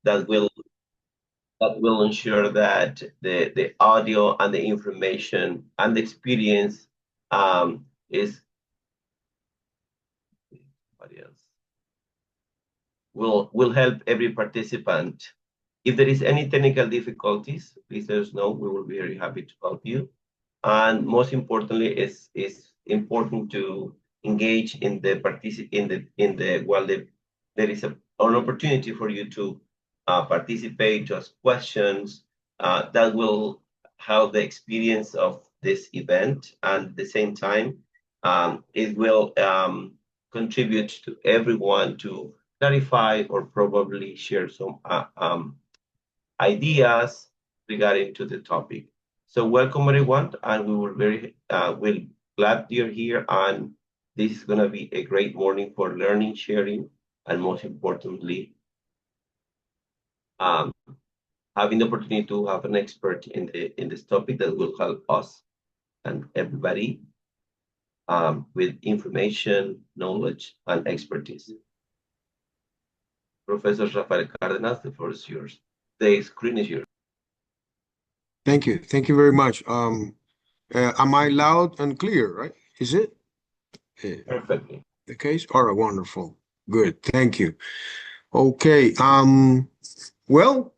that will ensure that the audio and the information and the experience is what else will help every participant. If there is any technical difficulties, please let us know. We will be very happy to help you. And most importantly, it's important to engage in the while there is an opportunity for you to participate, to ask questions. That will help the experience of this event, and at the same time, it will contribute to everyone to clarify or probably share some ideas regarding to the topic. So welcome everyone, and we were we're glad you're here, and this is going to be a great morning for learning, sharing, and most importantly, having the opportunity to have an expert in this topic that will help us and everybody with information, knowledge, and expertise. Professor Rafael Cárdenas, the floor is yours. The screen is yours. Thank you. Thank you very much. Am I loud and clear, right? Is it? Perfectly. The case? All right, wonderful. Good. Thank you. Okay. Well,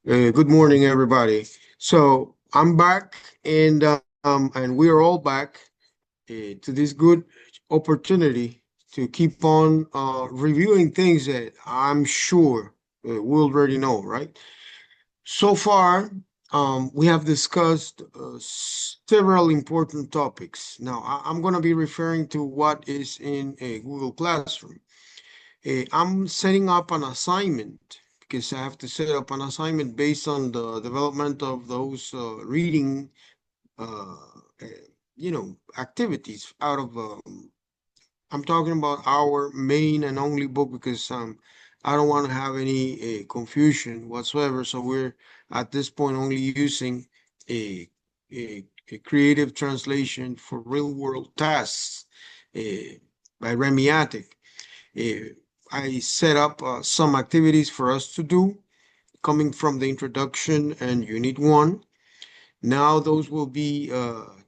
good morning, everybody. So I'm back, and we are all back to this good opportunity to keep on reviewing things that I'm sure we already know, right? So far, we have discussed several important topics. Now, I'm going to be referring to what is in a Google Classroom. I'm setting up an assignment because I have to set up an assignment based on the development of those reading, uh, uh, activities out of. I'm talking about our main and only book because I don't want to have any confusion whatsoever. So we're at this point only using a, a creative translation for real world tasks by Remiatic. I set up some activities for us to do coming from the introduction and unit one. Now those will be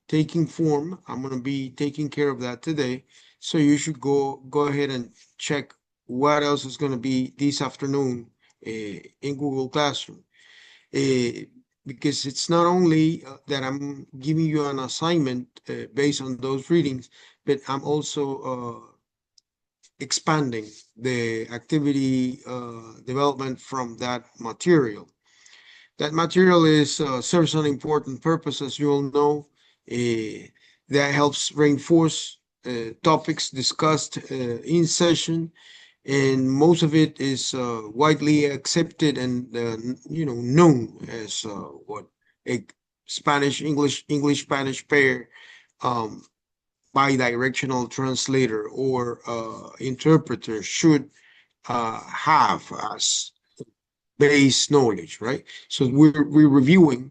taking form. I'm going to be taking care of that today. So you should go ahead and check what else is going to be this afternoon in Google Classroom. Uh, because it's not only that I'm giving you an assignment based on those readings, but I'm also expanding the activity development from that material. That material is serves an important purpose, as you all know. That helps reinforce topics discussed in session, and most of it is widely accepted and known as what a English Spanish pair um, bidirectional translator or interpreter should have as base knowledge, right? So we're reviewing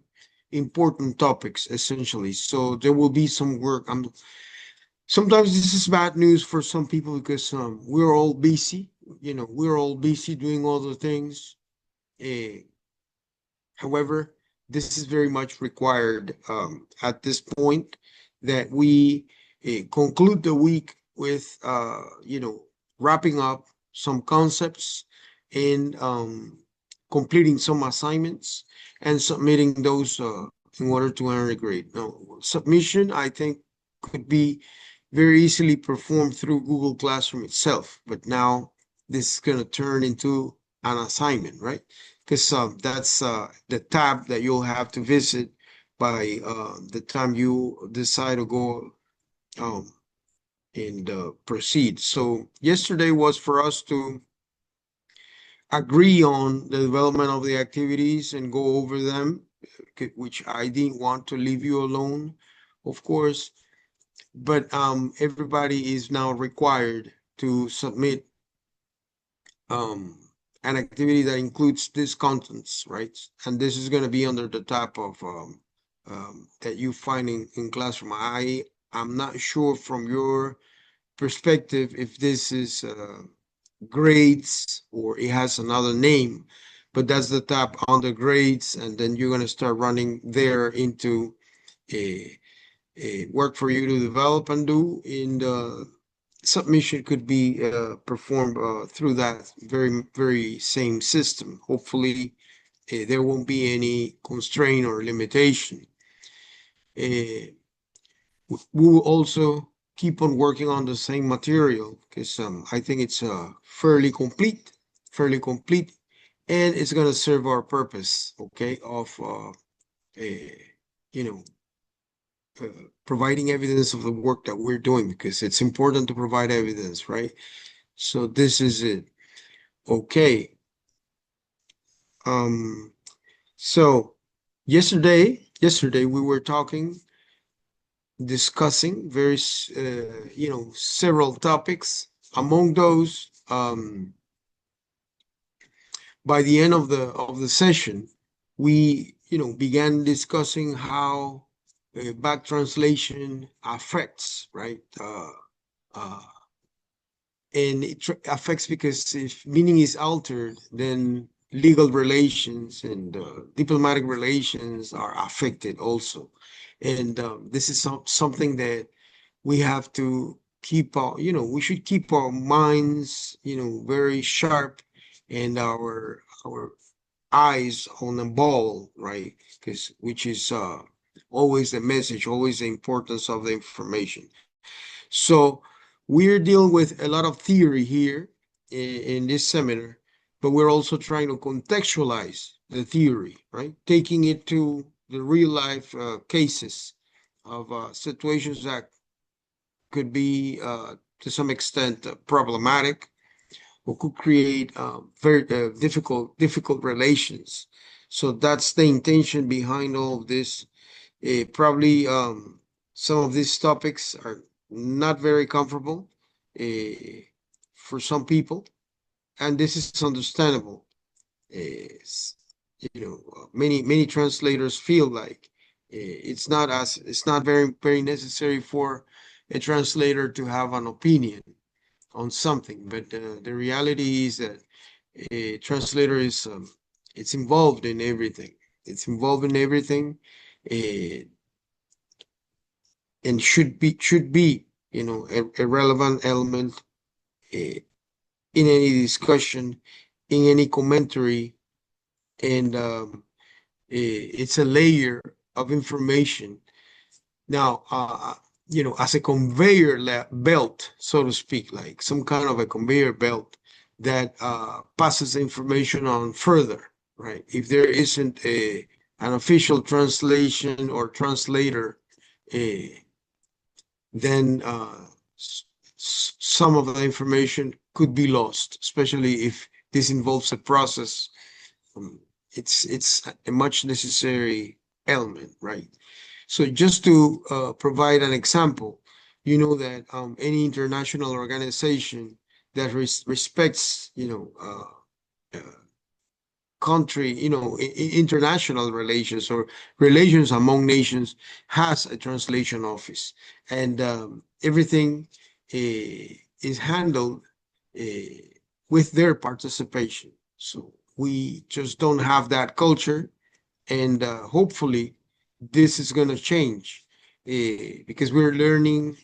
important topics essentially. So there will be some work. Sometimes this is bad news for some people because we're all busy. We're all busy doing other things. Uh, However, this is very much required at this point that we conclude the week with wrapping up some concepts and completing some assignments and submitting those in order to earn a grade. Now, submission, I think, could be very easily performed through Google Classroom itself, but now this is going to turn into an assignment, right? Because that's the tab that you'll have to visit by the time you decide to go um, and proceed. So yesterday was for us to agree on the development of the activities and go over them, which I didn't want to leave you alone, of course. But everybody is now required to submit um, an activity that includes these contents, right? And this is going to be under the tab of that you find in Classroom. I'm not sure from your perspective if this is grades or it has another name, but that's the tab on the grades, and then you're going to start running there into a work for you to develop and do. In the submission could be performed through that very same system. Hopefully, there won't be any constraint or limitation. We will also keep on working on the same material because I think it's fairly complete, and it's going to serve our purpose, okay, of you know, providing evidence of the work that we're doing, because it's important to provide evidence, right? So this is it. Okay. Um, so yesterday we were discussing several topics. Among those, by the end of the session, we began discussing how back translation affects, right? Uh, and it affects because if meaning is altered, then legal relations and diplomatic relations are affected also. And this is something that we have to keep we should keep our minds, very sharp, and our eyes on the ball, right? Because which is always the message, always the importance of the information. So we're dealing with a lot of theory here in this seminar, but we're also trying to contextualize the theory, right? Taking it to the real life cases of situations that could be to some extent problematic, or could create very difficult relations. So that's the intention behind all of this. Probably some of these topics are not very comfortable uh, for some people, and this is understandable. S- many translators feel like it's not very necessary for a translator to have an opinion on something, but the reality is that a translator is it's involved in everything. It's involved in everything. Uh, and should be a relevant element uh, in any discussion, in any commentary, and it's a layer of information. Now, as a belt, so to speak, like some kind of a conveyor belt that passes information on further, right? If there isn't an official translation or translator, uh, then some of the information could be lost, especially if this involves a process. Um, it's a much necessary element, right? So just to provide an example, you know that any international organization that respects, uh, country, international relations or relations among nations has a translation office, and everything is handled uh, with their participation. So we just don't have that culture, and hopefully this is going to change because we're learning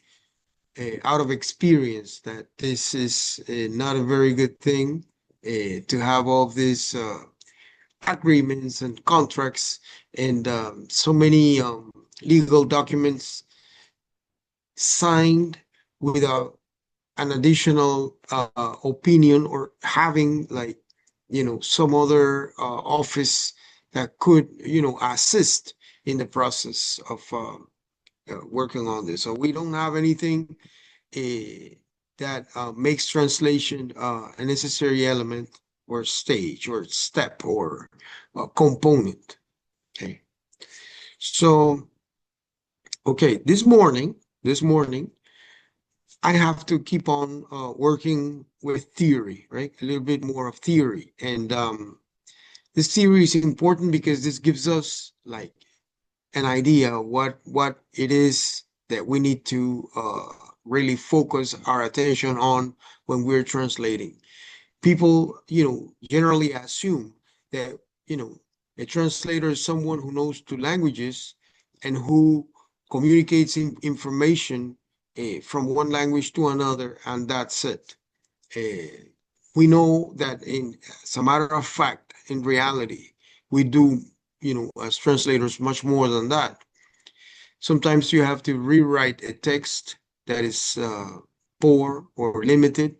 out of experience that this is not a very good thing to have all this agreements and contracts and so many legal documents signed without an additional opinion, or having like some other office that could assist in the process of working on this. So we don't have anything that makes translation a necessary element or stage or step or component. Okay. So, okay, this morning, I have to keep on working with theory, right? A little bit more of theory. And this theory is important because this gives us like an idea what it is that we need to really focus our attention on when we're translating. People, generally assume that, a translator is someone who knows two languages and who communicates information from one language to another, and that's it. We know that as a matter of fact, in reality, we do, as translators, much more than that. Sometimes you have to rewrite a text that is poor or limited.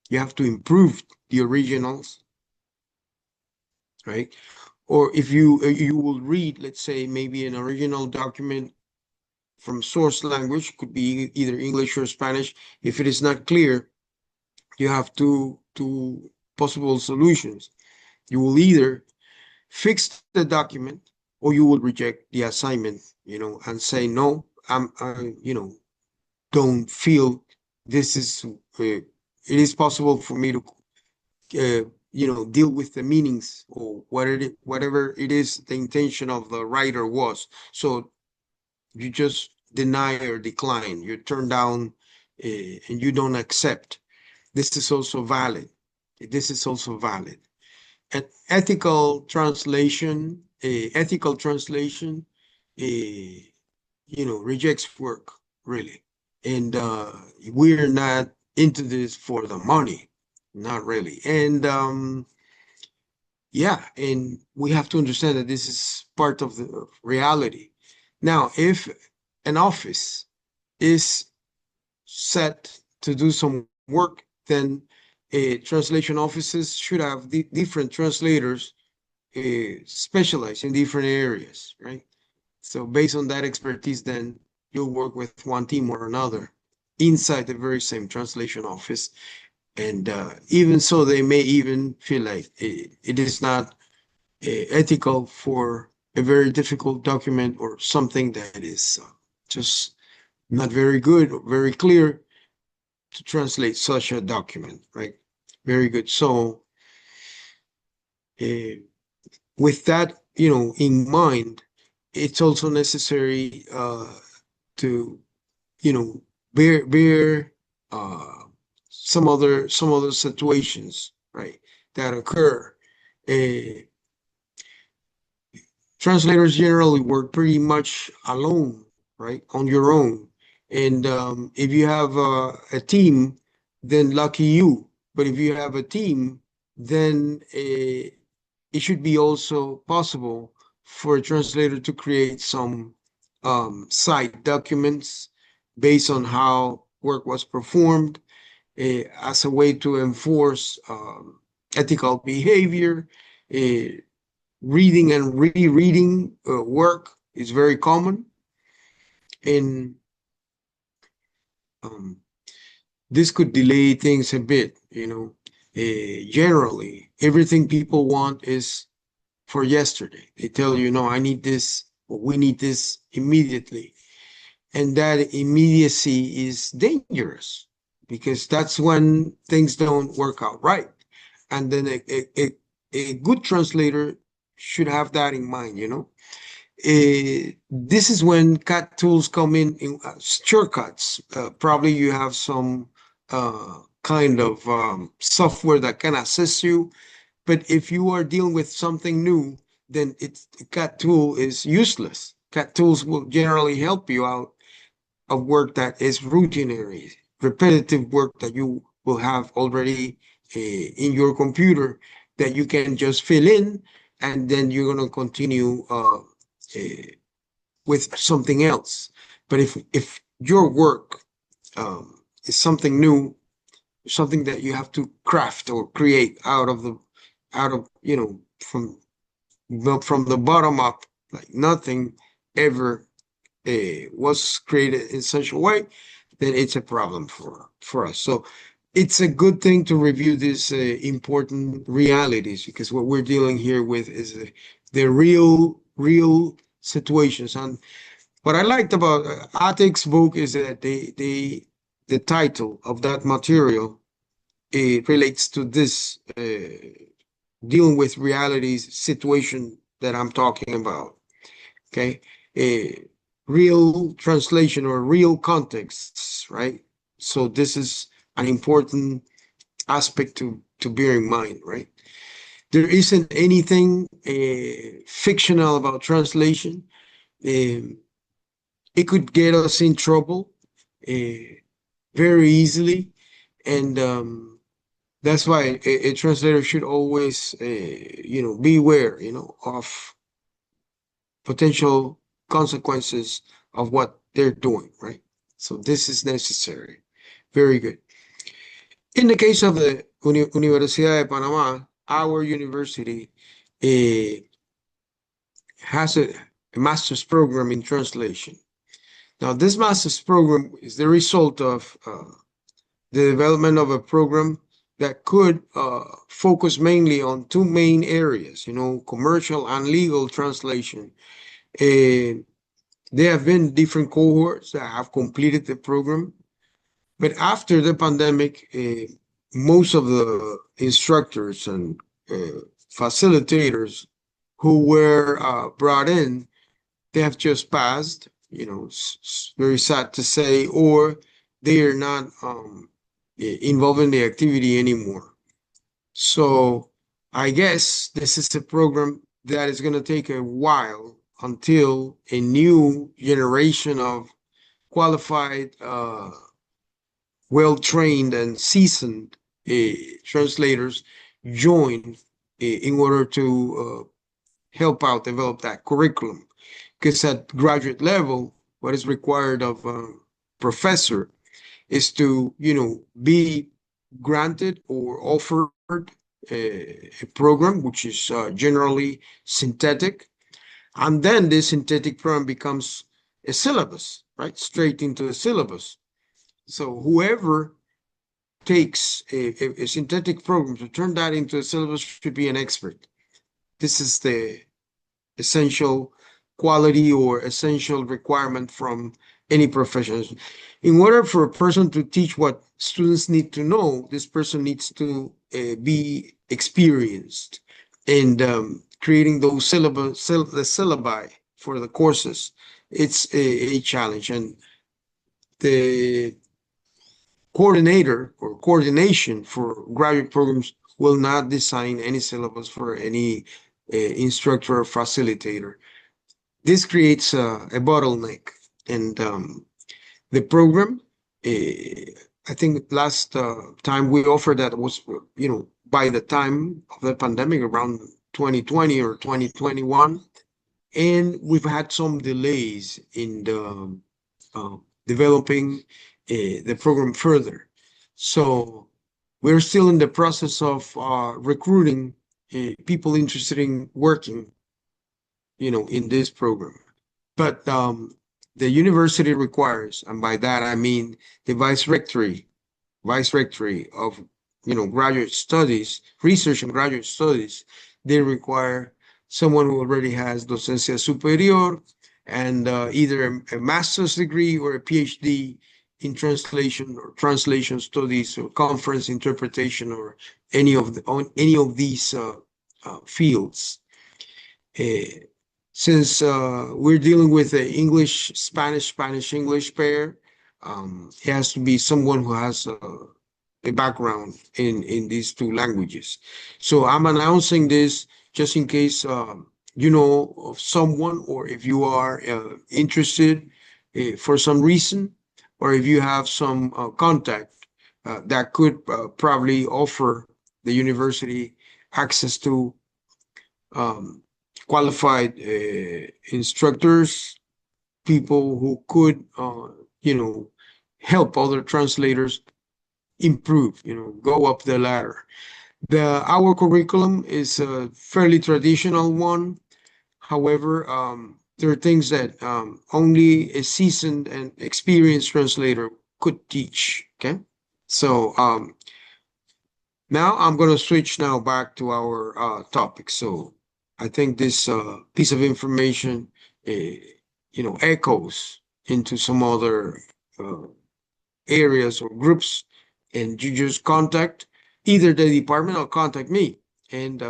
You have to improve the originals, right? Or if you will read, let's say, maybe an original document from source language, could be either English or Spanish. If it is not clear, you have two possible solutions. You will either fix the document or you will reject the assignment, and say, no, don't feel this is, it is possible for me to, deal with the meanings or whatever it is the intention of the writer was. So you just deny or decline, you turn down, and you don't accept. This is also valid. This is also valid. An ethical translation, rejects work, really. And we're not into this for the money, not really. And yeah, and we have to understand that this is part of the reality. Now, if an office is set to do some work, then translation offices should have different translators specialized in different areas, right? So based on that expertise, then you'll work with one team or another inside the very same translation office. And even so, they may even feel like it is not ethical for a very difficult document or something that is just not very good or very clear to translate such a document, right? Very good. So with that, in mind, it's also necessary to, bear some other situations, right, that occur. Uh, Translators generally work pretty much alone, right, on your own. And if you have a team, then lucky you. But if you have a team, then it should be also possible for a translator to create some side documents based on how work was performed, as a way to enforce ethical behavior. Reading and rereading work is very common. And this could delay things a bit, generally, everything people want is for yesterday. They tell you, no, I need this, or we need this immediately. And that immediacy is dangerous because that's when things don't work out right. And then a good translator should have that in mind, this is when cat tools come in shortcuts. Probably you have some kind of software that can assist you. But if you are dealing with something new, then cat tool is useless. Cat tools will generally help you out of work that is routinary, repetitive work that you will have already in your computer that you can just fill in, and then you're going to continue with something else. But if your work is something new, something that you have to craft or create out of from the bottom up, like nothing ever was created in such a way, then it's a problem for us. So it's a good thing to review these important realities, because what we're dealing here with is the real situations. And what I liked about Atik's book is that the title of that material, it relates to this dealing with realities situation that I'm talking about. Okay, real translation or real contexts, right? So this is an important aspect to bear in mind, right? There isn't anything fictional about translation. Um, it could get us in trouble very easily, and that's why a translator should always, beware, of potential consequences of what they're doing, right? So this is necessary. Very good. In the case of the Universidad de Panamá, our university eh, has a master's program in translation. Now, this master's program is the result of the development of a program that could focus mainly on two main areas, commercial and legal translation. Uh, there have been different cohorts that have completed the program, but after the pandemic, most of the instructors and facilitators who were brought in, they have just passed, very sad to say, or they are not involved in the activity anymore. So I guess this is a program that is going to take a while until a new generation of qualified, well-trained and seasoned translators join in order to help out develop that curriculum. Because at graduate level, what is required of a professor is to, be granted or offered a program which is generally synthetic, and then this synthetic program becomes a syllabus, right? Straight into the syllabus. So whoever takes a synthetic program to turn that into a syllabus should be an expert. This is the essential quality or essential requirement from any profession. In order for a person to teach what students need to know, this person needs to be experienced in creating those the syllabi for the courses. It's a challenge, and the coordinator or coordination for graduate programs will not design any syllabus for any instructor or facilitator. This creates a bottleneck, and the program, I think last time we offered that was, by the time of the pandemic around 2020 or 2021, and we've had some delays in the developing the program further. So we're still in the process of recruiting people interested in working, in this program. But the university requires, and by that I mean the vice rectory of, graduate studies, research and graduate studies, they require someone who already has docencia superior and either a master's degree or a PhD in translation or translation studies or conference interpretation or any of these fields. Since we're dealing with an English, Spanish, Spanish, English pair, it has to be someone who has a background in these two languages. So I'm announcing this just in case you know of someone, or if you are interested for some reason, or if you have some contact that could probably offer the university access to um, qualified instructors, people who could, help other translators improve, go up the ladder. Our curriculum is a fairly traditional one. However, there are things that only a seasoned and experienced translator could teach. Okay, so now I'm going to switch now back to our topic. So I think this piece of information, echoes into some other uh, areas or groups, and you just contact either the department or contact me. And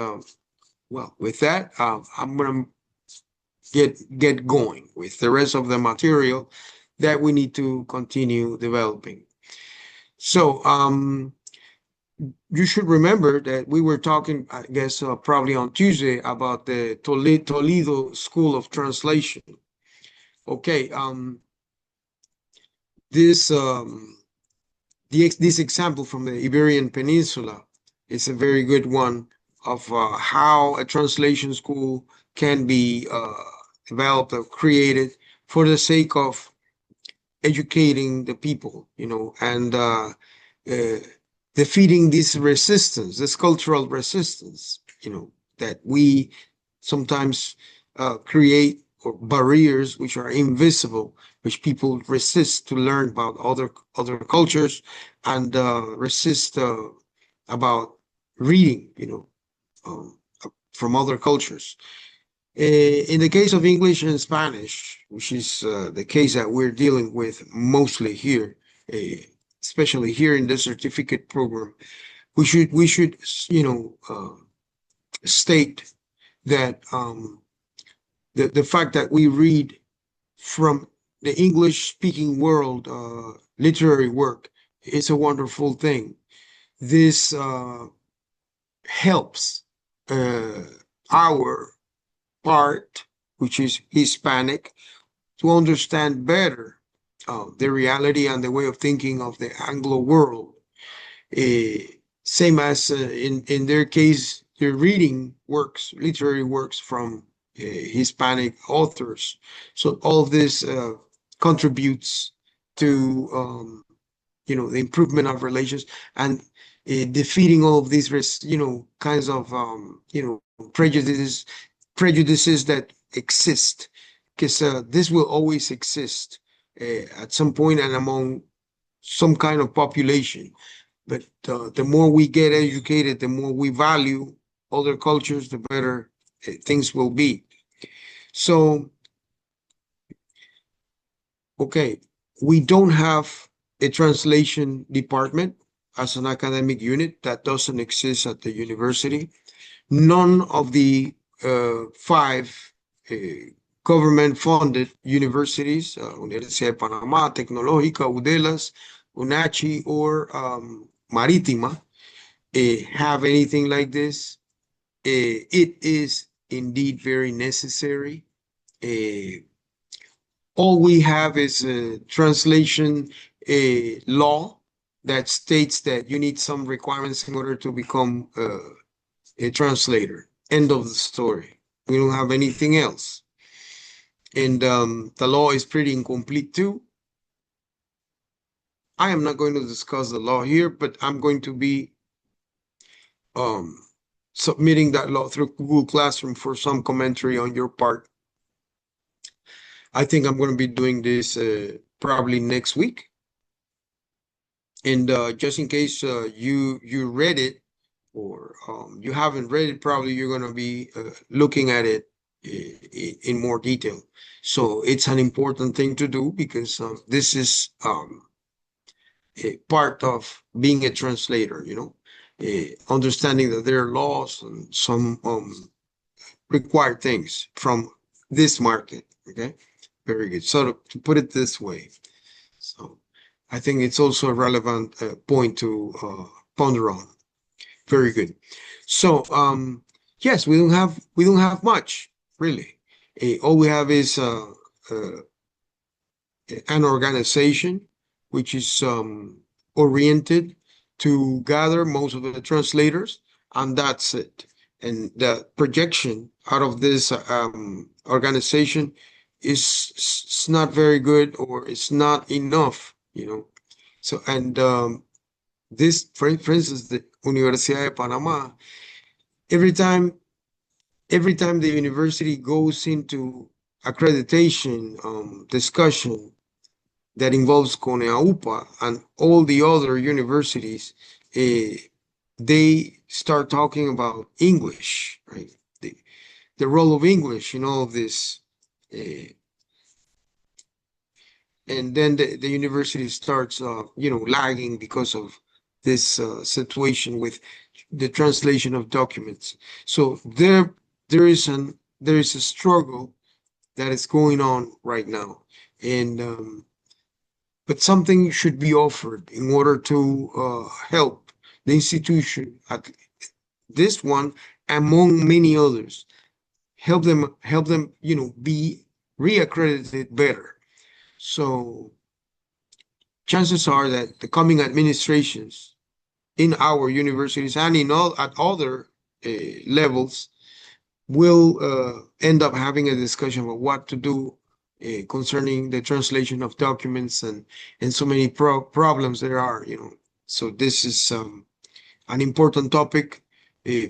well, with that, I'm going to get going with the rest of the material that we need to continue developing. So you should remember that we were talking, I guess, probably on Tuesday about the Toledo School of Translation. Okay, this this example from the Iberian Peninsula is a very good one of how a translation school can be developed or created for the sake of educating the people, and uh, defeating this resistance, this cultural resistance, that we sometimes create, or barriers which are invisible, which people resist to learn about other cultures, and resist about reading, um, from other cultures. In the case of English and Spanish, which is the case that we're dealing with mostly here, uh, especially here in the certificate program, we should state that the fact that we read from the English speaking world literary work is a wonderful thing. This helps uh, our part, which is Hispanic, to understand better the reality and the way of thinking of the Anglo world. Uh, Same as in their case, they're reading works, literary works from Hispanic authors. So all of this contributes to the improvement of relations, and defeating all of these kinds of prejudices that exist, because this will always exist at some point and among some kind of population. But the more we get educated, the more we value other cultures, the better things will be. So, okay, we don't have a translation department as an academic unit. That doesn't exist at the university. None of the five uh, government-funded universities, Universidad de Panamá, Tecnológica, UDELAS, UNACHI, or Marítima, have anything like this. It is indeed very necessary. Uh, all we have is a translation law that states that you need some requirements in order to become a translator. End of the story. We don't have anything else. And the law is pretty incomplete too. I am not going to discuss the law here, but I'm going to be um, submitting that law through Google Classroom for some commentary on your part. I think I'm going to be doing this probably next week. And just in case you read it, or you haven't read it, probably you're going to be looking at it in more detail. So it's an important thing to do, because this is a part of being a translator, understanding that there are laws and some required things from this market. Okay, very good. So to put it this way, so I think it's also a relevant point to ponder on. Very good. So yes, we don't have much really. All we have is uh, an organization which is oriented to gather most of the translators, and that's it. And the projection out of this organization is not very good, or it's not enough. So, and this, for instance, the Universidad de Panama, every time every time the university goes into accreditation discussion that involves CONEAUPA and all the other universities, uh, they start talking about English, right? The role of English in all of this. Uh, and then the university starts, lagging because of this situation with the translation of documents. So there is a struggle that is going on right now, and but something should be offered in order to help the institution, at this one among many others, help them, be reaccredited better. So chances are that the coming administrations in our universities and in all at other levels will end up having a discussion about what to do concerning the translation of documents and so many problems there are, So this is an important topic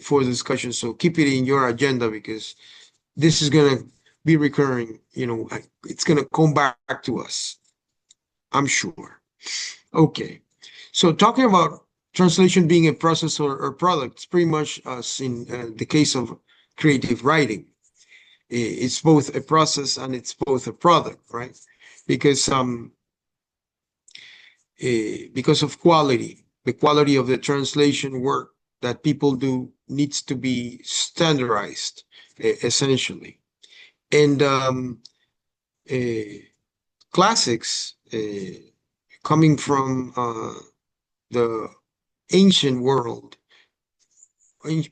for discussion. So keep it in your agenda because this is going to be recurring, it's going to come back to us, I'm sure. Okay. So talking about translation being a process or product, it's pretty much as in the case of creative writing. It's both a process and it's both a product, right? Because of quality, the quality of the translation work that people do needs to be standardized, essentially. And classics coming from the ancient world.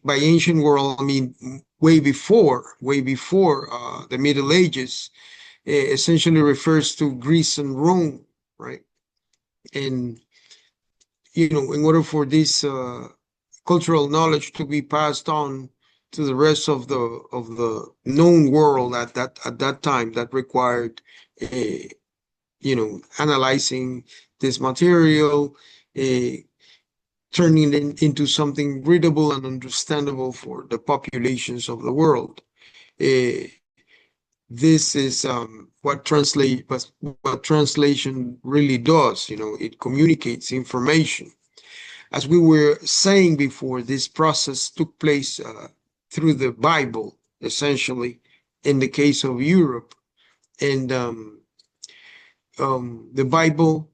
By ancient world, I mean way before the Middle Ages, essentially refers to Greece and Rome, right? And in order for this cultural knowledge to be passed on to the rest of the known world at that time, that required analyzing this material, turning it into something readable and understandable for the populations of the world. This is what translation really does. It communicates information. As we were saying before, this process took place through the Bible, essentially, in the case of Europe. And the Bible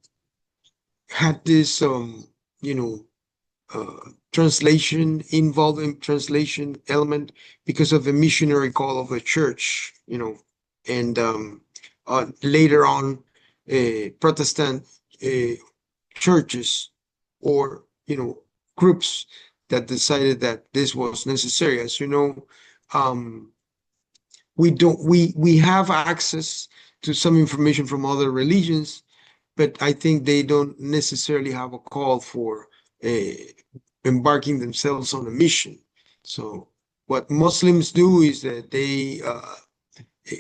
had this, translation element because of the missionary call of the church, and later on, Protestant churches or groups that decided that this was necessary. As you know, we have access to some information from other religions, but I think they don't necessarily have a call for embarking themselves on a mission. So what Muslims do is that they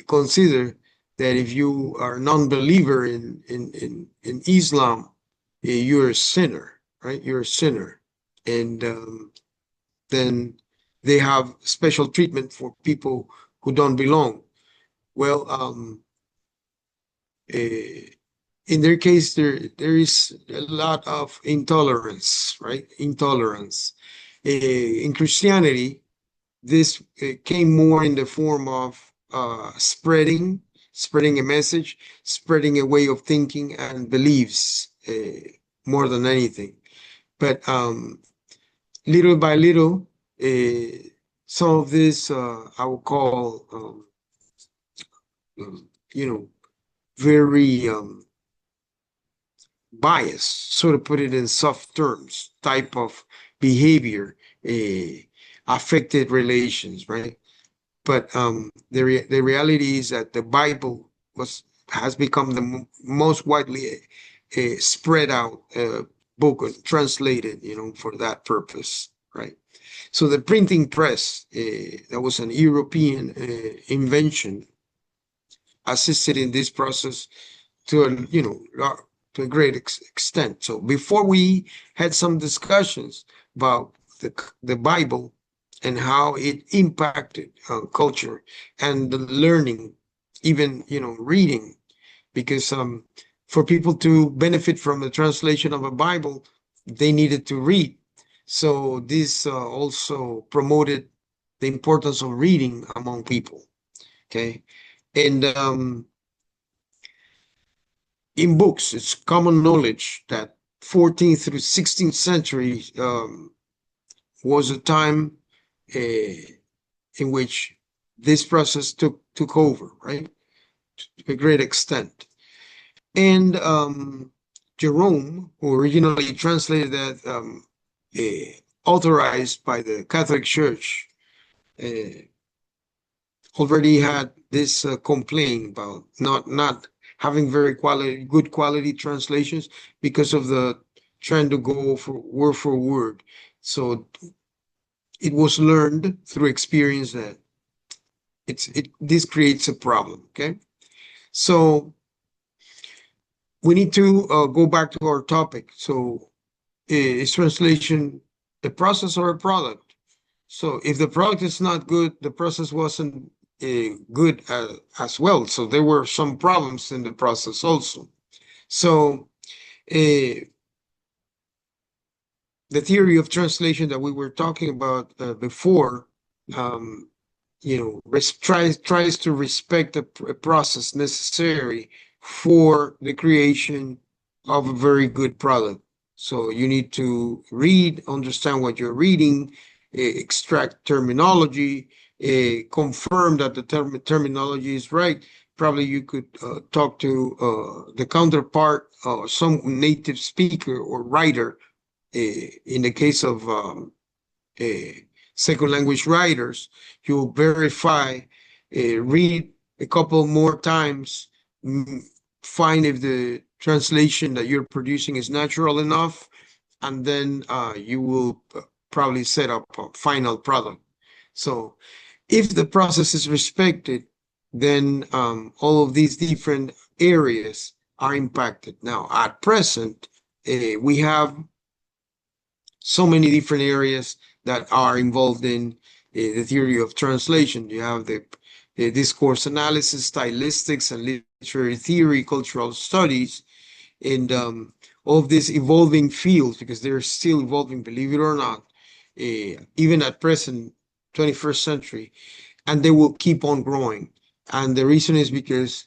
consider that if you are a non-believer in Islam, you're a sinner, right? You're a sinner. And then they have special treatment for people who don't belong. Well, in their case, there is a lot of intolerance, right? Intolerance. In Christianity, this came more in the form of spreading a message, spreading a way of thinking and beliefs more than anything. But little by little, some of this I would call, very biased, sort of put it in soft terms, type of behavior affected relations, right? But the reality is that the Bible has become the most widely spread out book translated, for that purpose, right? So the printing press, that was an European invention, assisted in this process to a great extent. So before we had some discussions about the Bible and how it impacted culture and the learning, even reading, because for people to benefit from the translation of a Bible, they needed to read. So this also promoted the importance of reading among people. Okay, and in books, it's common knowledge that 14th through 16th century was a time in which this process took over, right, to a great extent. And Jerome, who originally translated that authorized by the Catholic Church, already had this complaint about not having very good quality translations because of the trend to go for word. So it was learned through experience that this creates a problem. Okay, so we need to go back to our topic. So is translation a process or a product? So if the product is not good, the process wasn't good as well. So there were some problems in the process also. So the theory of translation that we were talking about before, um, tries to respect a process necessary for the creation of a very good product. So you need to read, understand what you're reading, extract terminology, confirm that the terminology is right. Probably you could talk to the counterpart, some native speaker or writer. In the case of second language writers, you'll verify, read a couple more times, find if the translation that you're producing is natural enough, and then you will probably set up a final product. So if the process is respected, then all of these different areas are impacted. Now, at present, we have so many different areas that are involved in the theory of translation. You have the discourse analysis, stylistics, and literary theory, cultural studies, and all of these evolving fields, because they're still evolving, believe it or not, even at present, 21st century, and they will keep on growing. And the reason is because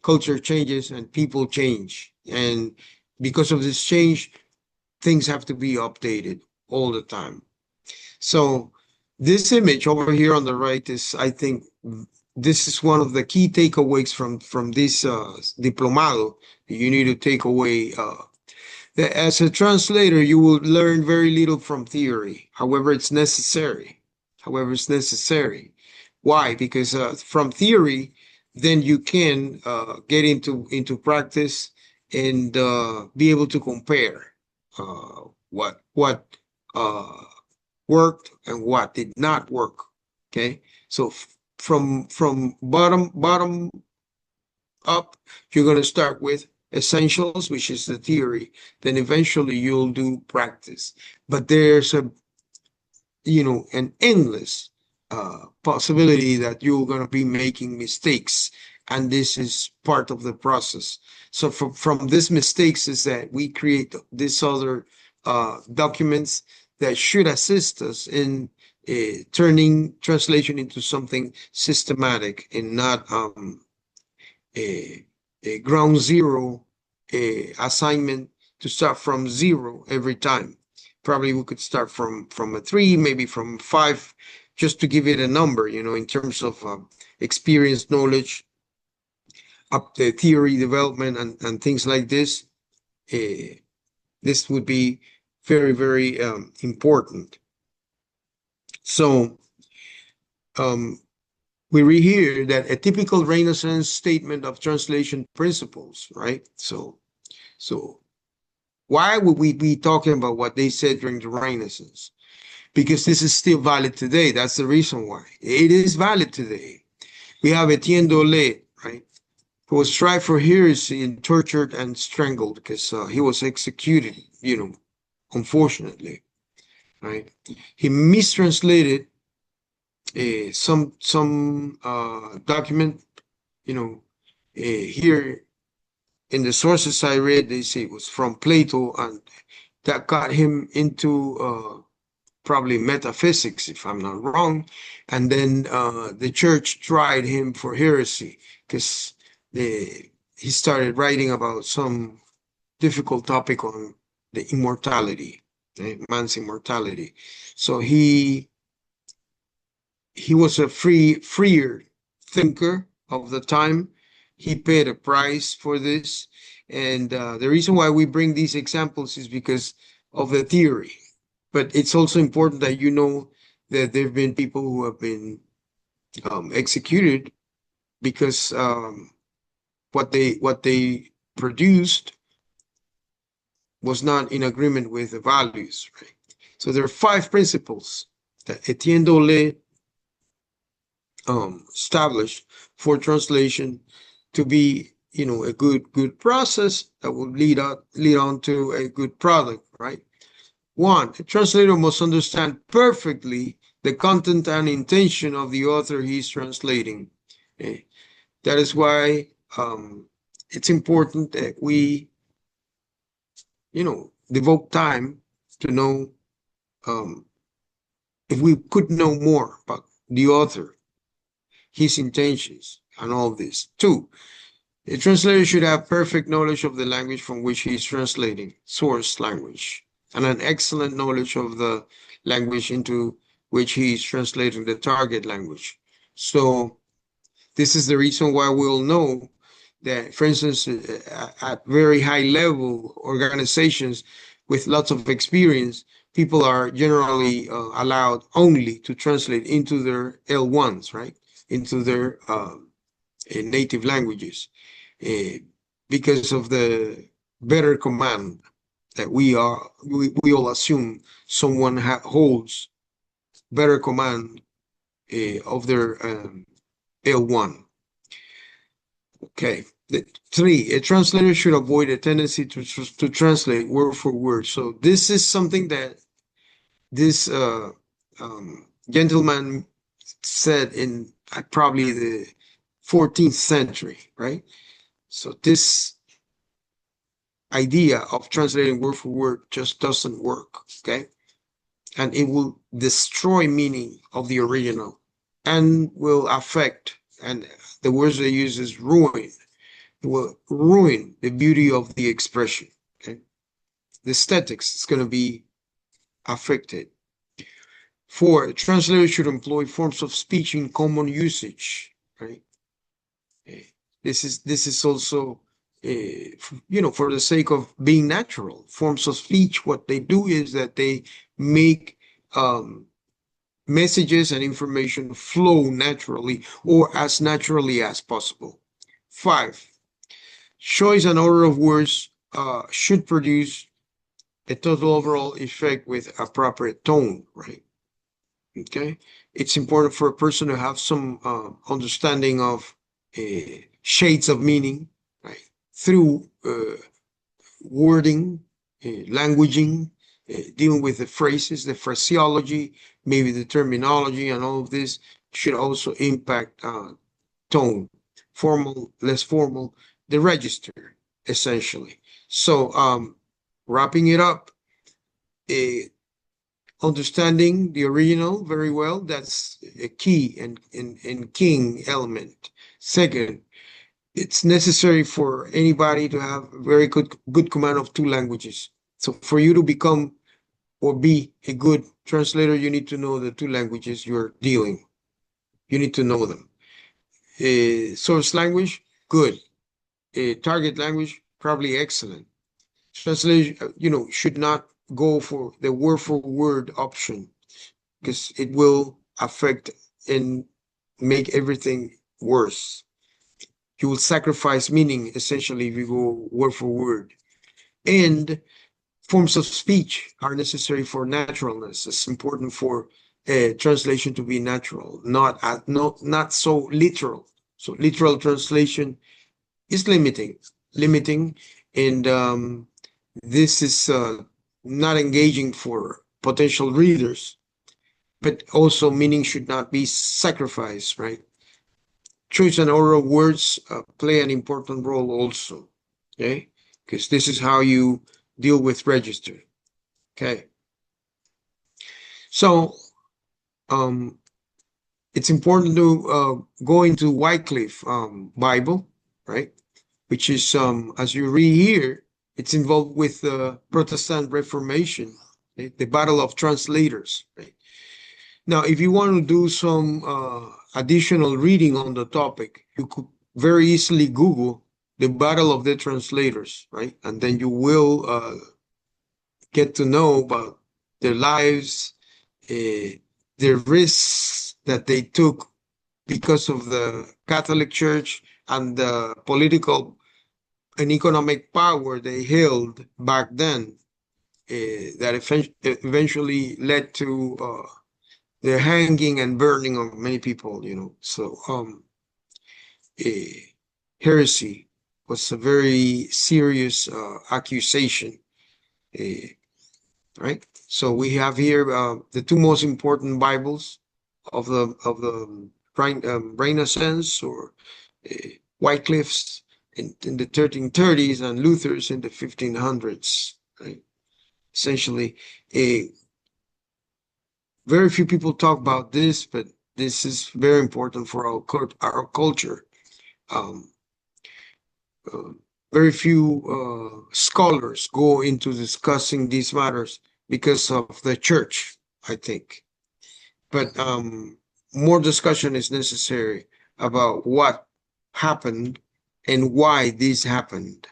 culture changes and people change. And because of this change, things have to be updated all the time. So this image over here on the right is, I think, this is one of the key takeaways from this Diplomado. You need to take away that as a translator, you will learn very little from theory. However, it's necessary. Why? Because from theory, then you can get into practice and be able to compare what worked and what did not work. Okay, so from bottom up, you're going to start with essentials, which is the theory. Then eventually you'll do practice. But there's an endless possibility that you're going to be making mistakes, and this is part of the process. So from these mistakes is that we create these other documents that should assist us in turning translation into something systematic and not a ground zero assignment to start from zero every time. Probably we could start from a 3, maybe from 5, just to give it a number, in terms of experience, knowledge, up the theory development and things like this. This would be very, very important. So we read here that a typical Renaissance statement of translation principles, right? So why would we be talking about what they said during the Renaissance? Because this is still valid today. That's the reason why. It is valid today. We have Etienne Dolet, right, who was tried for heresy and tortured and strangled because he was executed, unfortunately, right? He mistranslated some document, here in the sources I read, they say it was from Plato, and that got him into probably metaphysics, if I'm not wrong. And then the church tried him for heresy because he started writing about some difficult topic on the immortality, man's immortality. So he was a freer thinker of the time. He paid a price for this. And the reason why we bring these examples is because of the theory. But it's also important that you know that there have been people who have been executed because what they produced was not in agreement with the values, right? So there are 5 principles that Etienne Dole established for translation to be, a good process that will lead on to a good product, right? 1, a translator must understand perfectly the content and intention of the author he's translating. Okay? That is why it's important that we, devote time to know if we could know more about the author, his intentions, and all this. 2, the translator should have perfect knowledge of the language from which he is translating, source language, and an excellent knowledge of the language into which he is translating the target language. So this is the reason why we'll know that, for instance, at very high level organizations with lots of experience, people are generally allowed only to translate into their L1s, right? Into their native languages, because of the better command that we all assume someone holds better command of their L1. Okay. 3, a translator should avoid a tendency to translate word for word. So this is something that this gentleman said in probably the 14th century, right? So this idea of translating word for word just doesn't work, okay? And it will destroy meaning of the original and will affect, and the words they use is ruin. It will ruin the beauty of the expression, okay? The aesthetics is going to be affected. 4, a translator should employ forms of speech in common usage, right? This is also, for the sake of being natural. Forms of speech, what they do is that they make messages and information flow naturally or as naturally as possible. 5, choice and order of words should produce a total overall effect with appropriate tone, right? Okay, it's important for a person to have some understanding of shades of meaning, right? Through wording, languaging, dealing with the phrases, the phraseology, maybe the terminology, and all of this should also impact tone, formal, less formal, the register, essentially. So wrapping it up, understanding the original very well, that's a key and king element. Second, it's necessary for anybody to have very good command of 2 languages. So for you to become or be a good translator, you need to know the 2 languages you're dealing. You need to know them. Source language, good. Target language, probably excellent. Translation, should not go for the word for word option because it will affect and make everything worse. You will sacrifice meaning essentially if you go word for word. And forms of speech are necessary for naturalness. It's important for translation to be natural, not so literal. So literal translation is limiting, and this is not engaging for potential readers, but also meaning should not be sacrificed, right? Choice and order of words play an important role also, okay? Because this is how you deal with register, okay? So it's important to go into Wycliffe Bible, right? Which is, as you read here, it's involved with the Protestant Reformation, the battle of translators, right? Now, if you want to do some additional reading on the topic, you could very easily Google the battle of the translators, right? And then you will get to know about their lives, the risks that they took because of the Catholic Church and the political and economic power they held back then, that eventually led to the hanging and burning of many people, So heresy was a very serious accusation, right? So we have here the two most important Bibles of the Renaissance, or Wycliffe's in the 1330s and Luther's in the 1500s, right? Essentially, very few people talk about this, but this is very important for our culture. Um, uh, Very few scholars go into discussing these matters because of the church, I think. But more discussion is necessary about what happened and why this happened.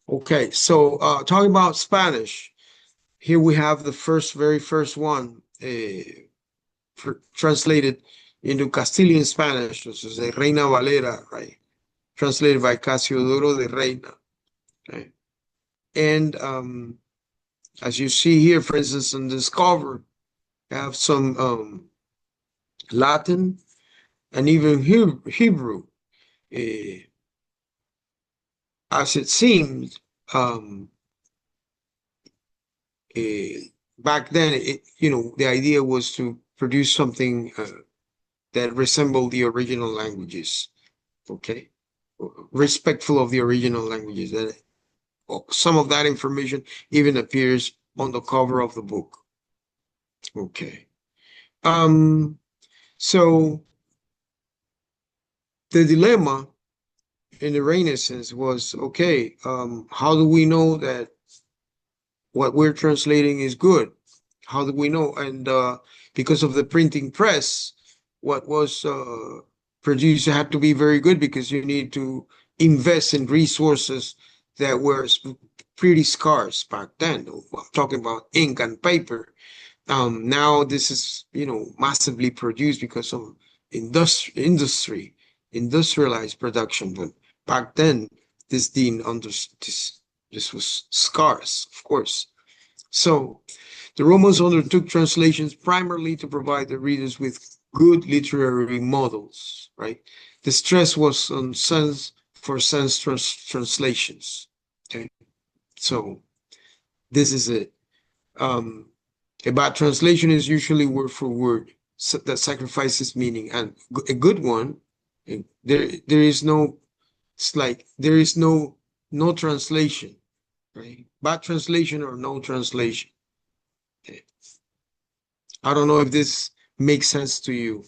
Okay, so talking about Spanish, here we have the very first one translated into Castilian Spanish, which is the Reina Valera, right? Translated by Casiodoro de Reina. Okay? And as you see here, for instance, on this cover, you have some Latin and even Hebrew. As it seems, back then, the idea was to produce something that resembled the original languages, okay? Respectful of the original languages. That some of that information even appears on the cover of the book. Okay. So the dilemma in the Renaissance was, okay, how do we know that what we're translating is good? How do we know? And because of the printing press, what was produced had to be very good, because you need to invest in resources that were pretty scarce back then. I'm talking about ink and paper. Now this is, massively produced because of industrialized production. But back then, this was scarce, of course. So the Romans undertook translations primarily to provide the readers with good literary models, right? The stress was on sense for sense translations. Okay, so this is it. A bad translation is usually word for word, that sacrifices meaning, and a good one, there is no, it's like there is no translation, right? Bad translation or no translation. Okay. I don't know if this makes sense to you.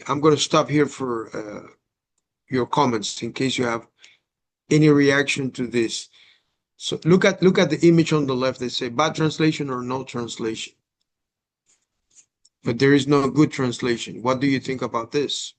I'm going to stop here for your comments in case you have any reaction to this. So look at the image on the left. They say bad translation or no translation. But there is no good translation. What do you think about this?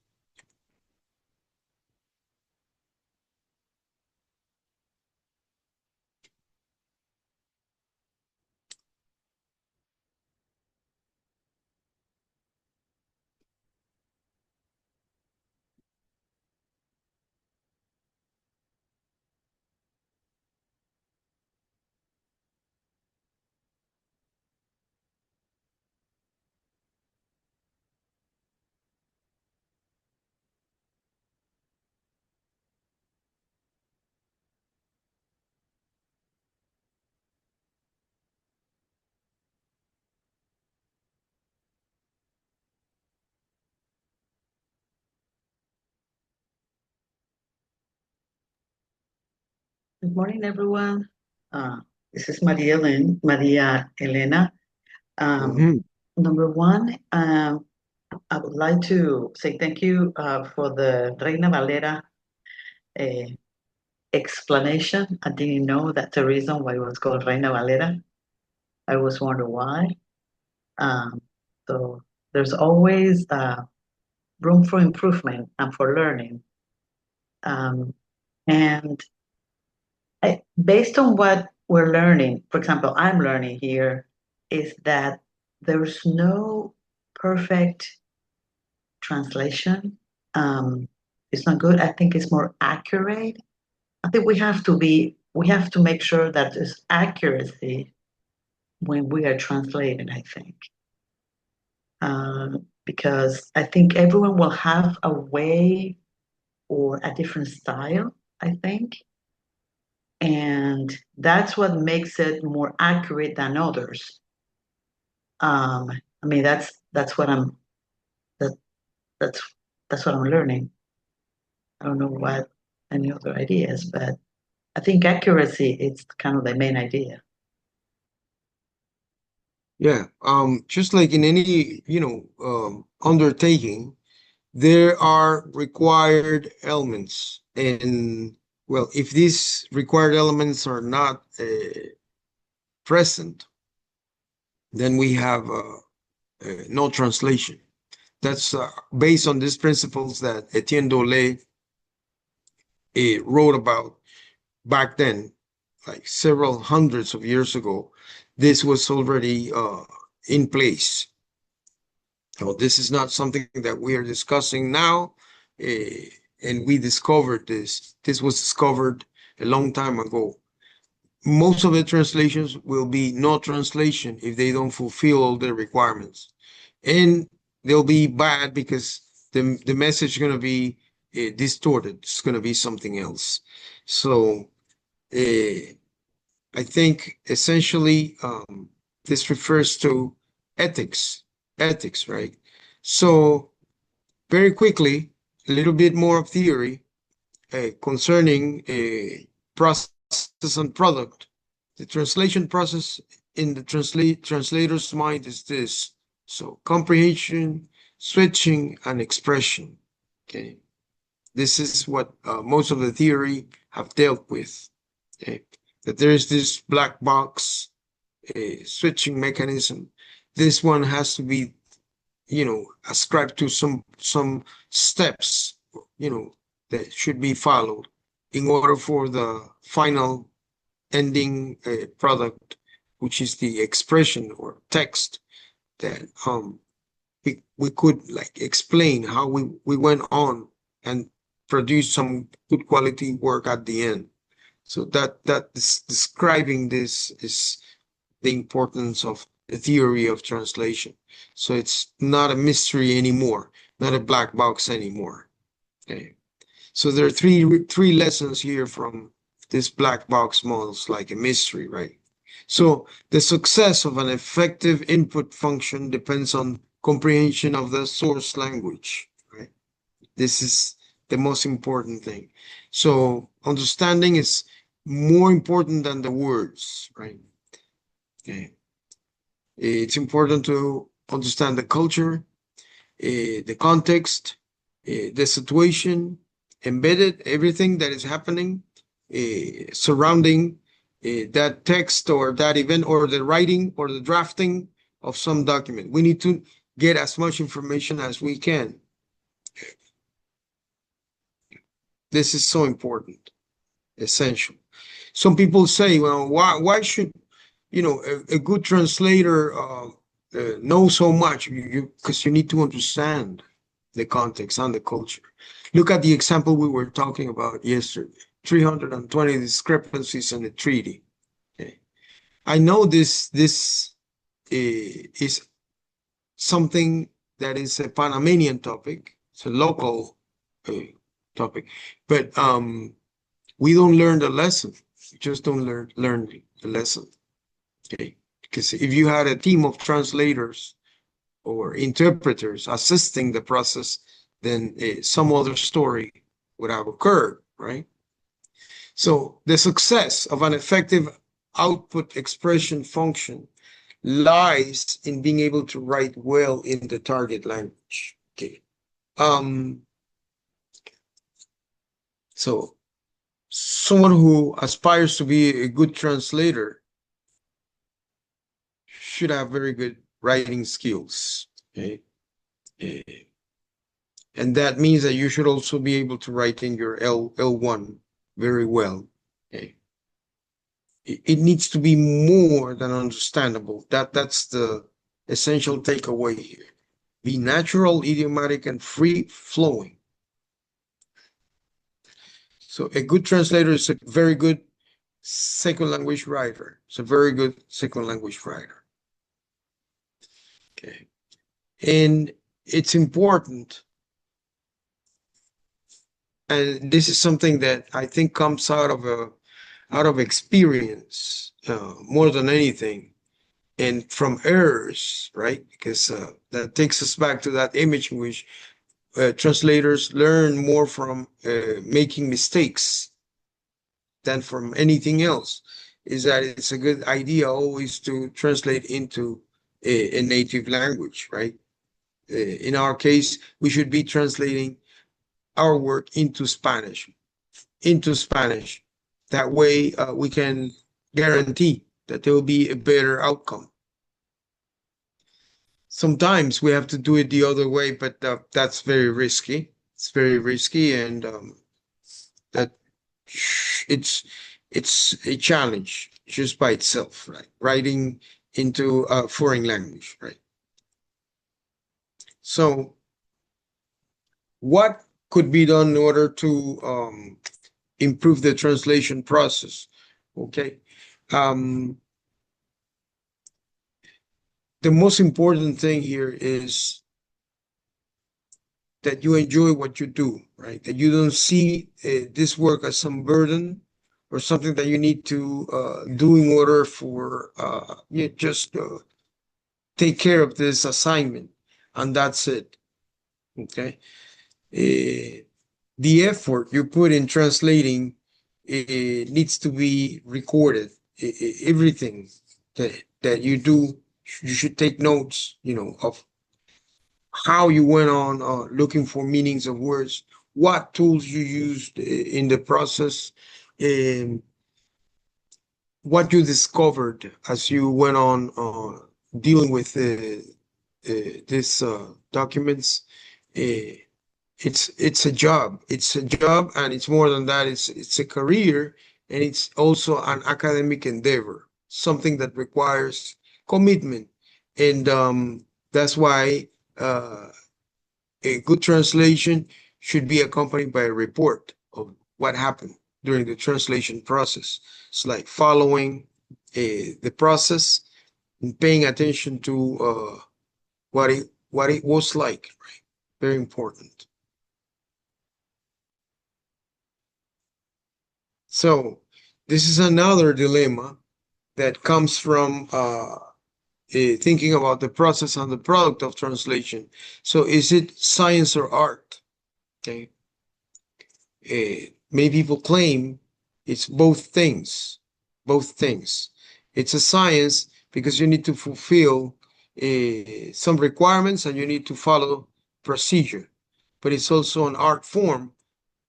Good morning, everyone. This is Maria Elena. Number one, I would like to say thank you for the Reina Valera explanation. I didn't know that's the reason why it was called Reina Valera. I was wondering why. So there's always room for improvement and for learning. And Based on what we're learning, for example, I'm learning here, is that there's no perfect translation. It's not good. I think it's more accurate. I think we have to make sure that there's accuracy when we are translating, I think. Because I think everyone will have a way or a different style, I think. And that's what makes it more accurate than others. I mean, that's what I'm that that's that's what I'm learning. I don't know what any other ideas, but I think accuracy is kind of the main idea. Yeah, just like in any, undertaking, there are required elements. And well, if these required elements are not present, then we have no translation. That's based on these principles that Etienne Dole wrote about back then, like several hundreds of years ago. This was already in place. So this is not something that we are discussing now, and we discovered this. This was discovered a long time ago. Most of the translations will be no translation if they don't fulfill all the requirements, and they'll be bad because the message is going to be distorted. It's going to be something else. So I think essentially this refers to ethics, right? So very quickly, a little bit more of theory concerning process and product. The translation process in the translator's mind is this. So comprehension, switching, and expression. Okay, this is what most of the theory have dealt with. Okay? That there is this black box switching mechanism. This one has to be, ascribed to some steps, that should be followed in order for the final ending product, which is the expression or text that we could like explain how we went on and produce some good quality work at the end. So that is describing this is the importance of the theory of translation. So it's not a mystery anymore, not a black box anymore. Okay. So there are three lessons here from this black box models, like a mystery, right? So the success of an effective input function depends on comprehension of the source language, right? This is the most important thing. So understanding is more important than the words, right? Okay. It's important to understand the culture, the context, the situation, embedded everything that is happening surrounding that text or that event or the writing or the drafting of some document. We need to get as much information as we can. This is so important, essential. Some people say, well, why should a good translator know so much? Because you need to understand the context and the culture. Look at the example we were talking about yesterday, 320 discrepancies in the treaty. Okay. I know this is something that is a Panamanian topic. It's a local topic, but we don't learn the lesson. We just don't learn the lesson. Okay, because if you had a team of translators or interpreters assisting the process, then some other story would have occurred, right? So the success of an effective output expression function lies in being able to write well in the target language. Okay. So someone who aspires to be a good translator should have very good writing skills. Okay. And that means that you should also be able to write in your L1 very well. Okay. it needs to be more than understandable. That's the essential takeaway here. Be natural, idiomatic, and free-flowing. So a good translator is a very good second language writer. It's a very good second language writer. Okay. And it's important, and this is something that I think comes out of experience more than anything, and from errors, right? Because that takes us back to that image in which translators learn more from making mistakes than from anything else. Is that it's a good idea always to translate into a native language, right? In our case, we should be translating our work into Spanish. That way, we can guarantee that there will be a better outcome. Sometimes we have to do it the other way, but that's very risky. It's very risky, and that it's a challenge just by itself, right? Writing into a foreign language, right? So what could be done in order to improve the translation process? Okay. The most important thing here is that you enjoy what you do, right? That you don't see this work as some burden or something that you need to do in order for you just take care of this assignment, and that's it. Okay. The effort you put in translating needs to be recorded. Everything that you do, you should take notes, of how you went on looking for meanings of words, what tools you used in the process, and what you discovered as you went on dealing with these documents. It's a job. It's a job, and it's more than that. It's a career, and it's also an academic endeavor, something that requires commitment, and that's why a good translation should be accompanied by a report of what happened during the translation process. It's like following the process and paying attention to what it was like. Right? Very important. So this is another dilemma that comes from thinking about the process and the product of translation. So is it science or art? Okay. Many people claim it's both things. Both things. It's a science because you need to fulfill some requirements and you need to follow procedure. But it's also an art form,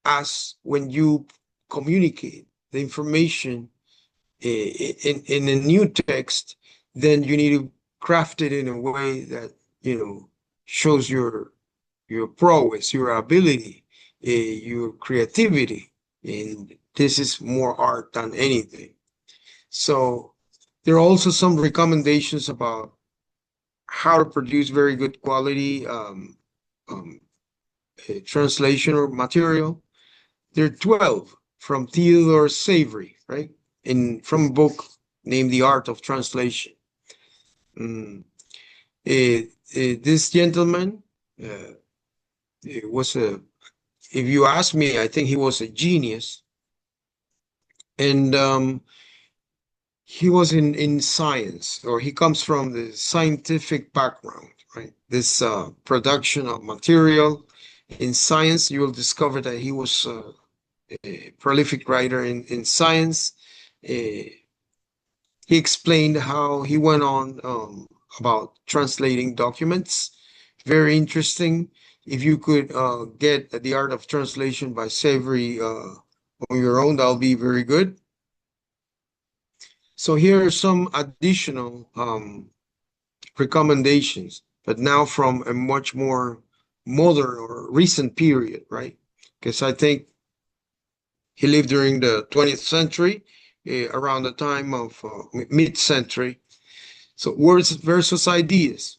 as when you communicate the information in a new text, then you need to craft it in a way that shows your prowess, your ability, your creativity, and this is more art than anything. So there are also some recommendations about how to produce very good quality translation or material. There are 12 from Theodore Savory, right? From a book named The Art of Translation. This gentleman was if you ask me, I think he was a genius. And he was in science, or he comes from the scientific background, right? This production of material in science, you will discover that he was a prolific writer in science. He explained how he went on about translating documents. Very interesting. If you could get The Art of Translation by Savory on your own, that'll be very good. So here are some additional recommendations, but now from a much more modern or recent period, right? Because I think he lived during the 20th century. around the time of mid-century. So words versus ideas.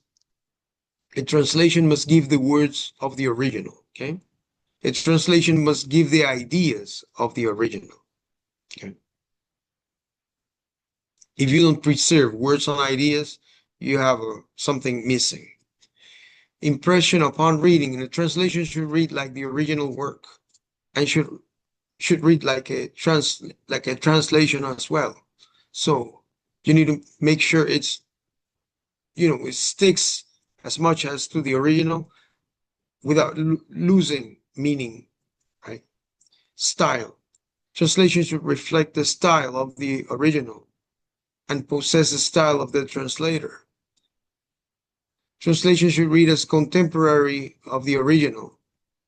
A translation must give the words of the original, okay? A translation must give the ideas of the original, okay? If you don't preserve words and ideas, you have something missing. Impression upon reading, and a translation should read like the original work, and should read like a translation as well. So you need to make sure it's, it sticks as much as to the original without losing meaning, right? Style. Translation should reflect the style of the original and possess the style of the translator. Translation should read as contemporary of the original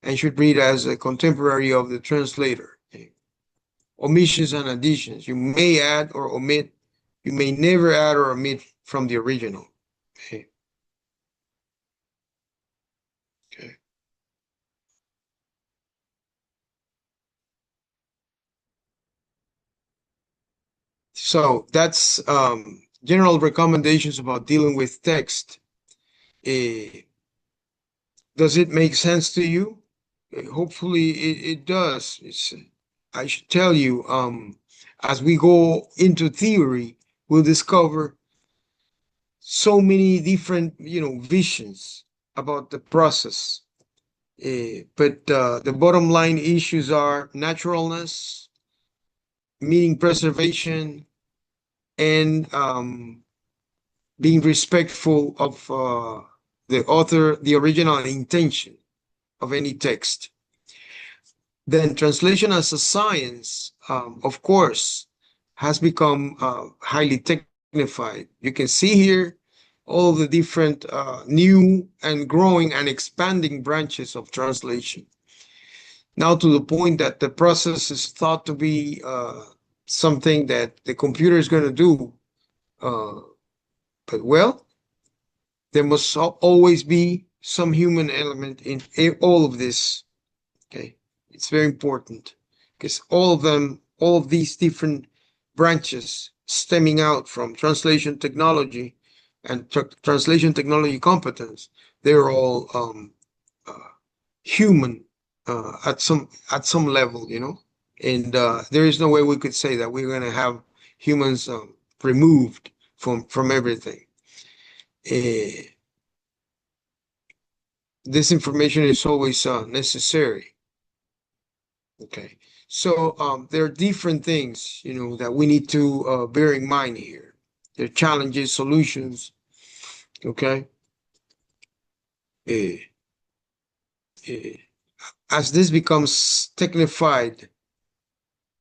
and should read as a contemporary of the translator. Okay? Omissions and additions. You may add or omit. You may never add or omit from the original. Okay. Okay. So that's general recommendations about dealing with text. Does it make sense to you? Hopefully it does. I should tell you, as we go into theory, we'll discover so many different, visions about the process. But the bottom line issues are naturalness, meaning preservation, and being respectful of the author, the original intention of any text. Then translation as a science, of course, has become highly technified. You can see here all the different new and growing and expanding branches of translation. Now to the point that the process is thought to be something that the computer is going to do. But well, there must always be some human element in all of this. Okay, it's very important because all of these different branches stemming out from translation technology and translation technology competence, they're all human at some level, and there is no way we could say that we're going to have humans removed from everything. This information is always necessary. Okay, so there are different things, that we need to bear in mind here. There are challenges, solutions. Okay. As this becomes technified,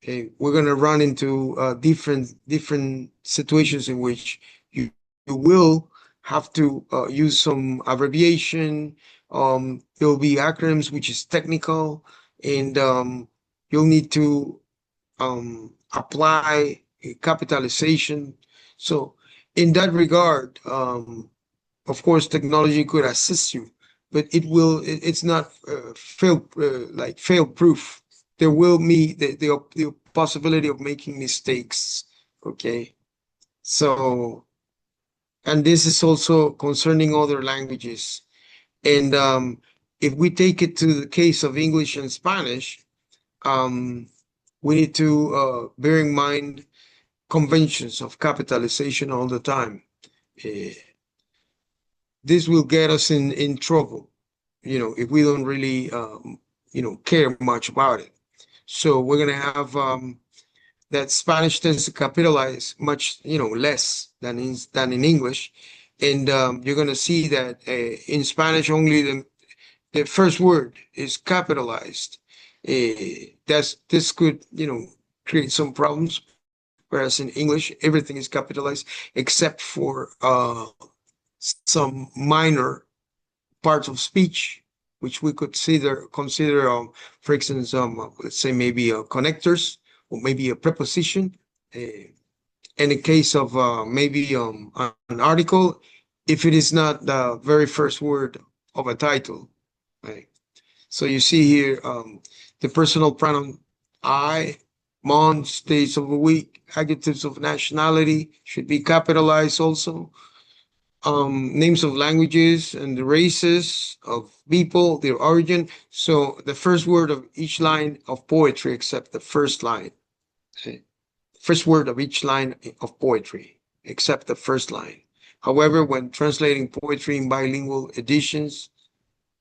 we're going to run into different situations in which you will have to use some abbreviation. There'll be acronyms, which is technical, and you'll need to apply capitalization. So in that regard, of course, technology could assist you, but it's not fail proof. There will be the possibility of making mistakes. Okay. So, and this is also concerning other languages. And if we take it to the case of English and Spanish, we need to bear in mind conventions of capitalization all the time. This will get us in trouble, if we don't really, care much about it. So we're going to have that Spanish tends to capitalize much, less than in English. And you're going to see that in Spanish, only the first word is capitalized. This could, create some problems. Whereas in English, everything is capitalized except for some minor parts of speech, which we could consider, for instance, let's say maybe connectors or maybe a preposition. In the case of maybe an article, if it is not the very first word of a title, right? So you see here the personal pronoun I months, days of the week. Adjectives of nationality should be capitalized also. Names of languages and the races of people, their origin. So the first word of each line of poetry, except the first line. Okay. First word of each line of poetry, except the first line. However, when translating poetry in bilingual editions,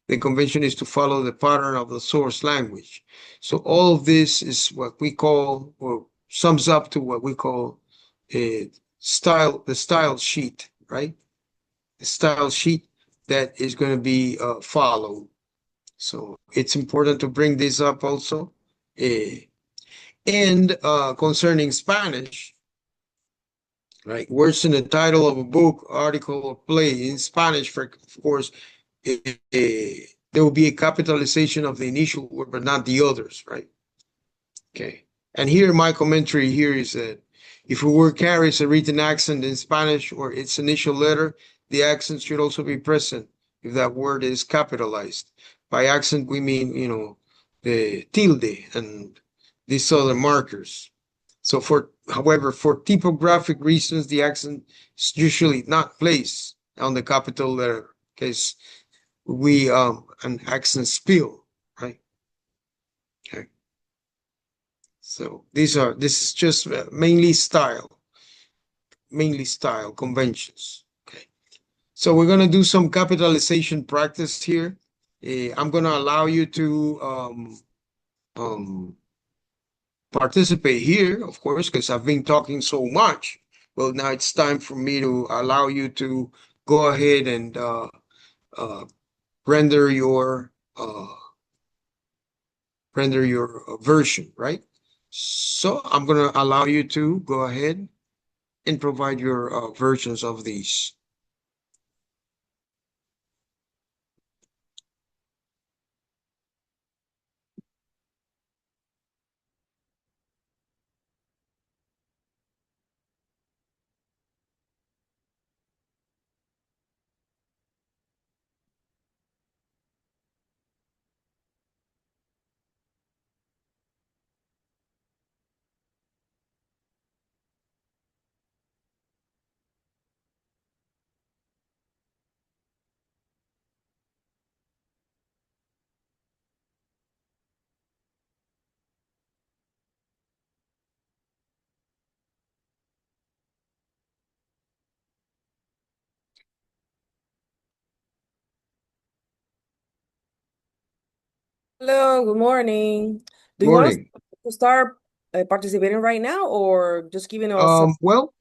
the convention is to follow the pattern of the source language. So all of this is what we call, or sums up to what we call a the style sheet, right? The style sheet that is going to be followed. So it's important to bring this up also. And concerning Spanish, right? Words in the title of a book, article, or play in Spanish, of course, there will be a capitalization of the initial word, but not the others, right? Okay. And here, my commentary here is that if a word carries a written accent in Spanish or its initial letter, the accent should also be present if that word is capitalized. By accent, we mean, the tilde and these other markers. So however, for typographic reasons, the accent is usually not placed on the capital letter because we an accent spill, right? Okay. So this is just mainly style conventions. Okay. So we're gonna do some capitalization practice here. I'm gonna allow you to participate here, of course, because I've been talking so much. Well, now it's time for me to allow you to go ahead and uh, render your version, right? So I'm gonna allow you to go ahead and provide your versions of these. Hello, good morning. Do you want us Morning. to start participating right now or just giving us some? Well,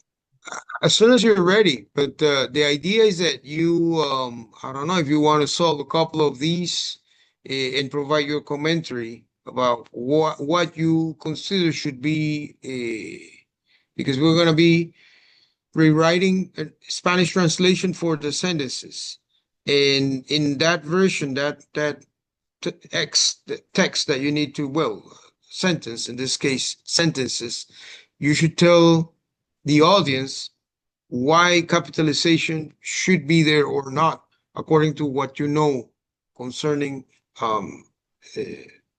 as soon as you're ready, but the idea is that you, I don't know if you want to solve a couple of these and provide your commentary about what you consider should be, because we're going to be rewriting a Spanish translation for the sentences. And in that version, that the text that you need to, well, sentence, in this case, sentences, you should tell the audience why capitalization should be there or not, according to what you know concerning um, uh,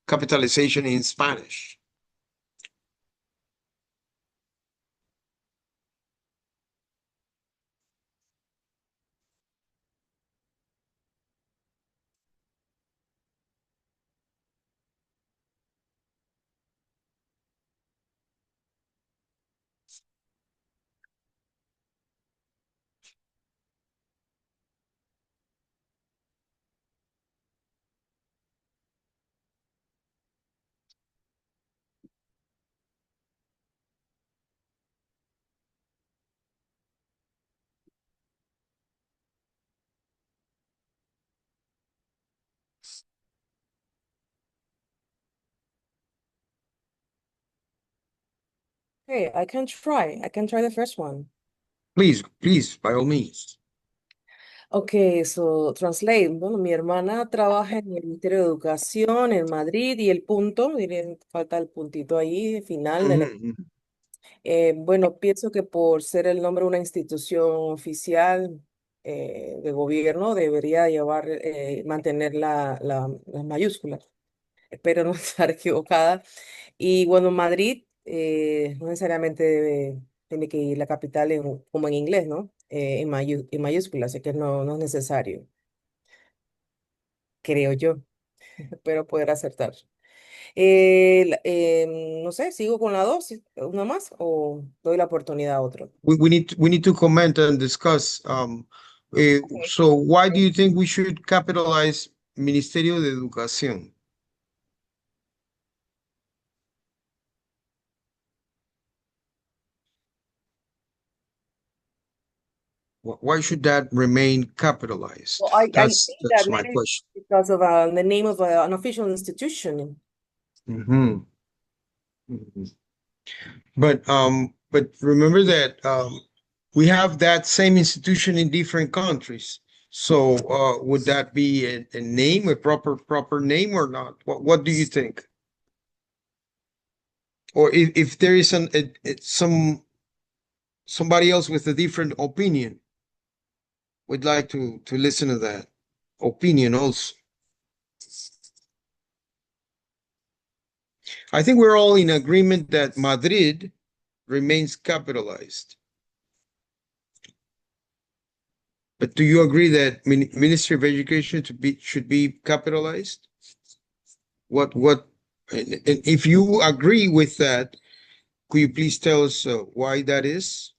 capitalization in Spanish. Hey, I can try. I can try the first one. Please, by all means. Okay, so translate. Bueno, mi hermana trabaja en el Ministerio de Educación en Madrid y el punto, diré, falta el puntito ahí, final de la... Mhm. Bueno, pienso que por ser el nombre de una institución oficial de gobierno debería llevar, mantener las mayúsculas. Espero no estar equivocada. Y bueno, Madrid no necesariamente tiene que ir la capital como en inglés, ¿no? En mayúsculas, así que no es necesario, creo yo, pero poder acertar. No sé, sigo con la dos, una más, o doy la oportunidad a otro. We need to comment and discuss. So why do you think we should capitalize Ministerio de Educación? Why should that remain capitalized? Well, I That's think that my maybe question. because of the name of an official institution. Mhm. Mhm. But remember that we have that same institution in different countries. So would that be a name, a proper name or not? What do you think? Or if there is somebody else with a different opinion, we'd like to listen to that opinion also. I think we're all in agreement that Madrid remains capitalized. But do you agree that Ministry of Education should be capitalized? And if you agree with that, could you please tell us why that is?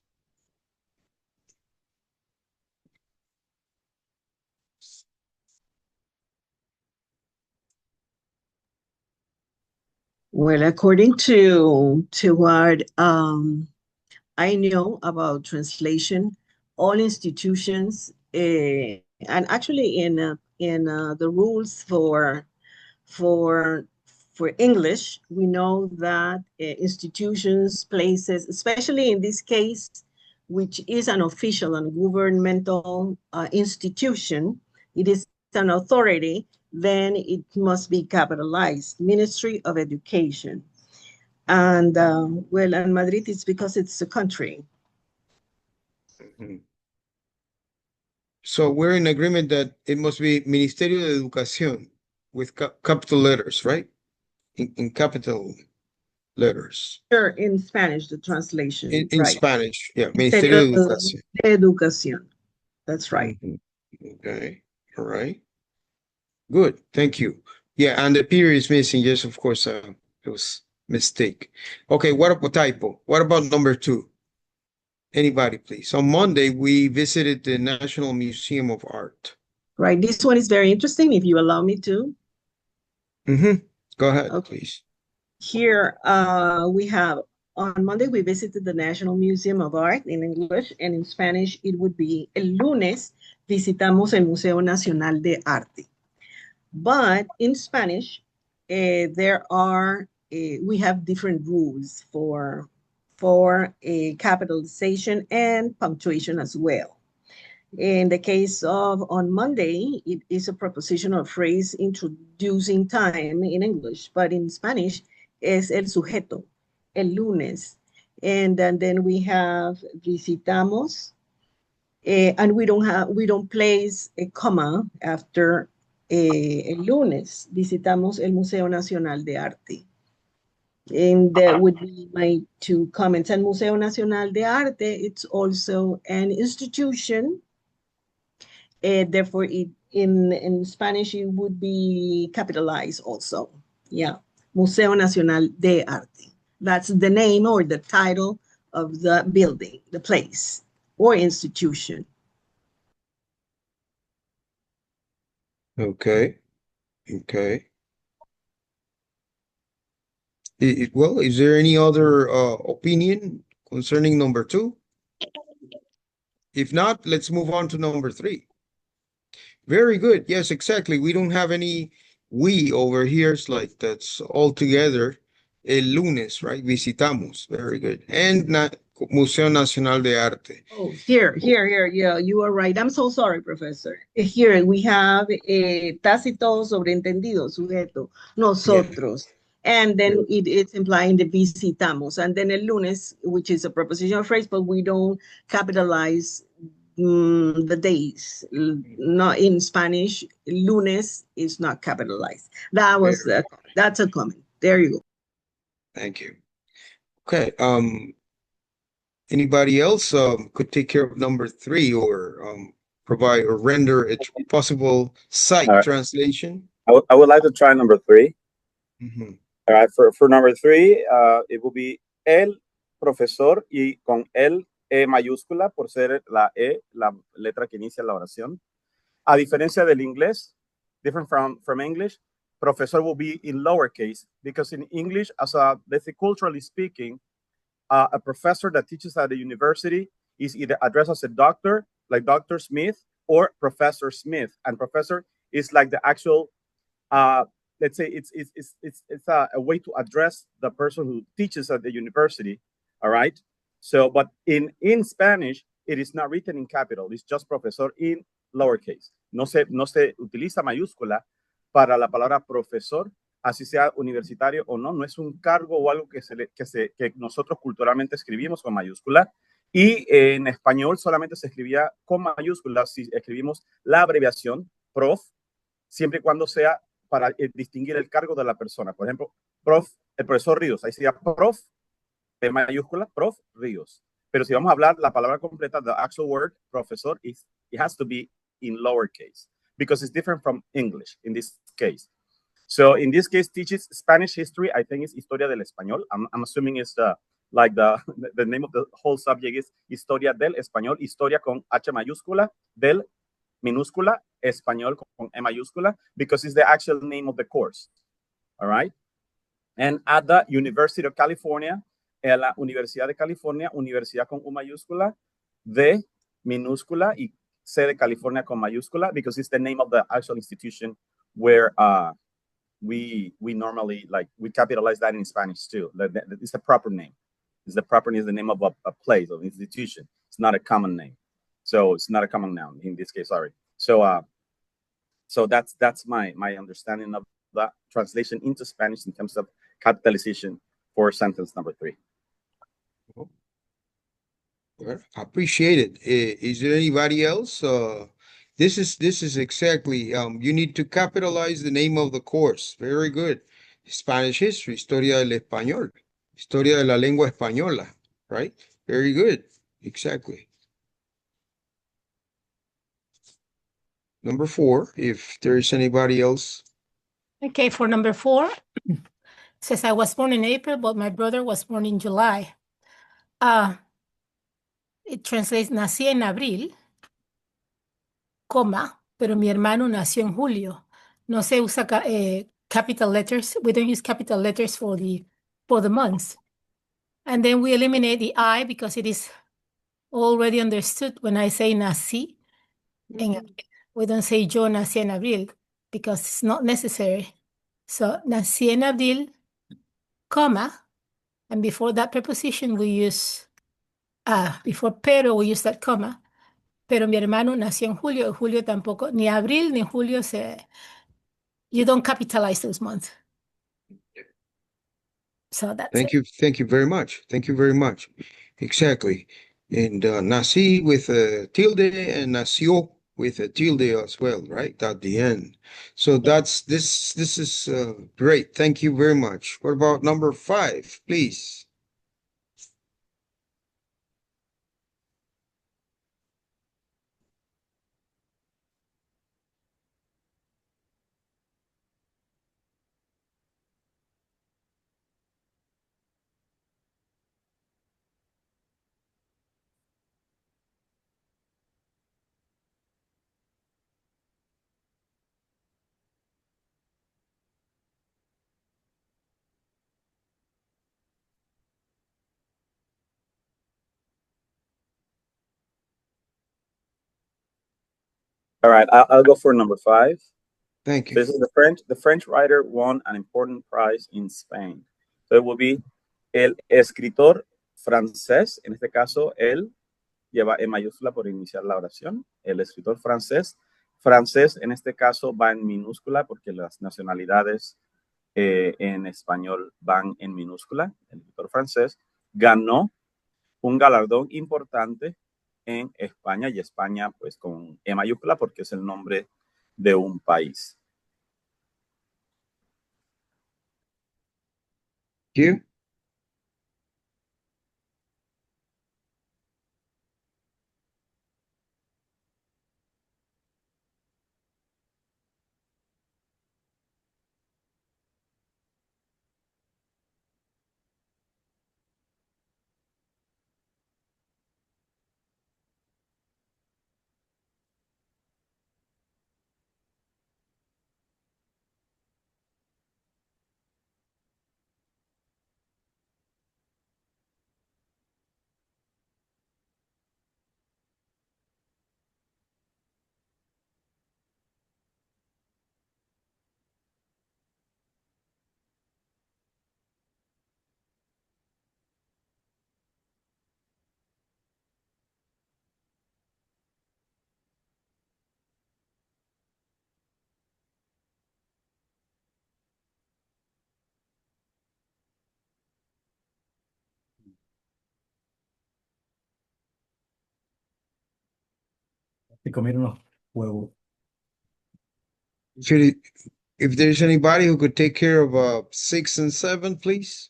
Well, according to what I know about translation, all institutions, and actually in the rules for English, we know that institutions, places, especially in this case, which is an official and governmental institution, it is an authority, then it must be capitalized, Ministry of Education. And well, and Madrid is because it's a country. Mhm. So we're in agreement that it must be Ministerio de Educación with capital letters, right? In capital letters. Sure, in Spanish, the translation, In right? Spanish, yeah, Ministerio Ministerio de Educación. de Educación. That's right. Mhm. Okay, all right. Good, thank you. Yeah, and the period is missing. Yes, of course, it was mistake. Okay, what about typo? What about number 2? Anybody, please. On Monday, we visited the National Museum of Art. Right. This one is very interesting, if you allow me to. Go ahead, Okay. please. Here we have, on Monday, we visited the National Museum of Art in English, and in Spanish, it would be el lunes, visitamos el Museo Nacional de Arte. But in Spanish, we have different rules for capitalization and punctuation as well. In the case of on Monday, it is a prepositional phrase introducing time in English, but in Spanish, es el sujeto, el lunes. And then we have visitamos, and we don't place a comma after el lunes. Visitamos el Museo Nacional de Arte. And that would be my 2 comments. And Museo Nacional de Arte, it's also an institution. Therefore, in Spanish, it would be capitalized also. Yeah, Museo Nacional de Arte. That's the name or the title of the building, the place or institution. Okay. Okay. Well, is there any other opinion concerning number 2? If not, let's move on to number 3. Very good. Yes, exactly. We don't have any we over here. It's like that's all together. El lunes, right? Visitamos. Very good. And Museo Nacional de Arte. Oh, here. Yeah, you are right. I'm so sorry, Professor. Here we have tácito sobreentendido, sujeto, nosotros. Yeah. And then it's implying the visitamos. And then el lunes, which is a prepositional phrase, but we don't capitalize the days. Not in Spanish, lunes is not capitalized. That's a comment. There you go. Thank you. Okay. Anybody else could take care of number 3 or provide or render a possible site All right. translation? I would like to try number 3. Mhm. All right, for number 3, it will be el profesor y con el E mayúscula por ser la E, la letra que inicia la oración. A diferencia del inglés, different from English, professor will be in lowercase because in English, as let's say culturally speaking, a professor that teaches at a university is either addressed as a doctor, like Dr. Smith, or Professor Smith. And professor is like the actual, let's say it's a way to address the person who teaches at the university. All right. So, but in Spanish, it is not written in capital. It's just profesor in lowercase. No se utiliza mayúscula para la palabra profesor, así sea universitario o no. No es un cargo o algo que nosotros culturalmente escribimos con mayúscula. Y en español solamente se escribía con mayúscula si escribimos la abreviación prof, siempre y cuando sea para distinguir el cargo de la persona. Por ejemplo, el profesor Ríos, ahí sería prof, de mayúscula, prof Ríos. Pero si vamos a hablar la palabra completa, the actual word profesor, it has to be in lowercase because it's different from English in this case. So in this case, teaches Spanish history. I think it's Historia del Español. I'm assuming it's the name of the whole subject is Historia del Español. Historia con H mayúscula, del minúscula, español con E mayúscula, because it's the actual name of the course. All right. And at the University of California, la Universidad de California, universidad con U mayúscula, de minúscula y C de California con mayúscula, because it's the name of the actual institution where we normally, like, we capitalize that in Spanish too. It's the proper name. It's the proper name, is the name of a place, of institution. It's not a common name. So it's not a common noun in this case, sorry. So so that's my understanding of that translation into Spanish in terms of capitalization for sentence number 3. Well, I appreciate it. Is there anybody else? This is exactly, you need to capitalize the name of the course. Very good. Spanish history, Historia del Español, Historia de la Lengua Española, right? Very good. Exactly. Number 4, if there is anybody else. Okay, for number 4, says I was born in April, but my brother was born in July. It translates, nací en abril, coma, pero mi hermano nació en julio. No se usa capital letters. We don't use capital letters for the months. And then we eliminate the I because it is already understood when I say nací en abril. We don't say yo nací en abril because it's not necessary. So nací en abril, comma, and before that preposition we use, before pero we use that comma. Pero mi hermano nació en julio. Julio tampoco, ni abril ni julio you don't capitalize those months. So that's Thank you. Thank you very much. Thank you very much. Exactly. And nací with a tilde and nació with a tilde as well, right? At the end. So this is great. Thank you very much. What about number 5, please? All right, I'll go for number 5. Thank you. This is the French writer won an important prize in Spain. So it will be el escritor francés, en este caso, él lleva E mayúscula por iniciar la oración. El escritor francés en este caso va en minúscula porque las nacionalidades en español van en minúscula. El escritor francés ganó un galardón importante en España, y España pues con E mayúscula porque es el nombre de un país. Thank you. Se comieron los huevos. If there's anybody who could take care of 6 and 7, please.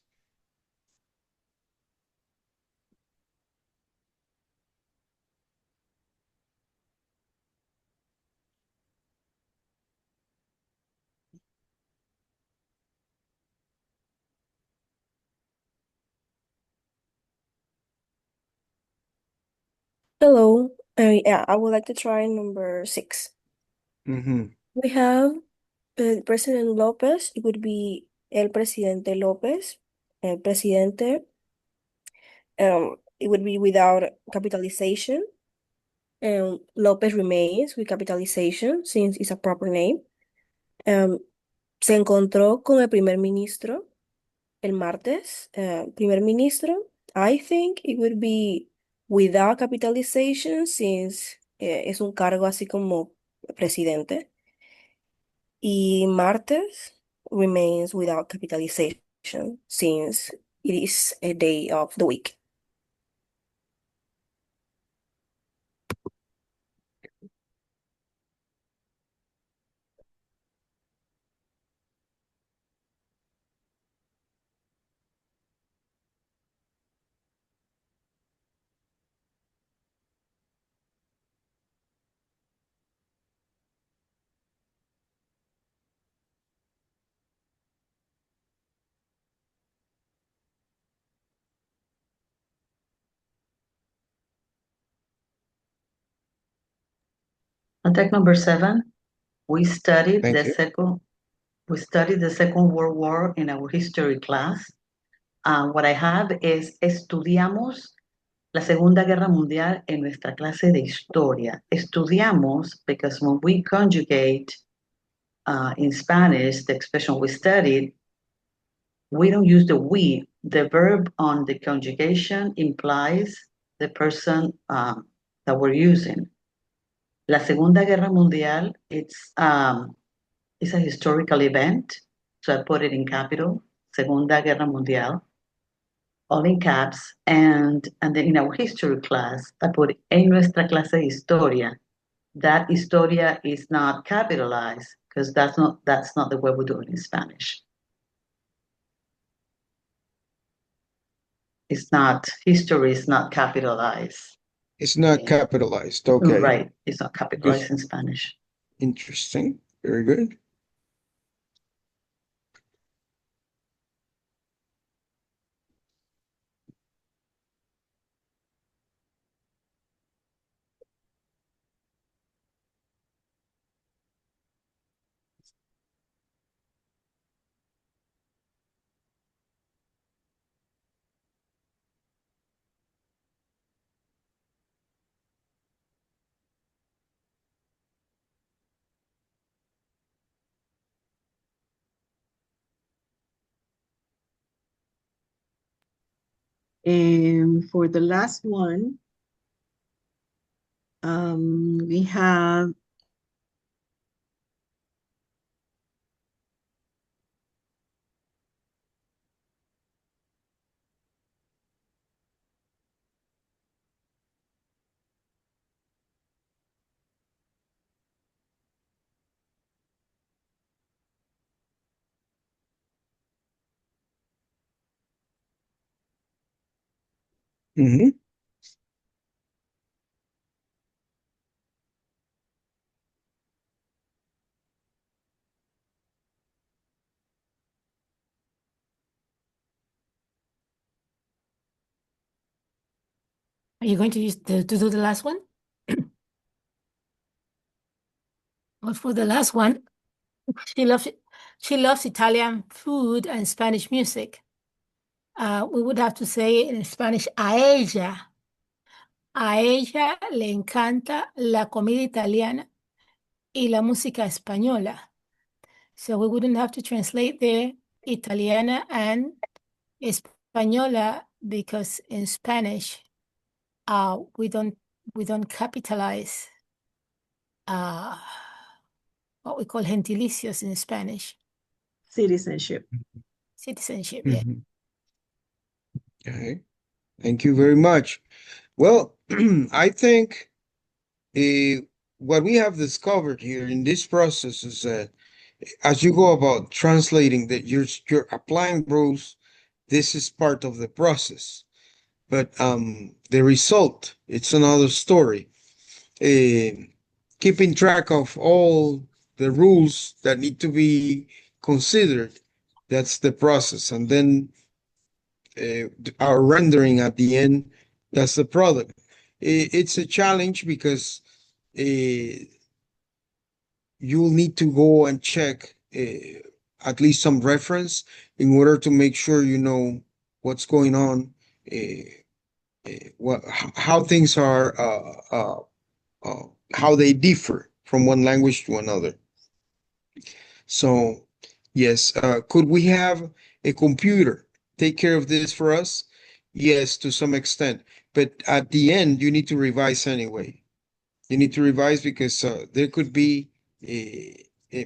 Hello. Yeah, I would like to try number 6. We have President Lopez. It would be el presidente López. El presidente. It would be without capitalization. López remains with capitalization since it's a proper name. Se encontró con el primer ministro el martes. Primer ministro. I think it would be without capitalization since es un cargo así como presidente. Y martes remains without capitalization since it is a day of the week. I'll take number 7. We studied Thank the you. Second World War in our history class. What I have is estudiamos la Segunda Guerra Mundial en nuestra clase de historia. Estudiamos because when we conjugate in Spanish the expression we studied, we don't use the we. The verb on the conjugation implies the person that we're using. La Segunda Guerra Mundial, it's a historical event, so I put it in capital, Segunda Guerra Mundial, all in caps, and then in our history class, I put en nuestra clase de historia. That historia is not capitalized because that's not the way we do it in Spanish. History is not capitalized. It's not capitalized. Okay. Right. It's not capitalized in Spanish. Interesting. Very good. And for the last one, we have Are you going to use to do the last one? Well, for the last one, she loves Italian food and Spanish music. We would have to say in Spanish, a ella. A ella le encanta la comida italiana y la música española. So we wouldn't have to translate there Italiana and Española because in Spanish, we don't capitalize what we call gentilicios in Spanish. citizenship. Citizenship, yeah. Okay. Thank you very much. Well, I think what we have discovered here in this process is that as you go about translating that you're applying rules, this is part of the process. But the result, it's another story. Keeping track of all the rules that need to be considered, that's the process. And then our rendering at the end, that's the product. It's a challenge because you'll need to go and check at least some reference in order to make sure you know what's going on, how things are, how they differ from one language to another. So, yes, could we have a computer take care of this for us? Yes, to some extent. But at the end, you need to revise anyway. You need to revise because there could be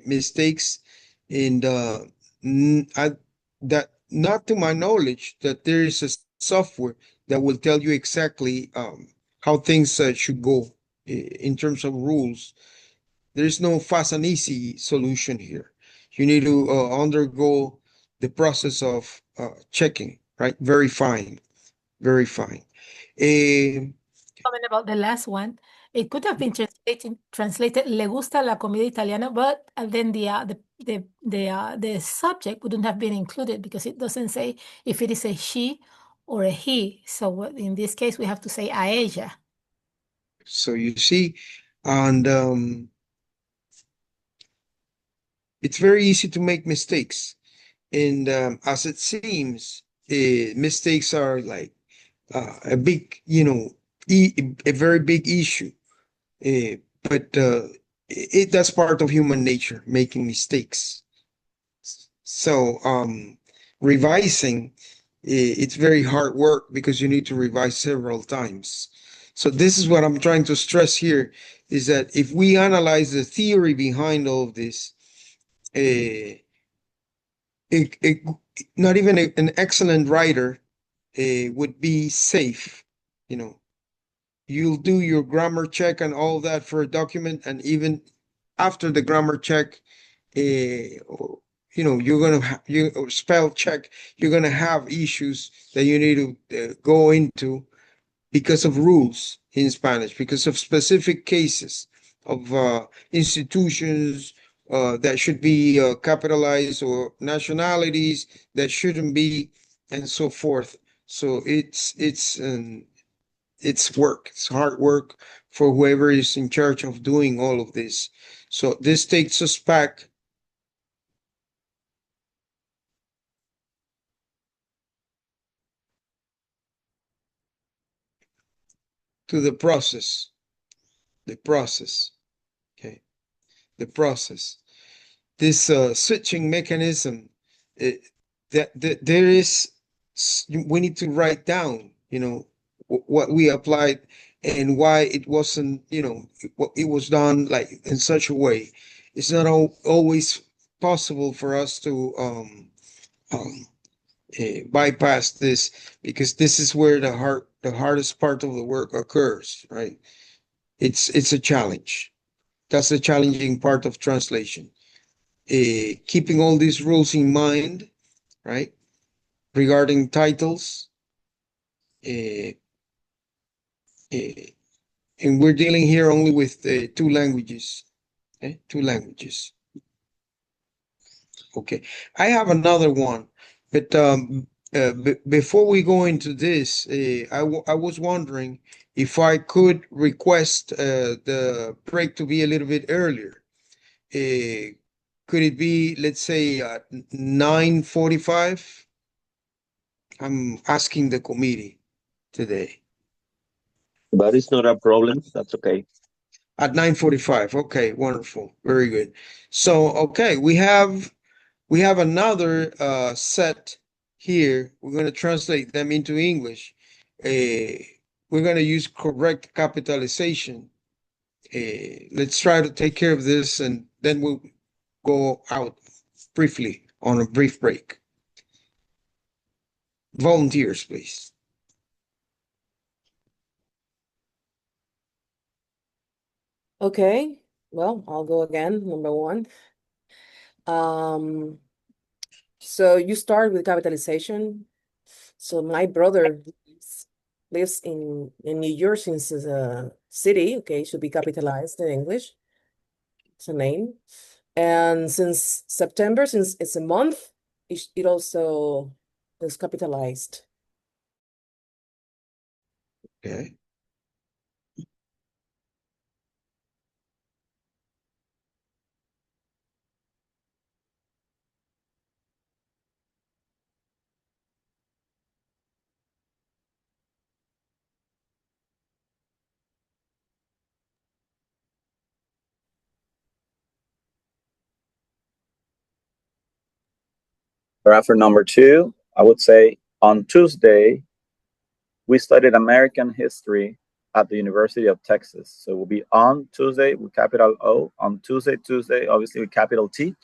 mistakes and that not to my knowledge that there is a software that will tell you exactly how things should go in terms of rules. There's no fast and easy solution here. You need to undergo the process of checking, right? Verifying. Comment about the last one. It could have been translated "Le gusta la comida italiana," but then the subject wouldn't have been included because it doesn't say if it is a she or a he. So in this case, we have to say a ella. So you see, and it's very easy to make mistakes. And as it seems, mistakes are like a big, a very big issue. But that's part of human nature, making mistakes. So revising, it's very hard work because you need to revise several times. So this is what I'm trying to stress here, is that if we analyze the theory behind all of this, not even an excellent writer would be safe. You'll do your grammar check and all that for a document, and even after the grammar check, you're gonna or spell check, you're gonna have issues that you need to go into because of rules in Spanish, because of specific cases of institutions that should be capitalized, or nationalities that shouldn't be, and so forth. So it's work. It's hard work for whoever is in charge of doing all of this. So this takes us back to the process. Okay, the process. This switching mechanism, that there is, we need to write down, what we applied and why it wasn't, it was done like in such a way. It's not always possible for us to bypass this, because this is where the hardest part of the work occurs, right? It's a challenge. That's the challenging part of translation. Keeping all these rules in mind, right? Regarding titles, and we're dealing here only with two languages. Okay, two languages. Okay, I have another one, but before we go into this, I was wondering if I could request the break to be a little bit earlier. Could it be, let's say, 9:45? I'm asking the committee today. That is not a problem. That's okay. At 9:45. Okay, wonderful. Very good. So, okay, we have another set here. We're going to translate them into English. We're going to use correct capitalization. Let's try to take care of this, and then we'll go out briefly on a brief break. Volunteers, please. Okay, well, I'll go again. Number one. So you start with capitalization. So my brother lives in New York since it's a city. Okay, should be capitalized in English. It's a name. And since September, since it's a month, it also is capitalized. Okay. For number 2, I would say on Tuesday, we studied American history at the University of Texas. So it will be on Tuesday with capital O, on Tuesday, obviously with capital T.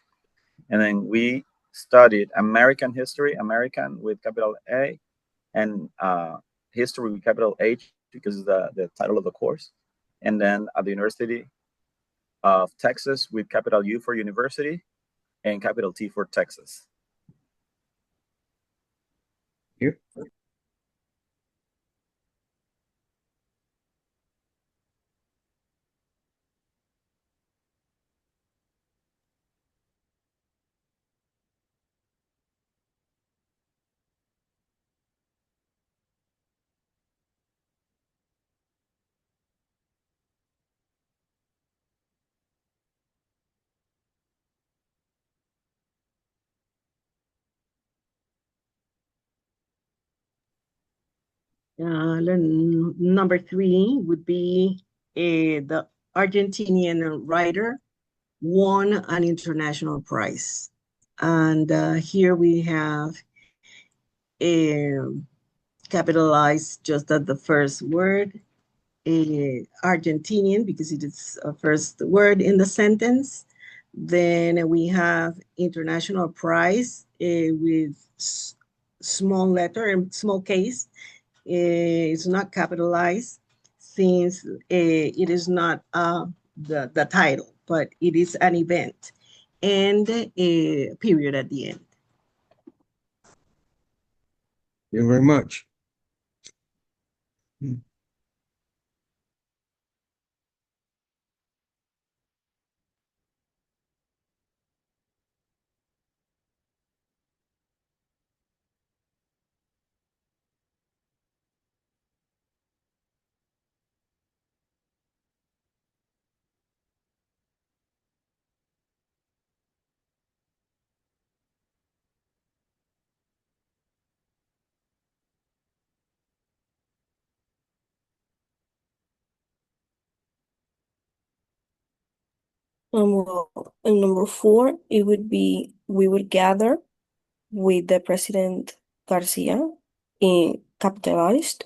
And then we studied American history, American with capital A, and history with capital H because of the title of the course. And then at the University of Texas with capital U for university and capital T for Texas. Yep. Number 3 would be the Argentinian writer won an international prize. And here we have capitalized just at the first word, Argentinian, because it is a first word in the sentence. Then we have international prize with small letter and small case. It's not capitalized since it is not the title, but it is an event and a period at the end. Thank you very much. Number 4, it would be we would gather with the President Garcia in capitalized.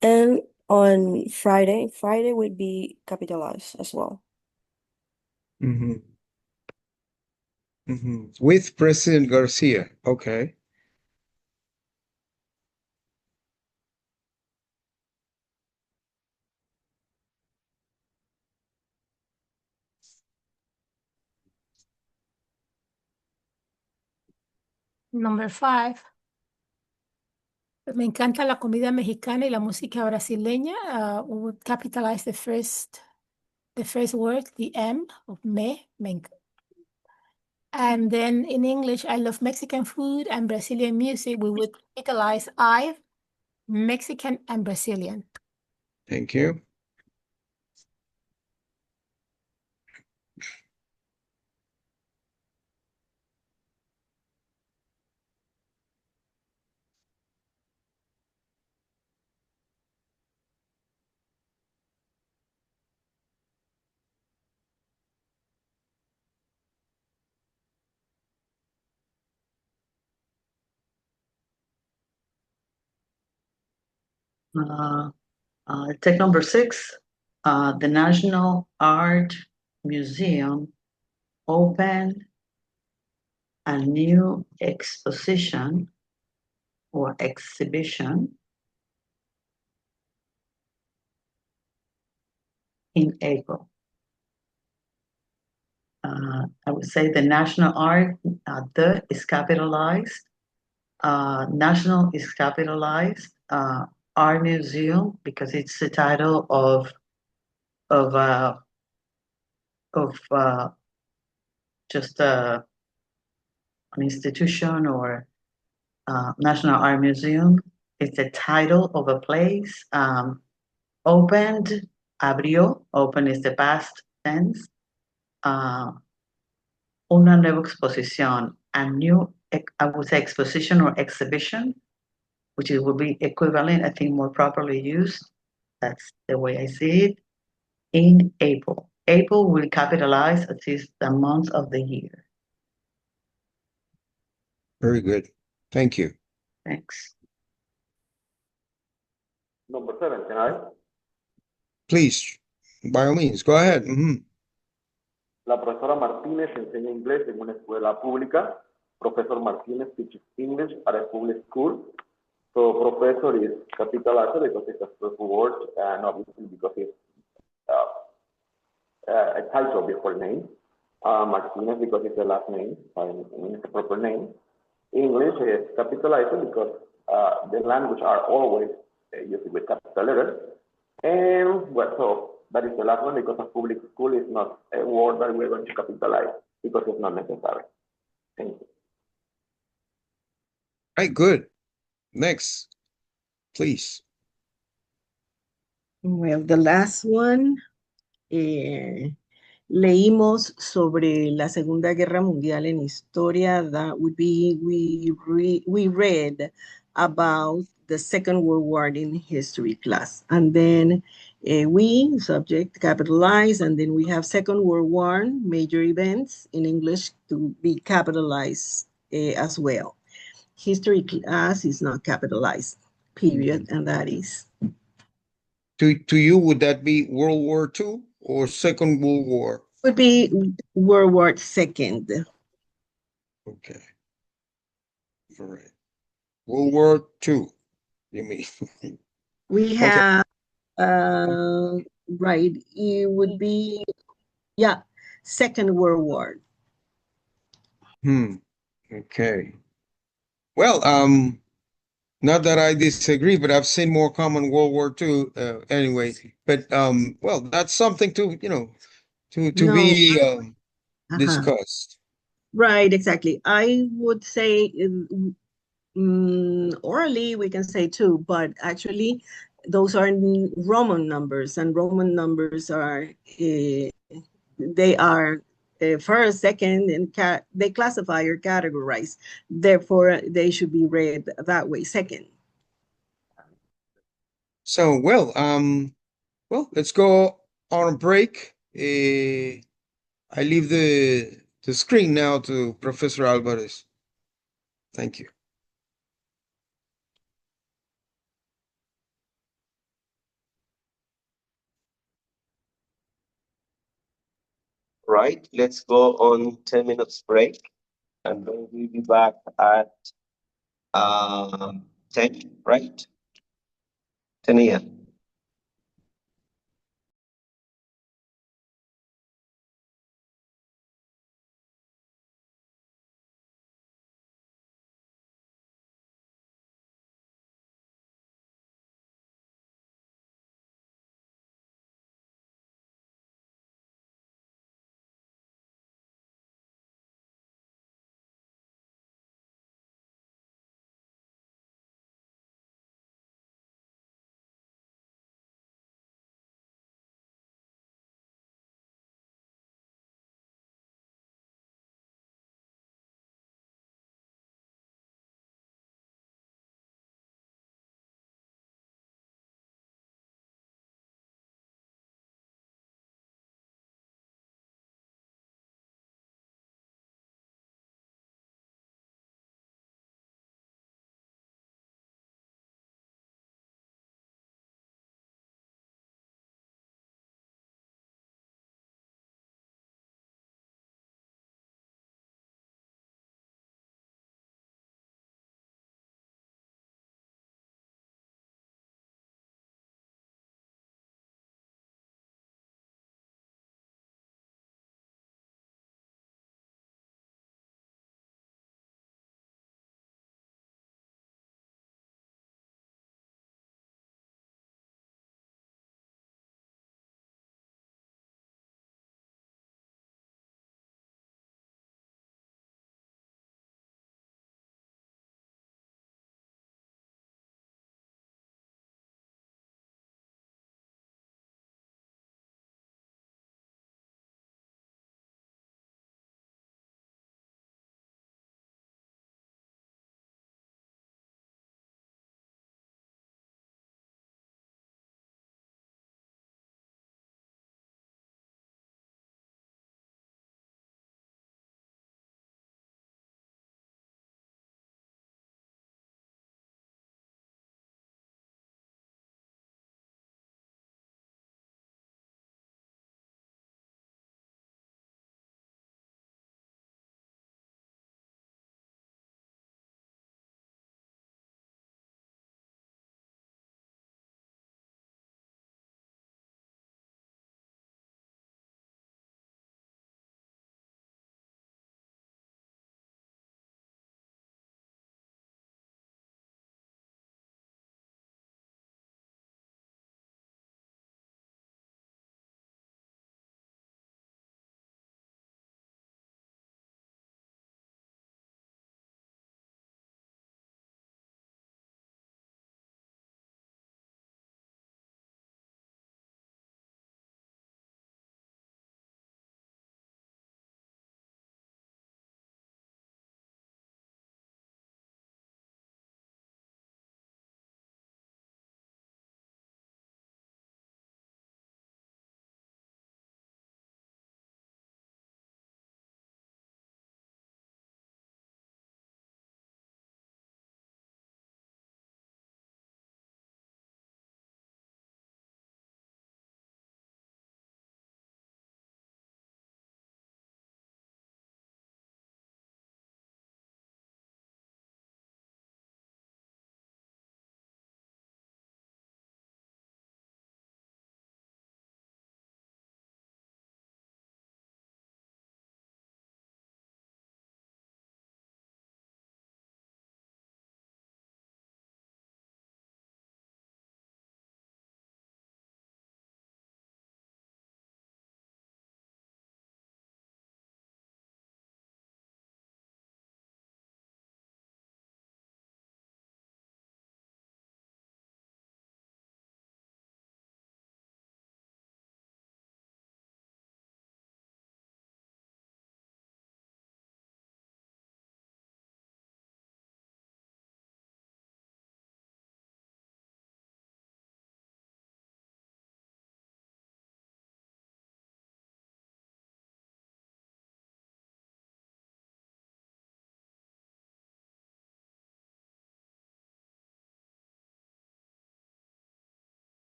And on Friday would be capitalized as well. With President Garcia. Okay. Number 5. Me encanta la comida mexicana y la música brasileña. We would capitalize the first word, the M of me. And then in English, I love Mexican food and Brazilian music. We would capitalize I, Mexican and Brazilian. Thank you. Take number 6. The National Art Museum opened a new exposition or exhibition in April. I would say the national art, the is capitalized. National is capitalized. Art museum, because it's the title of of just an institution, or National Art Museum. It's the title of a place. Opened, abrió. Open is the past tense. Una nueva exposición, a new, I would say exposition or exhibition, which it would be equivalent, I think more properly used. That's the way I see it. In April. April will capitalize as is the month of the year. Very good. Thank you. Thanks. Number 7, can I? Please, by all means, go ahead. La profesora Martínez enseña inglés en una escuela pública. Professor Martinez teaches English at a public school. So professor is capitalized because it's a special word, and obviously because it's a title before name. Martinez because it's the last name, I mean it's a proper name. English is capitalized because the language are always used with capital letters. And well, so that is the last one, because a public school is not a word that we're going to capitalize because it's not necessary. Thank you. Right, good. Next, please. Well, the last one, leímos sobre la Segunda Guerra Mundial en historia. That would be, we read about the Second World War in history class. And then we, subject, capitalized, and then we have Second World War, major events in English to be capitalized as well. History class is not capitalized, period, and that is. To you, would that be World War II or Second World War? Would be World War II. Okay. All right. World War II, you mean? We have, right, it would be, yeah, Second World War. Okay. Well, not that I disagree, but I've seen more common World War II anyway. But well, that's something to, to be discussed. Right, exactly. I would say orally we can say two, but actually those are Roman numbers, and Roman numbers are they are first, second, and they classify or categorize. Therefore, they should be read that way, second. So, well, let's go on a break. I leave the screen now to Professor Alvarez. Thank you. Right, let's go on 10 minutes break, and then we'll be back at 10, right? 10 a.m.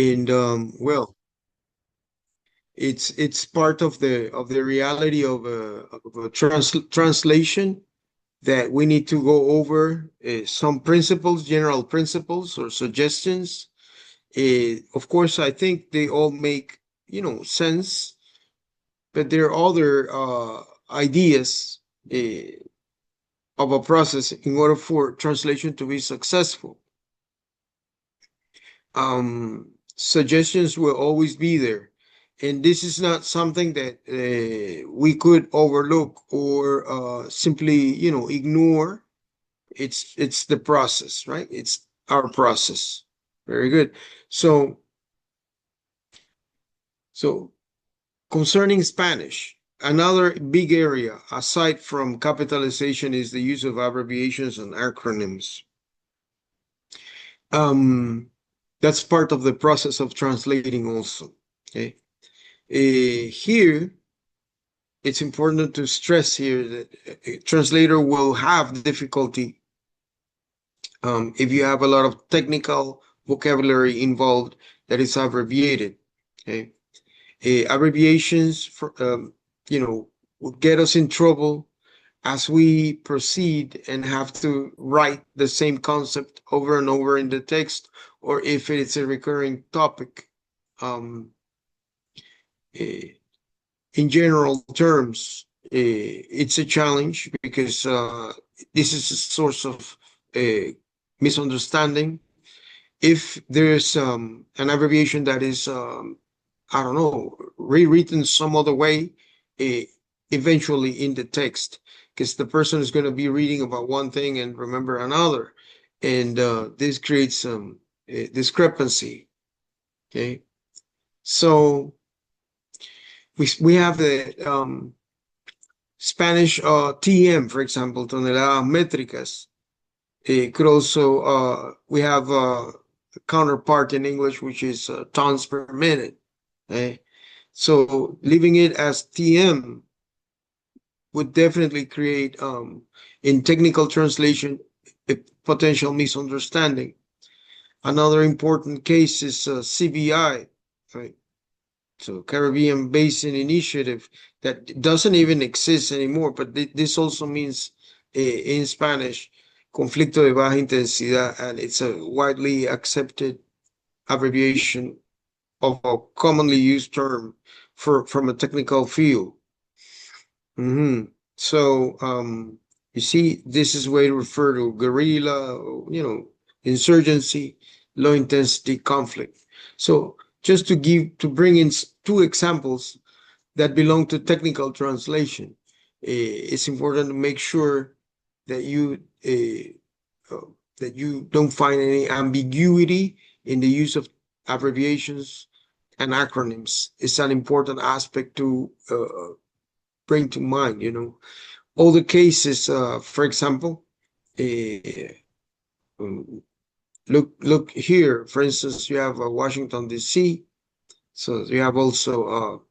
And well, it's part of the reality of a translation, that we need to go over some principles, general principles or suggestions. Of course, I think they all make, sense, but there are other ideas of a process in order for translation to be successful. Suggestions will always be there, and this is not something that we could overlook or simply, ignore. It's the process, right? It's our process. Very good. So concerning Spanish, another big area aside from capitalization is the use of abbreviations and acronyms. That's part of the process of translating also. Okay. Here, it's important to stress here that a translator will have difficulty if you have a lot of technical vocabulary involved that is abbreviated. Okay. Abbreviations for, will get us in trouble as we proceed and have to write the same concept over and over in the text, or if it's a recurring topic. In general terms, it's a challenge because this is a source of misunderstanding. If there's an abbreviation that is, I don't know, rewritten some other way, eventually in the text, because the person is going to be reading about one thing and remember another, and this creates some discrepancy. Okay, so we have the Spanish TM, for example, toneladas métricas. It could also we have a counterpart in English, which is tons per minute. Okay? So leaving it as TM would definitely create, in technical translation, a potential misunderstanding. Another important case is CBI, right? So Caribbean Basin Initiative, that doesn't even exist anymore, but this also means in Spanish, conflicto de baja intensidad, and it's a widely accepted abbreviation of a commonly used term from a technical field. So you see, this is where to refer to guerrilla, insurgency, low intensity conflict. So just to bring in two examples that belong to technical translation, it's important to make sure that you don't find any ambiguity in the use of abbreviations and acronyms. It's an important aspect to bring to mind. All the cases, for example, look here. For instance, you have Washington, D.C. So you have also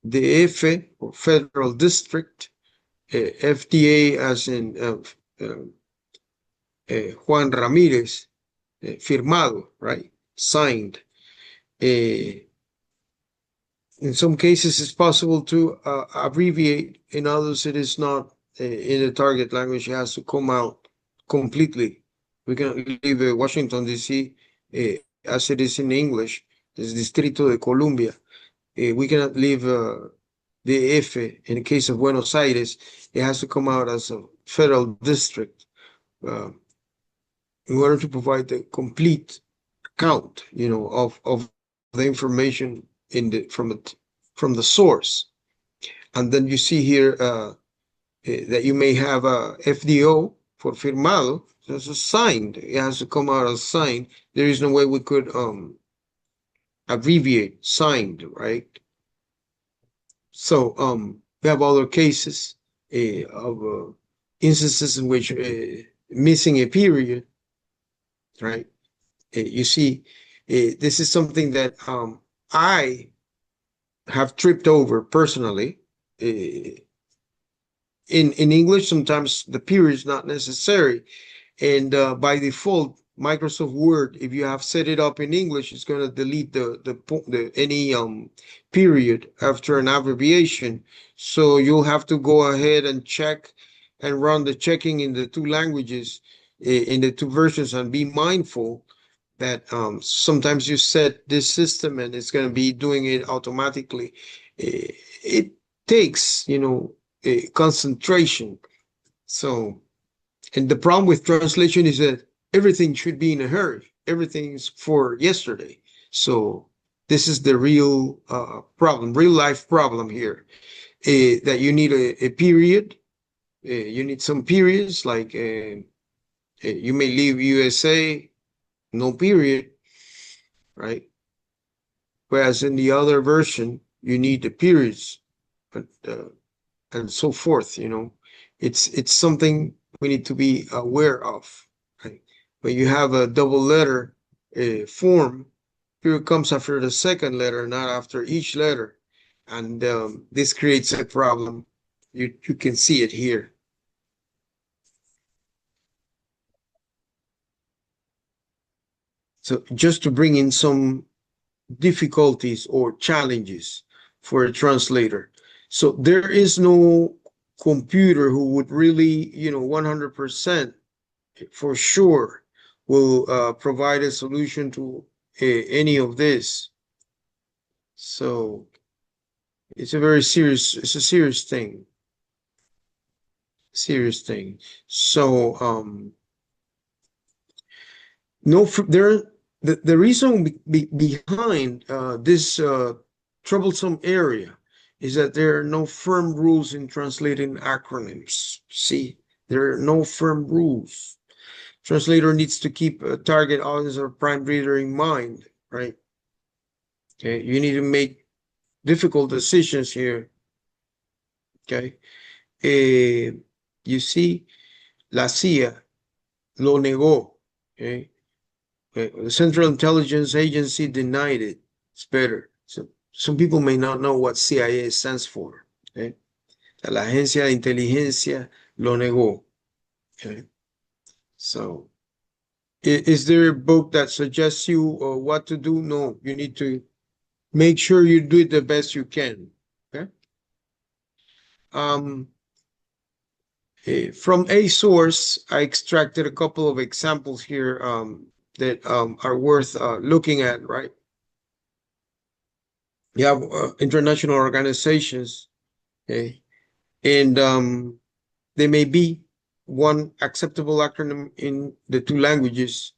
DF, or Federal District, FDA, as in Juan Ramírez, firmado, right? Signed. In some cases, it's possible to abbreviate. In others, it is not in the target language. It has to come out completely. We can leave Washington, D.C. As it is in English, it's Distrito de Columbia. We cannot leave the F in the case of Buenos Aires. It has to come out as a federal district in order to provide the complete account, of the information from the source. And then you see here that you may have a FDO for firmado. That's a signed. It has to come out as signed. There is no way we could abbreviate signed, right? So we have other cases of instances in which missing a period, right? You see, this is something that I have tripped over personally. In English, sometimes the period is not necessary, and by default, Microsoft Word, if you have set it up in English, it's going to delete any period after an abbreviation. So you'll have to go ahead and check and run the checking in the two languages, in the two versions, and be mindful that sometimes you set this system and it's going to be doing it automatically. It takes, concentration. So, and the problem with translation is that everything should be in a hurry. Everything's for yesterday. So this is the real problem, real life problem here, that you need a period. You need some periods, like you may leave USA, no period, right? Whereas in the other version, you need the periods, but and so forth. It's something we need to be aware of. Right? When you have a double letter form, period comes after the second letter, not after each letter, and this creates a problem. You can see it here. So just to bring in some difficulties or challenges for a translator. So there is no computer who would really, 100% for sure will provide a solution to any of this. So it's a serious thing. So the reason behind this troublesome area is that there are no firm rules in translating acronyms. See, there are no firm rules. Translator needs to keep a target audience or prime reader in mind, right? Okay, you need to make difficult decisions here. Okay, you see, la CIA lo negó. Okay, the Central Intelligence Agency denied it. It's better. So some people may not know what CIA stands for. Okay, la Agencia de Inteligencia lo negó. Okay, so is there a book that suggests you what to do? No, you need to make sure you do it the best you can. Okay. From a source, I extracted a couple of examples here that are worth looking at, right? You have international organizations, okay, and there may be one acceptable acronym in the two languages,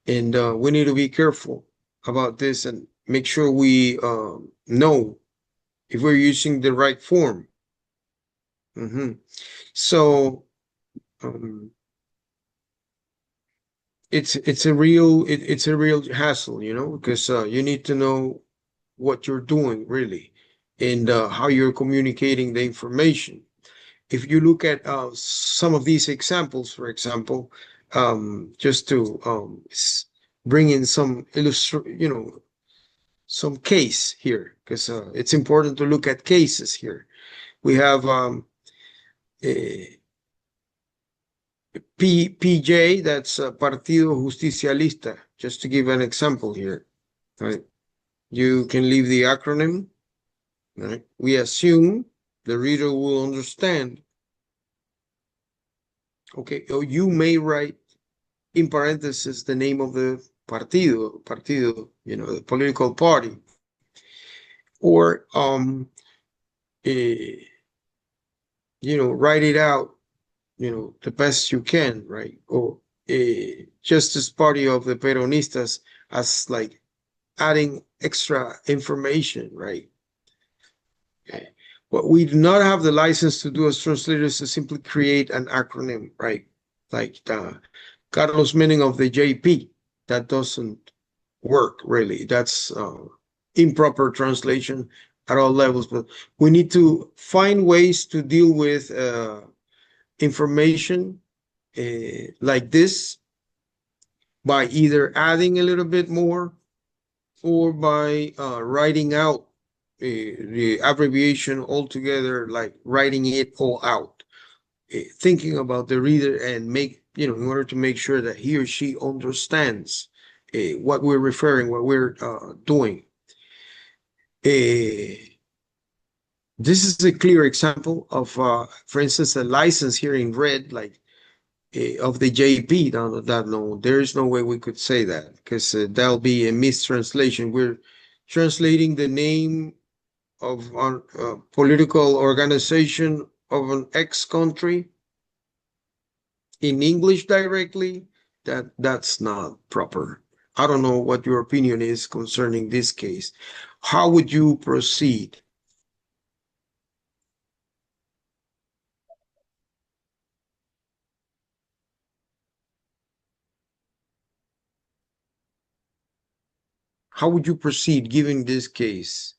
and we need to be careful about this and make sure we know if we're using the right form. So it's a real hassle, because you need to know what you're doing really and how you're communicating the information. If you look at some of these examples, for example, just to bring in some some case here, because it's important to look at cases here. We have PJ, that's Partido Justicialista, just to give an example here, right? You can leave the acronym, right? We assume the reader will understand. Okay, or you may write in parentheses the name of the partido, the political party, or write it out, the best you can, right? Or Justice Party of the Peronistas as like adding extra information, right? Okay. What we do not have the license to do as translators is simply create an acronym, right? Like Carlos Menem of the JP. That doesn't work, really. That's improper translation at all levels. But we need to find ways to deal with information like this by either adding a little bit more or by writing out the abbreviation altogether, like writing it all out, thinking about the reader and in order to make sure that he or she understands what we're referring, what we're doing. This is a clear example of, for instance, a license here in red, like of the JP. No, there is no way we could say that, because that'll be a mistranslation. We're translating the name of a political organization of an X country in English directly. That's not proper. I don't know what your opinion is concerning this case. How would you proceed? How would you proceed given this case?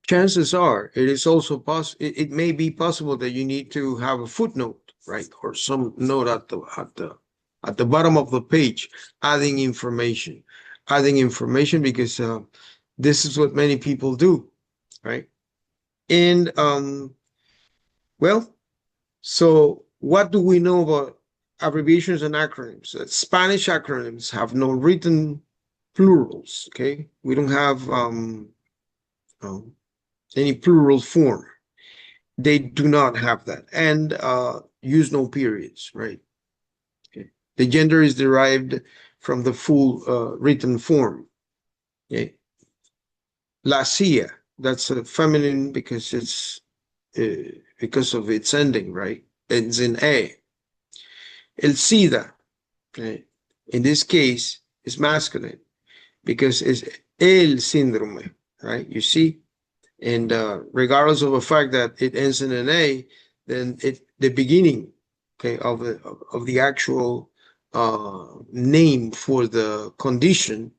Chances are it is also possible, it may be possible that you need to have a footnote, right? Or some note at the bottom of the page, adding information because this is what many people do, right? And well, so what do we know about abbreviations and acronyms? Spanish acronyms have no written plurals, okay? We don't have any plural form. They do not have that, and use no periods, right? Okay. The gender is derived from the full written form. Okay. La cia, that's a feminine because it's because of its ending, right? Ends in a. El SIDA, okay, in this case, is masculine because it's el síndrome, right? You see, and regardless of the fact that it ends in an A, then the beginning, okay, of the actual name for the condition,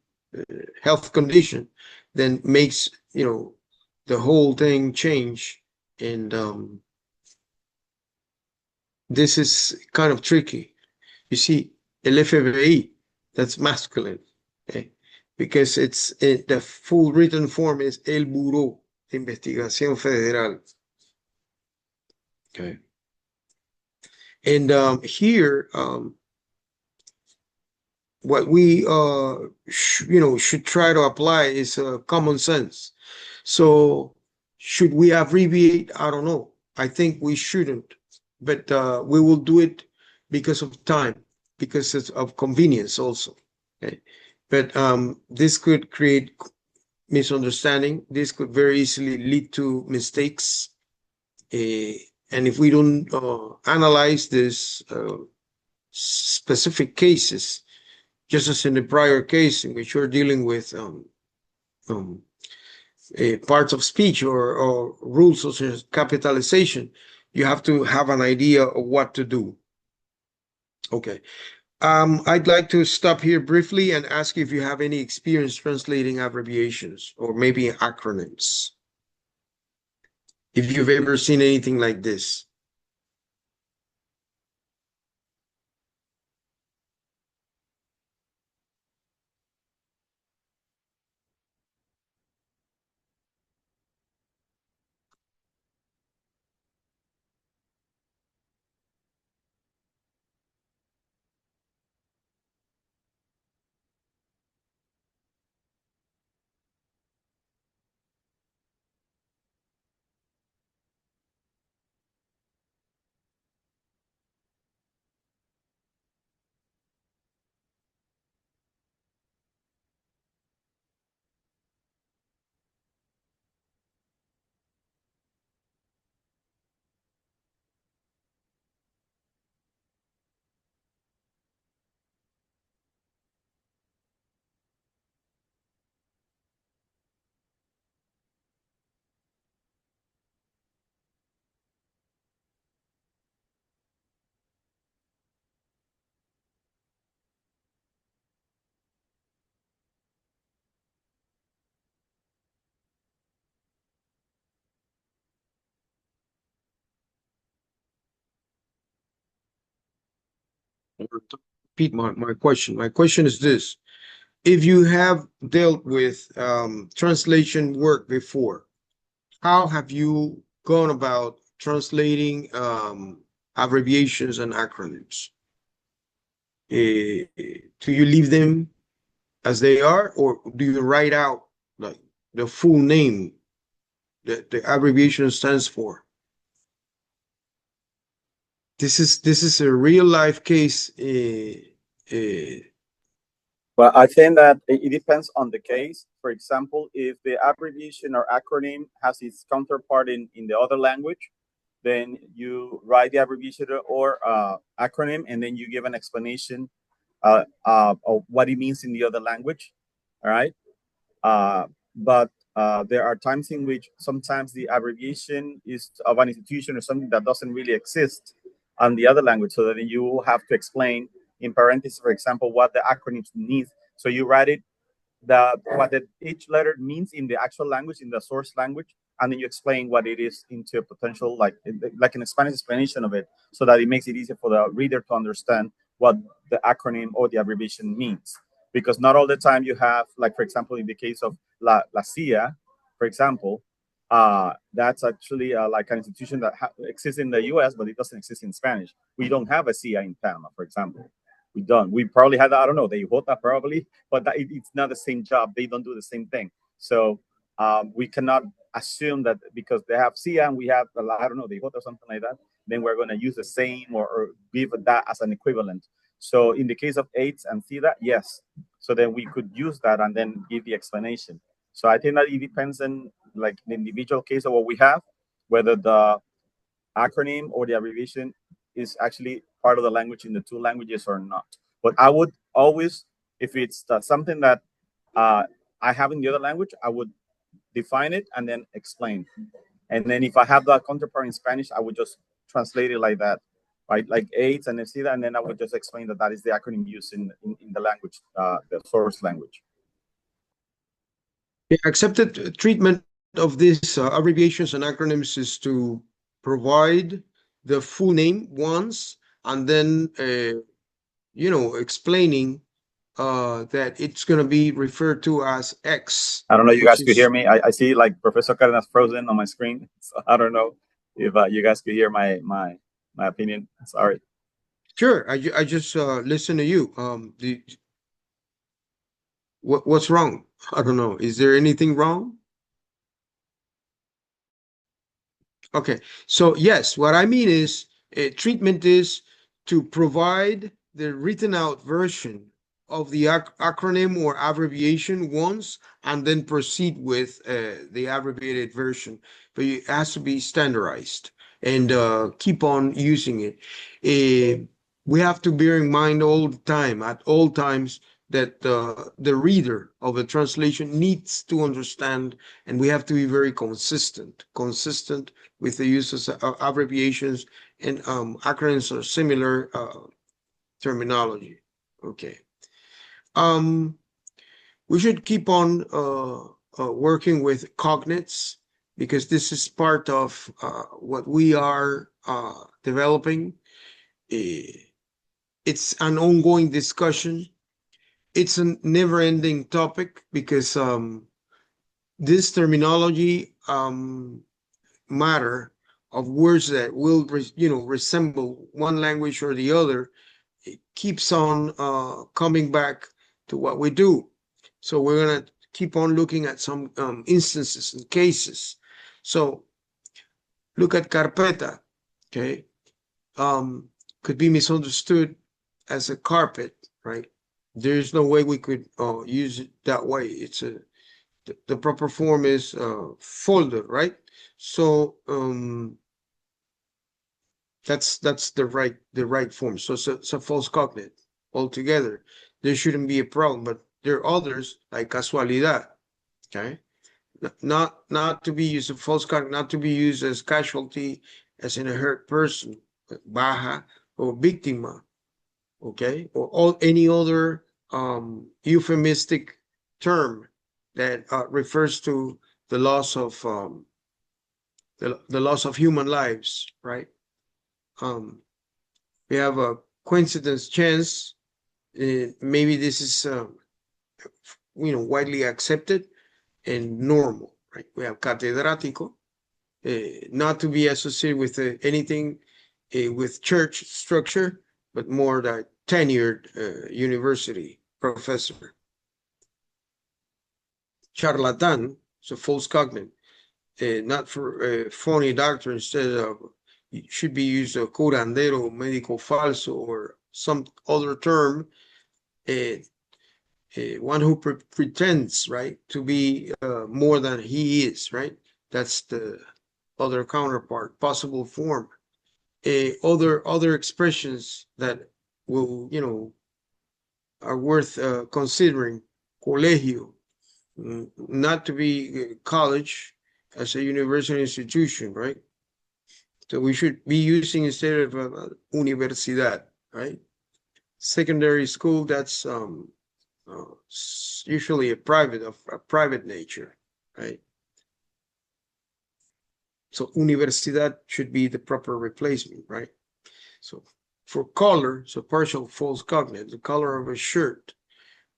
health condition, then makes the whole thing change, and this is kind of tricky. You see, el FBI, that's masculine, okay, because the full written form is el Buró de Investigación Federal. Okay. And here, what we should try to apply is common sense. So should we abbreviate? I don't know. I think we shouldn't, but we will do it because of time, because it's of convenience also. Okay. But this could create misunderstanding. This could very easily lead to mistakes. And if we don't analyze this specific cases, just as in the prior case in which you're dealing with parts of speech or rules such as capitalization, you have to have an idea of what to do. Okay. I'd like to stop here briefly and ask you if you have any experience translating abbreviations or maybe acronyms. If you've ever seen anything like this. repeat my question. My question is this: if you have dealt with translation work before, how have you gone about translating abbreviations and acronyms? Do you leave them as they are, or do you write out like the full name that the abbreviation stands for? This is a real life case. Well, I think that it depends on the case. For example, if the abbreviation or acronym has its counterpart in the other language, then you write the abbreviation or acronym, and then you give an explanation of what it means in the other language. All right. But there are times in which sometimes the abbreviation is of an institution or something that doesn't really exist on the other language, so that you have to explain in parentheses, for example, what the acronyms mean. So you write it, what each letter means in the actual language, in the source language, and then you explain what it is into a potential, like an Spanish explanation of it, so that it makes it easier for the reader to understand what the acronym or the abbreviation means. Because not all the time you have, like, for example, in the case of La CIA, for example, that's actually like an institution that exists in the US, but it doesn't exist in Spanish. We don't have a CIA in Panama, for example. We don't. We probably had, I don't know, the IJOTA probably, but it's not the same job. They don't do the same thing. So we cannot assume that because they have CIA and we have, I don't know, the IJOTA or something like that, then we're going to use the same or give that as an equivalent. So in the case of AIDS and SIDA, yes. So then we could use that and then give the explanation. So I think that it depends on like the individual case of what we have, whether the acronym or the abbreviation is actually part of the language in the two languages or not. But I would always, if it's something that I have in the other language, I would define it and then explain. And then if I have the counterpart in Spanish, I would just translate it like that, right? Like AIDS and SIDA, and then I would just explain that that is the acronym used in the language, the source language. The accepted treatment of these abbreviations and acronyms is to provide the full name once, and then explaining that it's going to be referred to as X. I don't know, you guys could hear me. I see like Professor Cardenas frozen on my screen, so I don't know if you guys could hear my opinion. Sorry. Sure, I just listen to you. What's wrong? I don't know. Is there anything wrong? Okay, so yes, what I mean is treatment is to provide the written out version of the acronym or abbreviation once, and then proceed with the abbreviated version. But it has to be standardized and keep on using it. We have to bear in mind all the time, at all times, that the reader of a translation needs to understand, and we have to be very consistent with the use of abbreviations and acronyms or similar terminology. Okay. We should keep on working with cognates, because this is part of what we are developing. It's an ongoing discussion. It's a never-ending topic, because this terminology matter of words that will resemble one language or the other, it keeps on coming back to what we do. So we're going to keep on looking at some instances and cases. So look at carpeta, okay? Could be misunderstood as a carpet, right? There's no way we could use it that way. It's the proper form is folder, right? So that's the right form. So it's a false cognate altogether. There shouldn't be a problem, but there are others like casualidad, okay? Not to be used as false cognate, not to be used as casualty, as in a hurt person, baja or víctima, okay? Or any other euphemistic term that refers to the loss of the loss of human lives, right? We have coincidence, chance. Maybe this is widely accepted and normal, right? We have catedrático, not to be associated with anything with church structure, but more that tenured university professor. Charlatan, so false cognate, not for phony doctor. Instead of, it should be used a curandero, médico falso, or some other term. One who pretends, right, to be more than he is, right? That's the other counterpart, possible form. Other expressions that will, are worth considering. Colegio, not to be college as a university institution, right? So we should be using instead of universidad, right? Secondary school, that's usually a private nature, right? So universidad should be the proper replacement, right? So for color, so partial false cognate, the color of a shirt.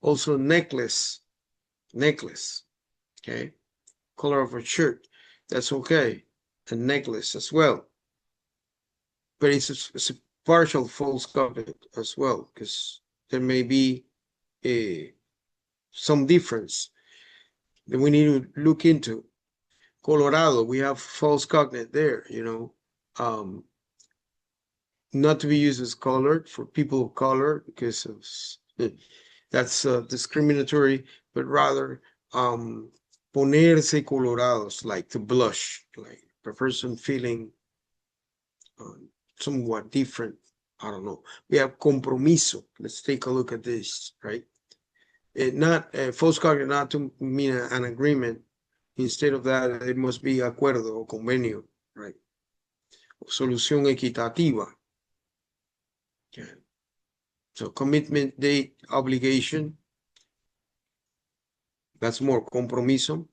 Also necklace, okay? Color of a shirt, that's okay. A necklace as well. But it's a partial false cognate as well, because there may be some difference that we need to look into. Colorado, we have false cognate there, not to be used as colored for people of color, because of that's discriminatory, but rather ponerse colorados, like to blush, like a person feeling somewhat different. I don't know. We have compromiso. Let's take a look at this, right? Not false cognate, not to mean an agreement. Instead of that, it must be acuerdo o convenio, right? Solución equitativa. Okay. So commitment, date, obligation. That's more compromiso.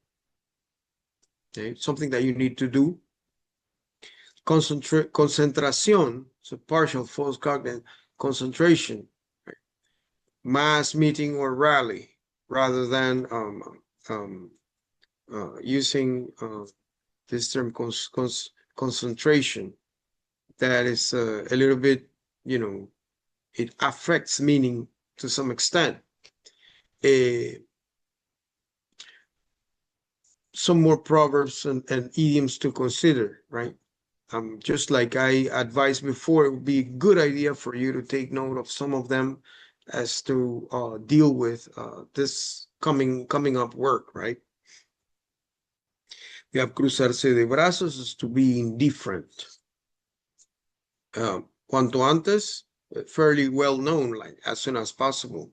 Okay, something that you need to do. Concentración, so partial false cognate, concentration. Right? Mass meeting or rally, rather than using this term concentration. That is a little bit, it affects meaning to some extent. Some more proverbs and idioms to consider, right? Just like I advised before, it would be a good idea for you to take note of some of them as to deal with this coming up work, right? We have cruzarse de brazos, is to be indifferent. Cuanto antes, fairly well known, like as soon as possible.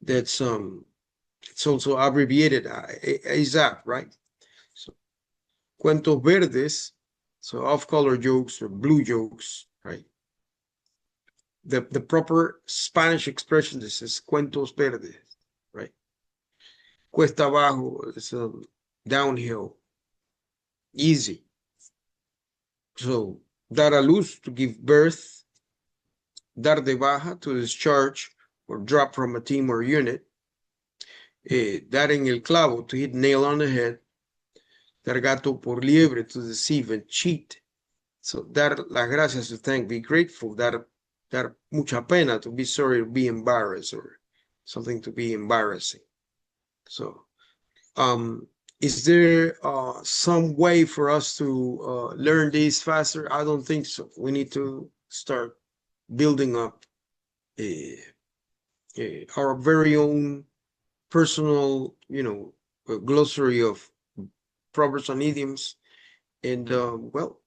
That's it's also abbreviated ASAP, right? So cuentos verdes, so off-color jokes or blue jokes, right? The proper Spanish expression, this is cuentos verdes, right? Cuesta abajo is downhill, easy. So dar a luz, to give birth. Dar de baja, to discharge or drop from a team or unit. Dar en el clavo, to hit nail on the head. Dar gato por liebre, to deceive and cheat. So dar las gracias, to thank, be grateful. Dar mucha pena, to be sorry, to be embarrassed, or something to be embarrassing. So is there some way for us to learn these faster? I don't think so. We need to start building up our very own personal, glossary of proverbs and idioms, and well,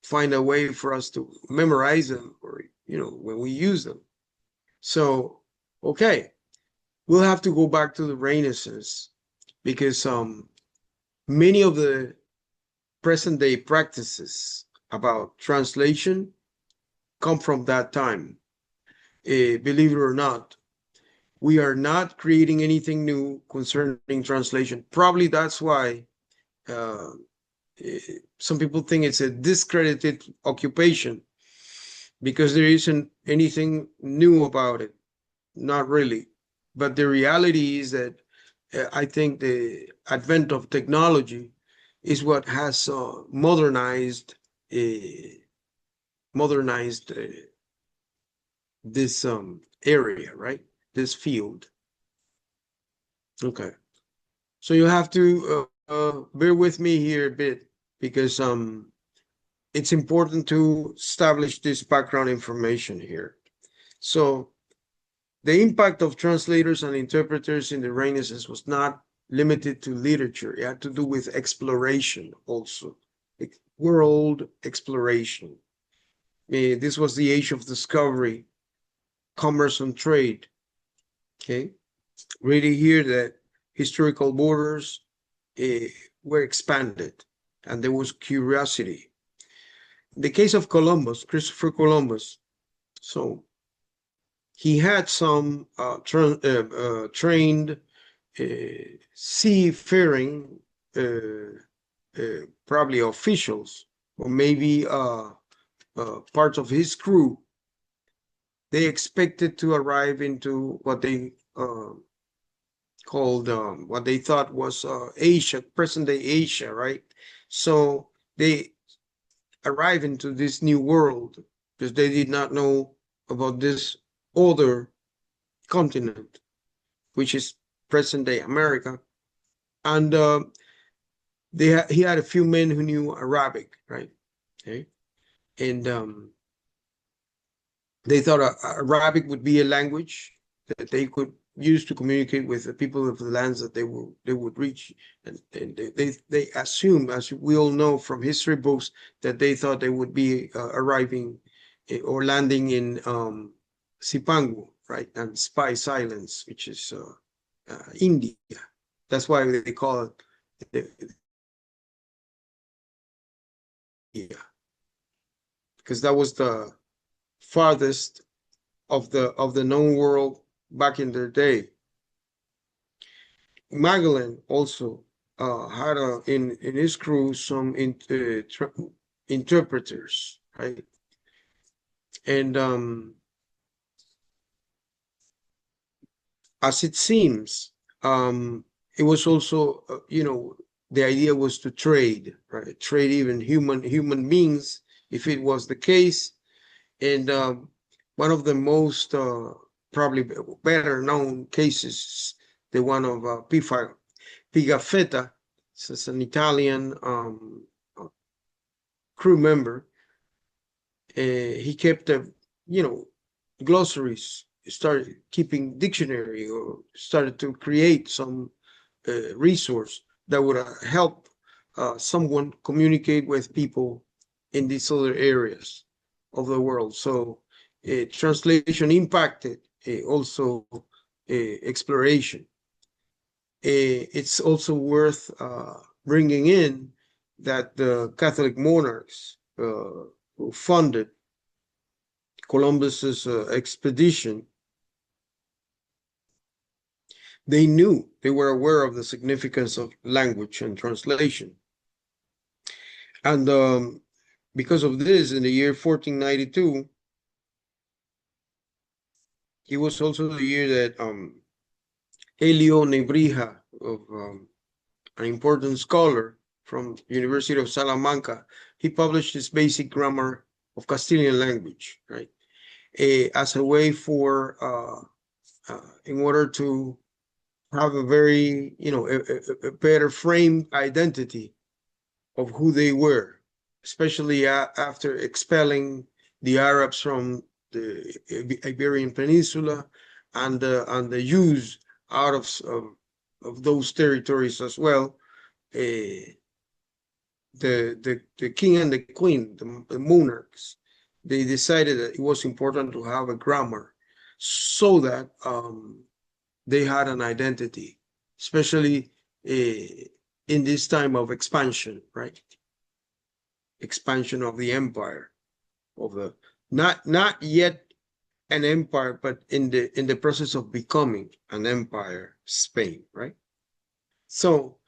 find a way for us to memorize them, or when we use them. So okay, we'll have to go back to the Renaissance, because many of the present day practices about translation come from that time. Believe it or not, we are not creating anything new concerning translation. Probably that's why some people think it's a discredited occupation, because there isn't anything new about it. Not really. But the reality is that I think the advent of technology is what has modernized this area, right? This field. Okay. So you have to bear with me here a bit, because it's important to establish this background information here. So the impact of translators and interpreters in the Renaissance was not limited to literature. It had to do with exploration also, world exploration. This was the age of discovery, commerce and trade. Okay, really here that historical borders were expanded and there was curiosity. In the case of Columbus, Christopher Columbus, so he had some trained seafaring, probably officials, or maybe parts of his crew. They expected to arrive into what they called, what they thought was Asia, present-day Asia, right? So they arrive into this new world because they did not know about this other continent, which is present-day America. And he had a few men who knew Arabic, right? Okay, and they thought Arabic would be a language that they could use to communicate with the people of the lands that they would reach, and they assumed, as we all know from history books, that they thought they would be arriving or landing in Zipangu, right, and Spice Islands, which is India. That's why they call it India, because that was the farthest of the known world back in their day. Magellan also had in his crew some interpreters, right? And as it seems, it was also the idea was to trade, right? Trade even human beings, if it was the case. And one of the most probably better known cases, the one of Pigafetta. This is an Italian crew member. He kept glossaries, started keeping dictionary, or started to create some resource that would help someone communicate with people in these other areas of the world. So translation impacted also exploration. It's also worth bringing in that the Catholic monarchs who funded Columbus's expedition, they were aware of the significance of language and translation. And because of this, in the year 1492, it was also the year that Helio Nebrija, an important scholar from University of Salamanca, he published his basic grammar of Castilian language, right? As a way for, in order to have a very, a better framed identity of who they were, especially after expelling the Arabs from the Iberian Peninsula and the Jews out of those territories as well. The king and the queen, the monarchs, they decided that it was important to have a grammar so that they had an identity, especially in this time of expansion, right? Expansion of the empire, of the not yet an empire, but in the process of becoming an empire, Spain, right? So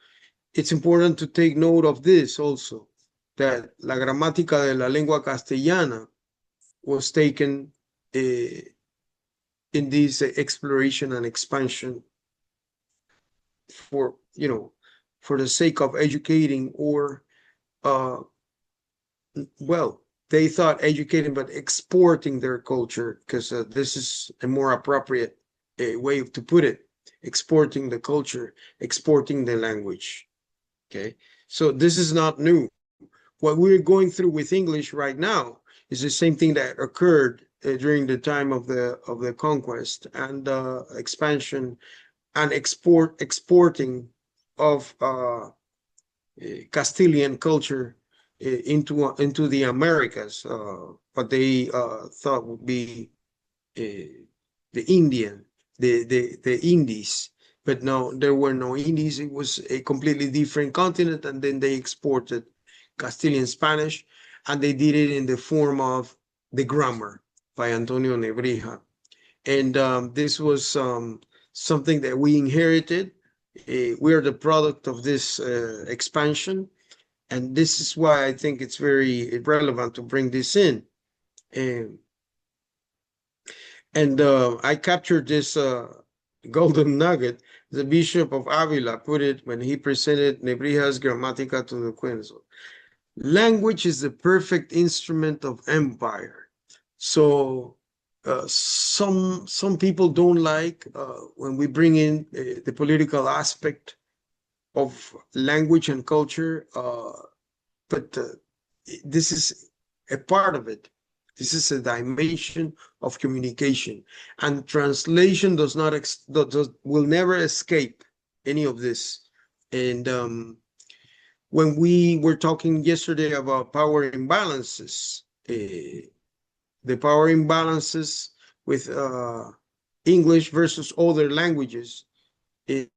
it's important to take note of this also, that la gramática de la lengua castellana was taken in this exploration and expansion for, for the sake of educating, or well, they thought educating, but exporting their culture, because this is a more appropriate way to put it. Exporting the culture, exporting the language. Okay, so this is not new. What we're going through with English right now is the same thing that occurred during the time of the conquest and expansion and exporting of Castilian culture into the Americas, what they thought would be the Indian, the Indies. But no, there were no Indies. It was a completely different continent, and then they exported Castilian Spanish, and they did it in the form of the grammar by Antonio Nebrija. And this was something that we inherited. We are the product of this expansion, and this is why I think it's very relevant to bring this in. And I captured this golden nugget. The Bishop of Avila put it when he presented Nebrija's Grammatica to the Quenzo. Language is the perfect instrument of empire. So some people don't like when we bring in the political aspect of language and culture, but this is a part of it. This is a dimension of communication, and translation will never escape any of this. And when we were talking yesterday about power imbalances, the power imbalances with English versus other languages, it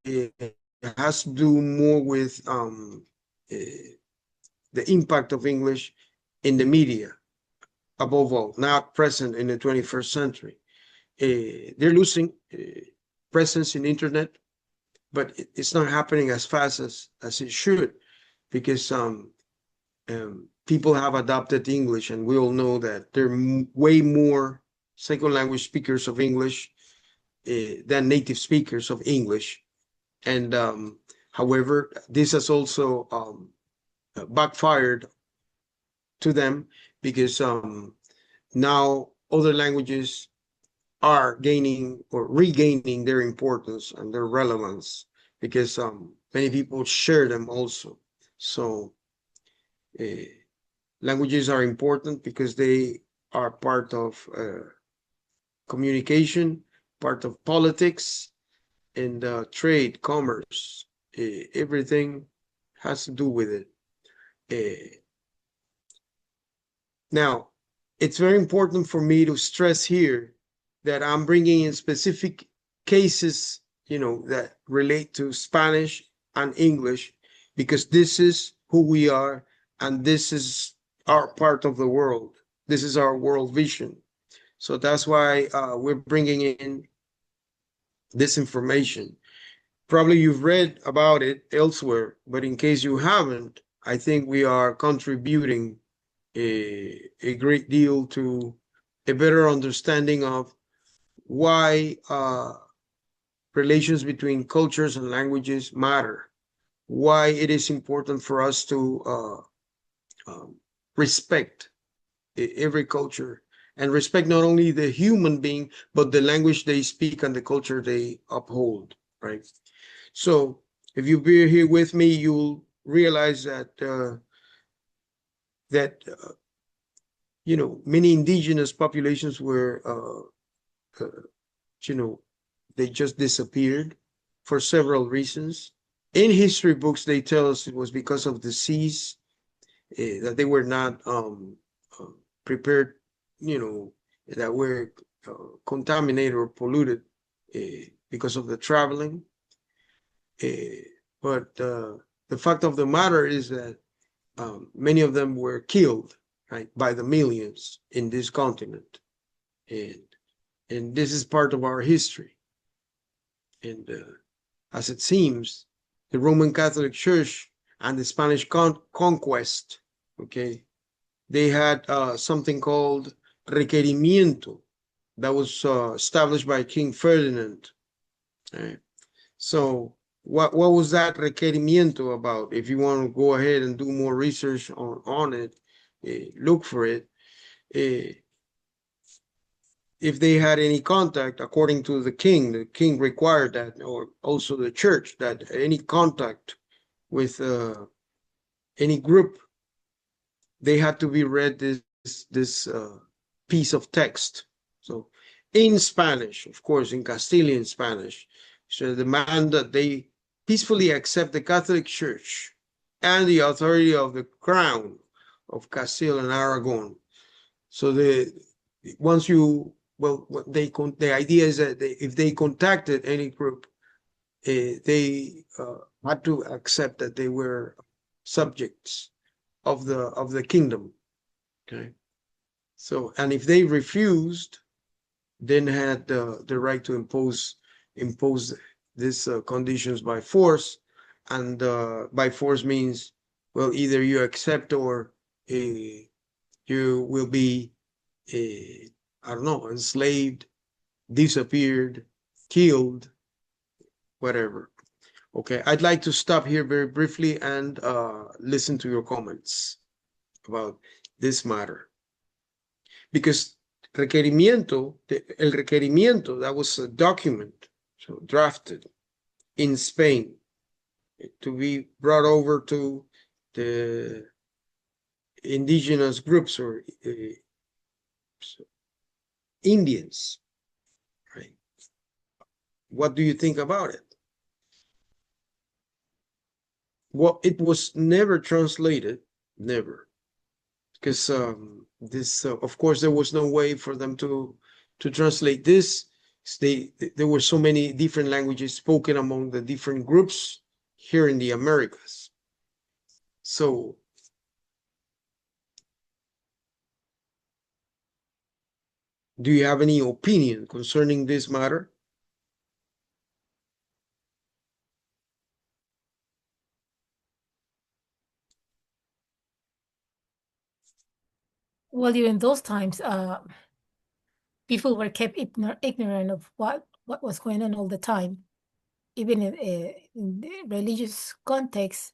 has to do more with the impact of English in the media, above all, not present in the 21st century. They're losing presence in internet, but it's not happening as fast as it should, because people have adopted English, and we all know that there are way more second language speakers of English than native speakers of English. And however, this has also backfired to them, because now other languages are gaining or regaining their importance and their relevance, because many people share them also. So languages are important because they are part of communication, part of politics, and trade, commerce. Everything has to do with it. Now, it's very important for me to stress here that I'm bringing in specific cases, that relate to Spanish and English, because this is who we are, and this is our part of the world. This is our world vision. So that's why we're bringing in this information. Probably you've read about it elsewhere, but in case you haven't, I think we are contributing a great deal to a better understanding of why relations between cultures and languages matter, why it is important for us to respect every culture, and respect not only the human being, but the language they speak and the culture they uphold, right? So if you be here with me, you'll realize that many indigenous populations were they just disappeared for several reasons. In history books, they tell us it was because of disease, that they were not prepared, that were contaminated or polluted because of the traveling. But the fact of the matter is that many of them were killed, right, by the millions in this continent. And this is part of our history. And as it seems, the Roman Catholic Church and the Spanish conquest, okay, they had something called requerimiento that was established by King Ferdinand. Right? So what was that requerimiento about? If you want to go ahead and do more research on it, look for it. If they had any contact, according to the king required that, or also the church, that any contact with any group, they had to be read this piece of text. So in Spanish, of course, in Castilian Spanish, so demand that they peacefully accept the Catholic Church and the authority of the Crown of Castile and Aragon. So the idea is that if they contacted any group, they had to accept that they were subjects of the kingdom. Okay. So, and if they refused, then had the right to impose these conditions by force, and by force means, well, either you accept or you will be, I don't know, enslaved, disappeared, killed, whatever. Okay, I'd like to stop here very briefly and listen to your comments about this matter. Because el requerimiento, that was a document, so drafted in Spain to be brought over to the indigenous groups or Indians, right? What do you think about it? Well, it was never translated, never, because this, of course, there was no way for them to translate this. There were so many different languages spoken among the different groups here in the Americas. So do you have any opinion concerning this matter? Well, during those times, people were kept ignorant of what was going on all the time. Even in the religious context,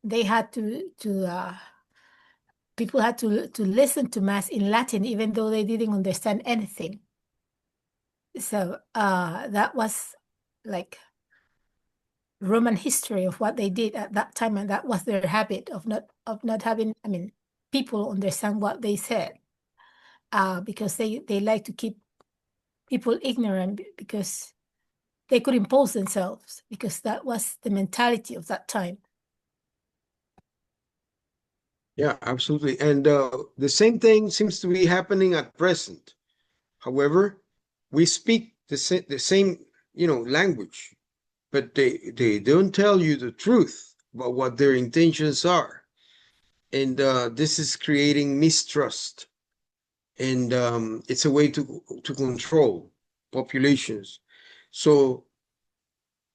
they had people had to listen to mass in Latin, even though they didn't understand anything. So that was like Roman history of what they did at that time, and that was their habit of not having, I mean, people understand what they said, because they like to keep people ignorant because they could impose themselves, because that was the mentality of that time. Yeah, absolutely. And the same thing seems to be happening at present. However, we speak the same, language, but they don't tell you the truth about what their intentions are. And this is creating mistrust. And it's a way to control populations. So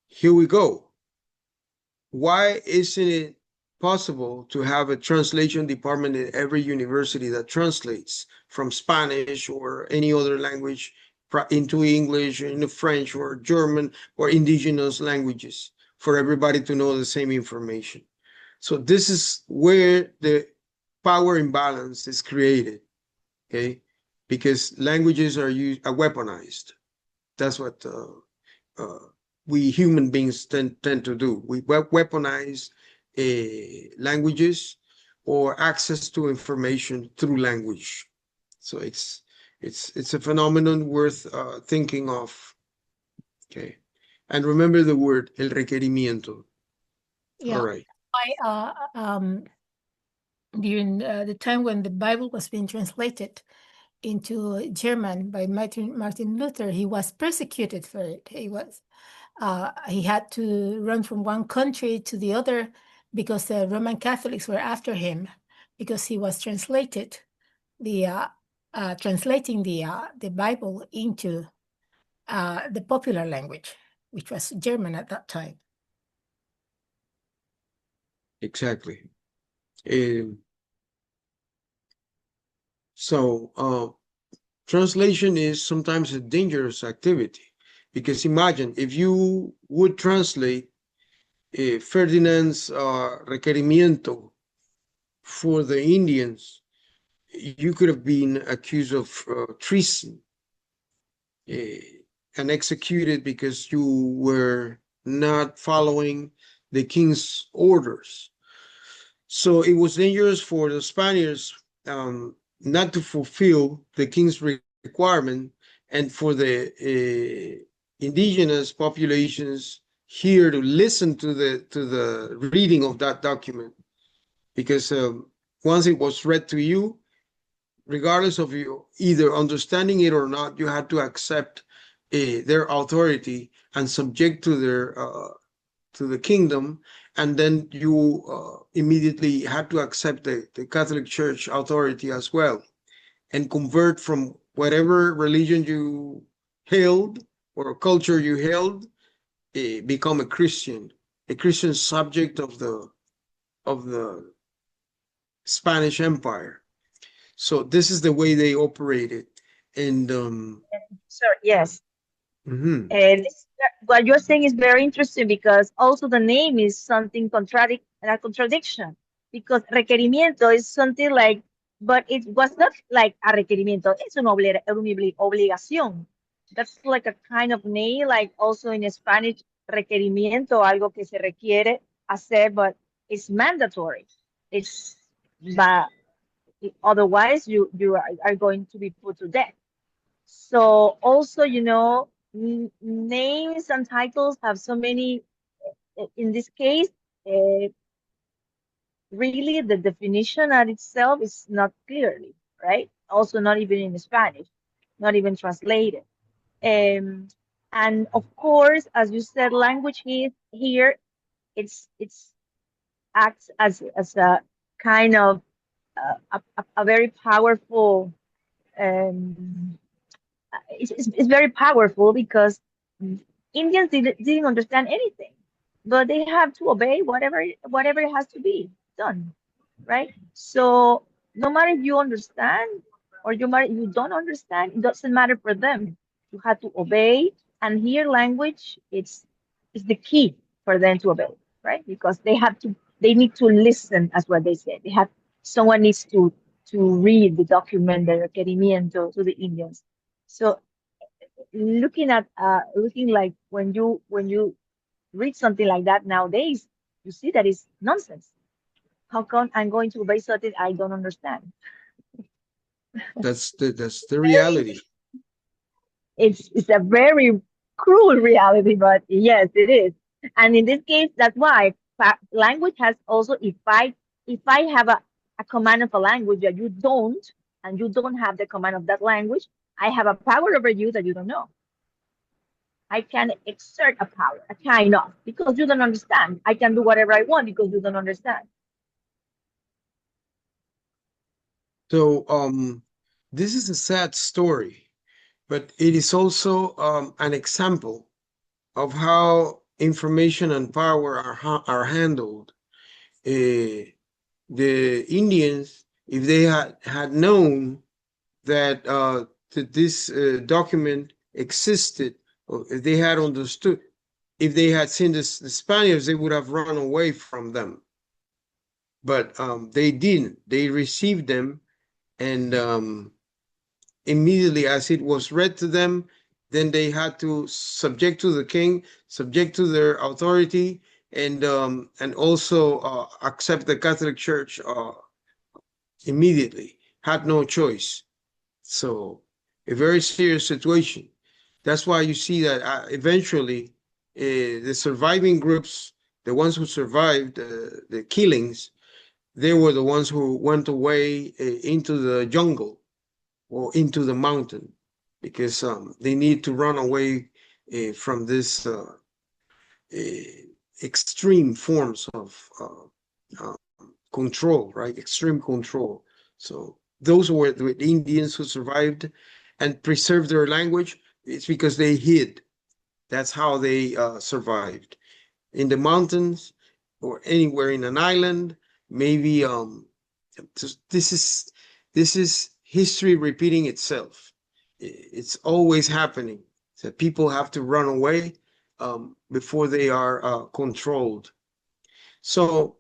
here we go. Why isn't it possible to have a translation department in every university that translates from Spanish or any other language into English, into French or German or indigenous languages, for everybody to know the same information? So this is where the power imbalance is created, okay? Because languages are weaponized. That's what we human beings tend to do. We weaponize languages or access to information through language. So it's a phenomenon worth thinking of. Okay, and remember the word el requerimiento. Yeah. All right. During the time when the Bible was being translated into German by Martin Luther, he was persecuted for it. He had to run from one country to the other because the Roman Catholics were after him, because he was translating the Bible into the popular language, which was German at that time. Exactly. So translation is sometimes a dangerous activity, because imagine if you would translate Ferdinand's requerimiento for the Indians, you could have been accused of treason and executed because you were not following the king's orders. So it was dangerous for the Spaniards not to fulfill the king's requirement, and for the indigenous populations here to listen to the reading of that document, because once it was read to you, regardless of you either understanding it or not, you had to accept their authority and subject to the kingdom, and then you immediately had to accept the Catholic Church authority as well, and convert from whatever religion you held or culture you held, become a Christian subject of the Spanish Empire. So this is the way they operated. And Sir, yes. mhm. What you're saying is very interesting, because also the name is something a contradiction, because requerimiento is something like, but it was not like a requerimiento. Es una obligación. That's like a kind of name, like also in Spanish, requerimiento, algo que se requiere hacer, but it's mandatory. It's, but otherwise you are going to be put to death. So also, names and titles have so many, in this case, really the definition at itself is not clearly, right? Also not even in Spanish, not even translated. And of course, as you said, language here, it's acts as a kind of a very powerful, it's very powerful, because Indians didn't understand anything, but they have to obey whatever it has to be done, right? So no matter if you understand or you don't understand, it doesn't matter for them. You have to obey, and here language is the key for them to obey, right? Because they need to listen, as what they said. Someone needs to read the document, the requerimiento to the Indians. So looking like when you read something like that nowadays, you see that it's nonsense. How come I'm going to obey something I don't understand? That's the reality. It's a very cruel reality, but yes, it is. And in this case, that's why language has also, if I have a command of a language that you don't, and you don't have the command of that language, I have a power over you that you don't know. I can exert a power, a kind of, because you don't understand. I can do whatever I want because you don't understand. So this is a sad story, but it is also an example of how information and power are handled. The Indians, if they had known that this document existed, or if they had understood, if they had seen the Spaniards, they would have run away from them. But they didn't. They received them, and immediately as it was read to them, then they had to subject to the king, subject to their authority, and also accept the Catholic Church immediately. Had no choice. So a very serious situation. That's why you see that eventually the surviving groups, the ones who survived the killings, they were the ones who went away into the jungle or into the mountain, because they need to run away from this extreme forms of control, right? Extreme control. So those were the Indians who survived and preserved their language. It's because they hid. That's how they survived. In the mountains or anywhere in an island, maybe this is history repeating itself. it's always happening. So people have to run away before they are controlled. So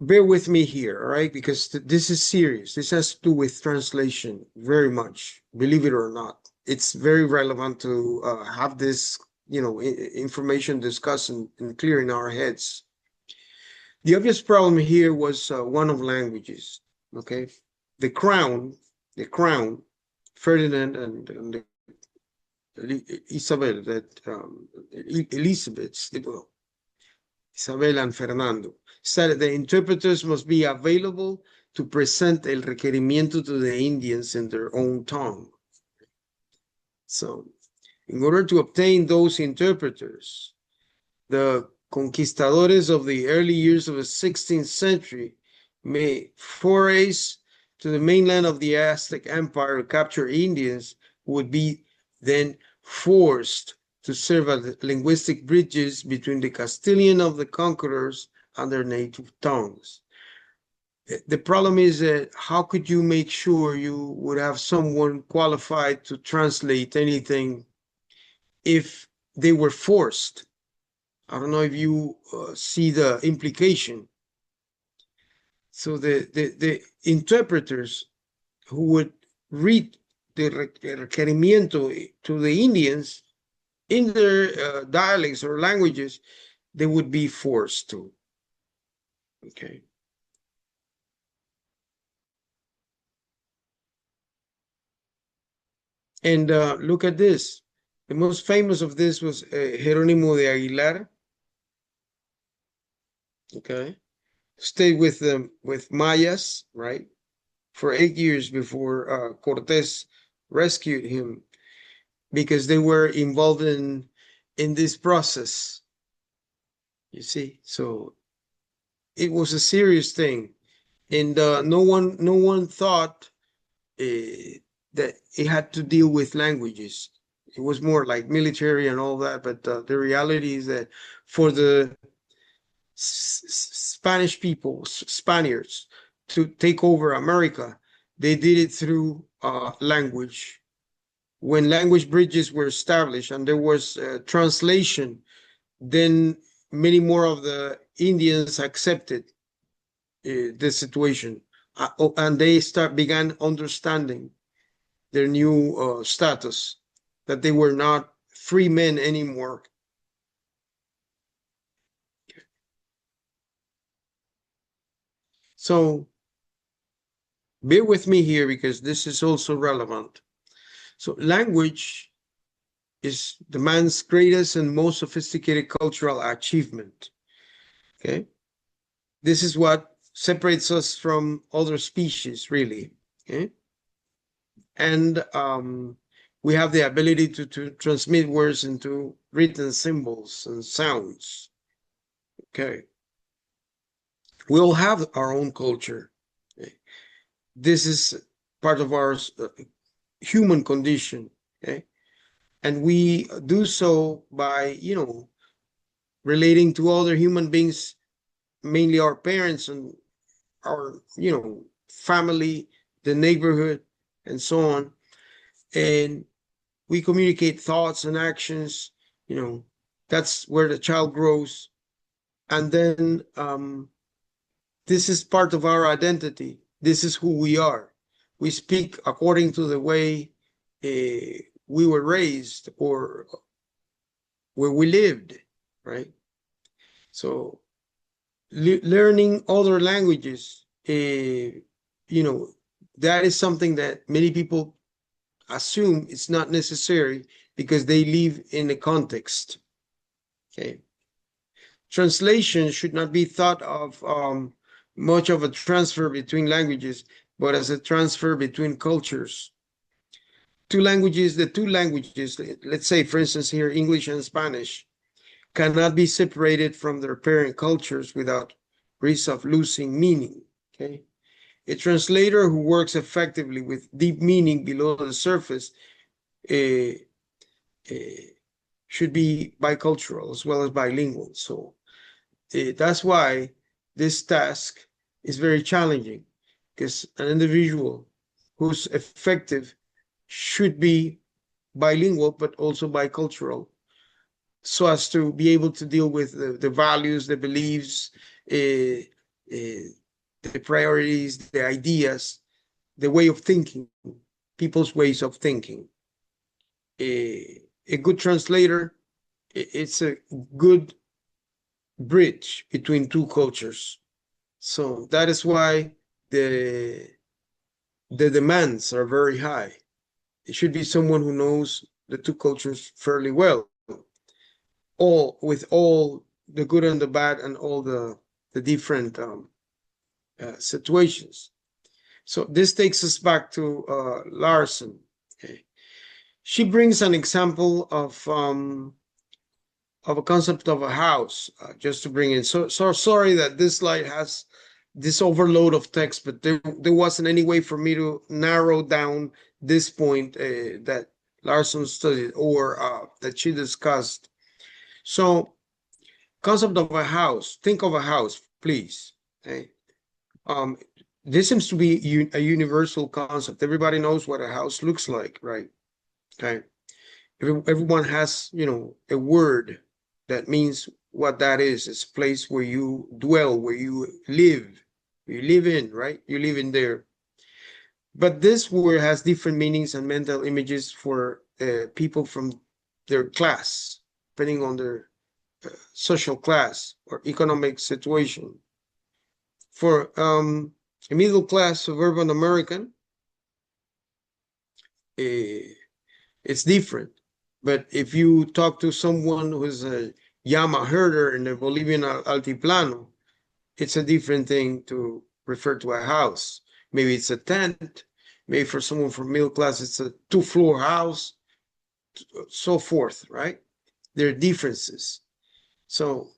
bear with me here, all right? Because this is serious. This has to do with translation very much, believe it or not. It's very relevant to have this, information discussed and clear in our heads. The obvious problem here was one of languages, okay? The crown, Ferdinand and Isabel, Elizabeth, Isabel and Fernando, said the interpreters must be available to present el requerimiento to the Indians in their own tongue. So, in order to obtain those interpreters, the conquistadores of the early years of the 16th century made forays to the mainland of the Aztec Empire to capture Indians who would be then forced to serve as linguistic bridges between the Castilian of the conquerors and their native tongues. The problem is that how could you make sure you would have someone qualified to translate anything if they were forced? I don't know if you see the implication. So the interpreters who would read the requerimiento to the Indians in their dialects or languages, they would be forced to. Okay. And look at this. The most famous of this was Jerónimo de Aguilar. Okay. Stayed with Mayas, right, for 8 years before Cortés rescued him, because they were involved in this process. You see, so it was a serious thing, and no one thought that it had to deal with languages. It was more like military and all that, but the reality is that for the Spanish people, Spaniards, to take over America, they did it through language. When language bridges were established and there was translation, then many more of the Indians accepted the situation, and they began understanding their new status, that they were not free men anymore. So bear with me here because this is also relevant. So language is the man's greatest and most sophisticated cultural achievement. Okay, this is what separates us from other species, really. Okay, and we have the ability to transmit words into written symbols and sounds. Okay, we all have our own culture. Okay? This is part of our human condition. Okay, and we do so by relating to other human beings, mainly our parents and our family, the neighborhood, and so on. And we communicate thoughts and actions. That's where the child grows. And then this is part of our identity. This is who we are. We speak according to the way we were raised or where we lived, right? So learning other languages, that is something that many people assume it's not necessary because they live in a context. Okay. Translation should not be thought of much of a transfer between languages, but as a transfer between cultures. The two languages, let's say, for instance, here, English and Spanish, cannot be separated from their parent cultures without risk of losing meaning. Okay. A translator who works effectively with deep meaning below the surface should be bicultural as well as bilingual. So that's why this task is very challenging, because an individual who's effective should be bilingual, but also bicultural, so as to be able to deal with the values, the beliefs, the priorities, the ideas, the way of thinking, people's ways of thinking. A good translator, it's a good bridge between two cultures. So that is why the demands are very high. It should be someone who knows the two cultures fairly well, with all the good and the bad and all the different situations. So this takes us back to Larson. Okay. She brings an example of a concept of a house, just to bring in. So sorry that this slide has this overload of text, but there wasn't any way for me to narrow down this point that Larson studied or that she discussed. So, concept of a house. Think of a house, please. Okay. This seems to be a universal concept. Everybody knows what a house looks like, right? Okay. Everyone has, a word that means what that is. It's a place where you dwell, where you live. You live in, right? You live in there. But this word has different meanings and mental images for people from their class, depending on their social class or economic situation. For a middle class suburban American, it's different. But if you talk to someone who's a llama herder in the Bolivian Altiplano, it's a different thing to refer to a house. Maybe it's a tent. Maybe for someone from middle class, it's a 2-floor house, so forth, right? There are differences. So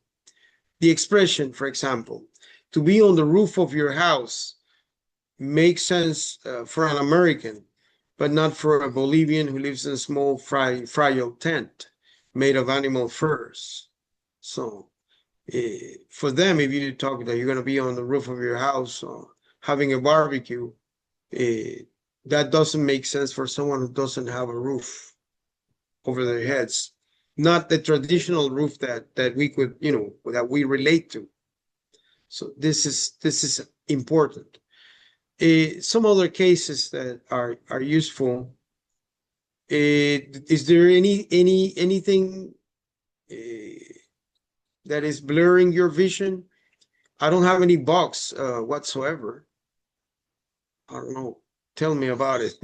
the expression, for example, to be on the roof of your house makes sense for an American, but not for a Bolivian who lives in a small fragile tent made of animal furs. So for them, if you talk that you're going to be on the roof of your house or having a barbecue, that doesn't make sense for someone who doesn't have a roof over their heads. Not the traditional roof that we could, that we relate to. So this is important. Some other cases that are useful. Is there anything that is blurring your vision? I don't have any box whatsoever. I don't know. Tell me about it,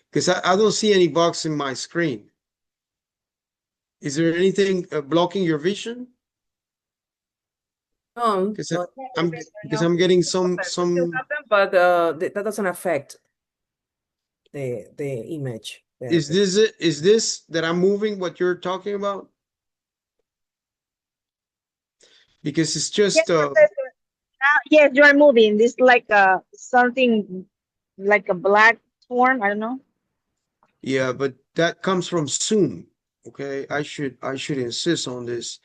because I don't see any box in my screen. Is there anything blocking your vision? Because I'm getting some but that doesn't affect the image. Is this it? Is this that I'm moving what you're talking about? Because it's just yes, you are moving. This like something like a black form. I don't know. Yeah, but that comes from Zoom. Okay, I should insist on this.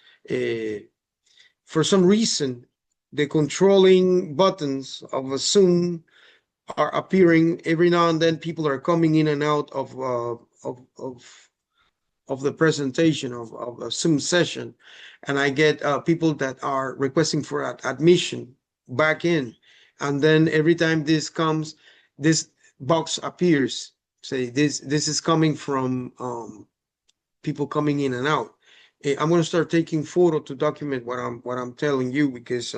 For some reason, the controlling buttons of a Zoom are appearing every now and then. People are coming in and out of the presentation of a Zoom session, and I get people that are requesting for admission back in, and then every time this comes, this box appears. Say this is coming from people coming in and out. I'm going to start taking photo to document what I'm telling you, because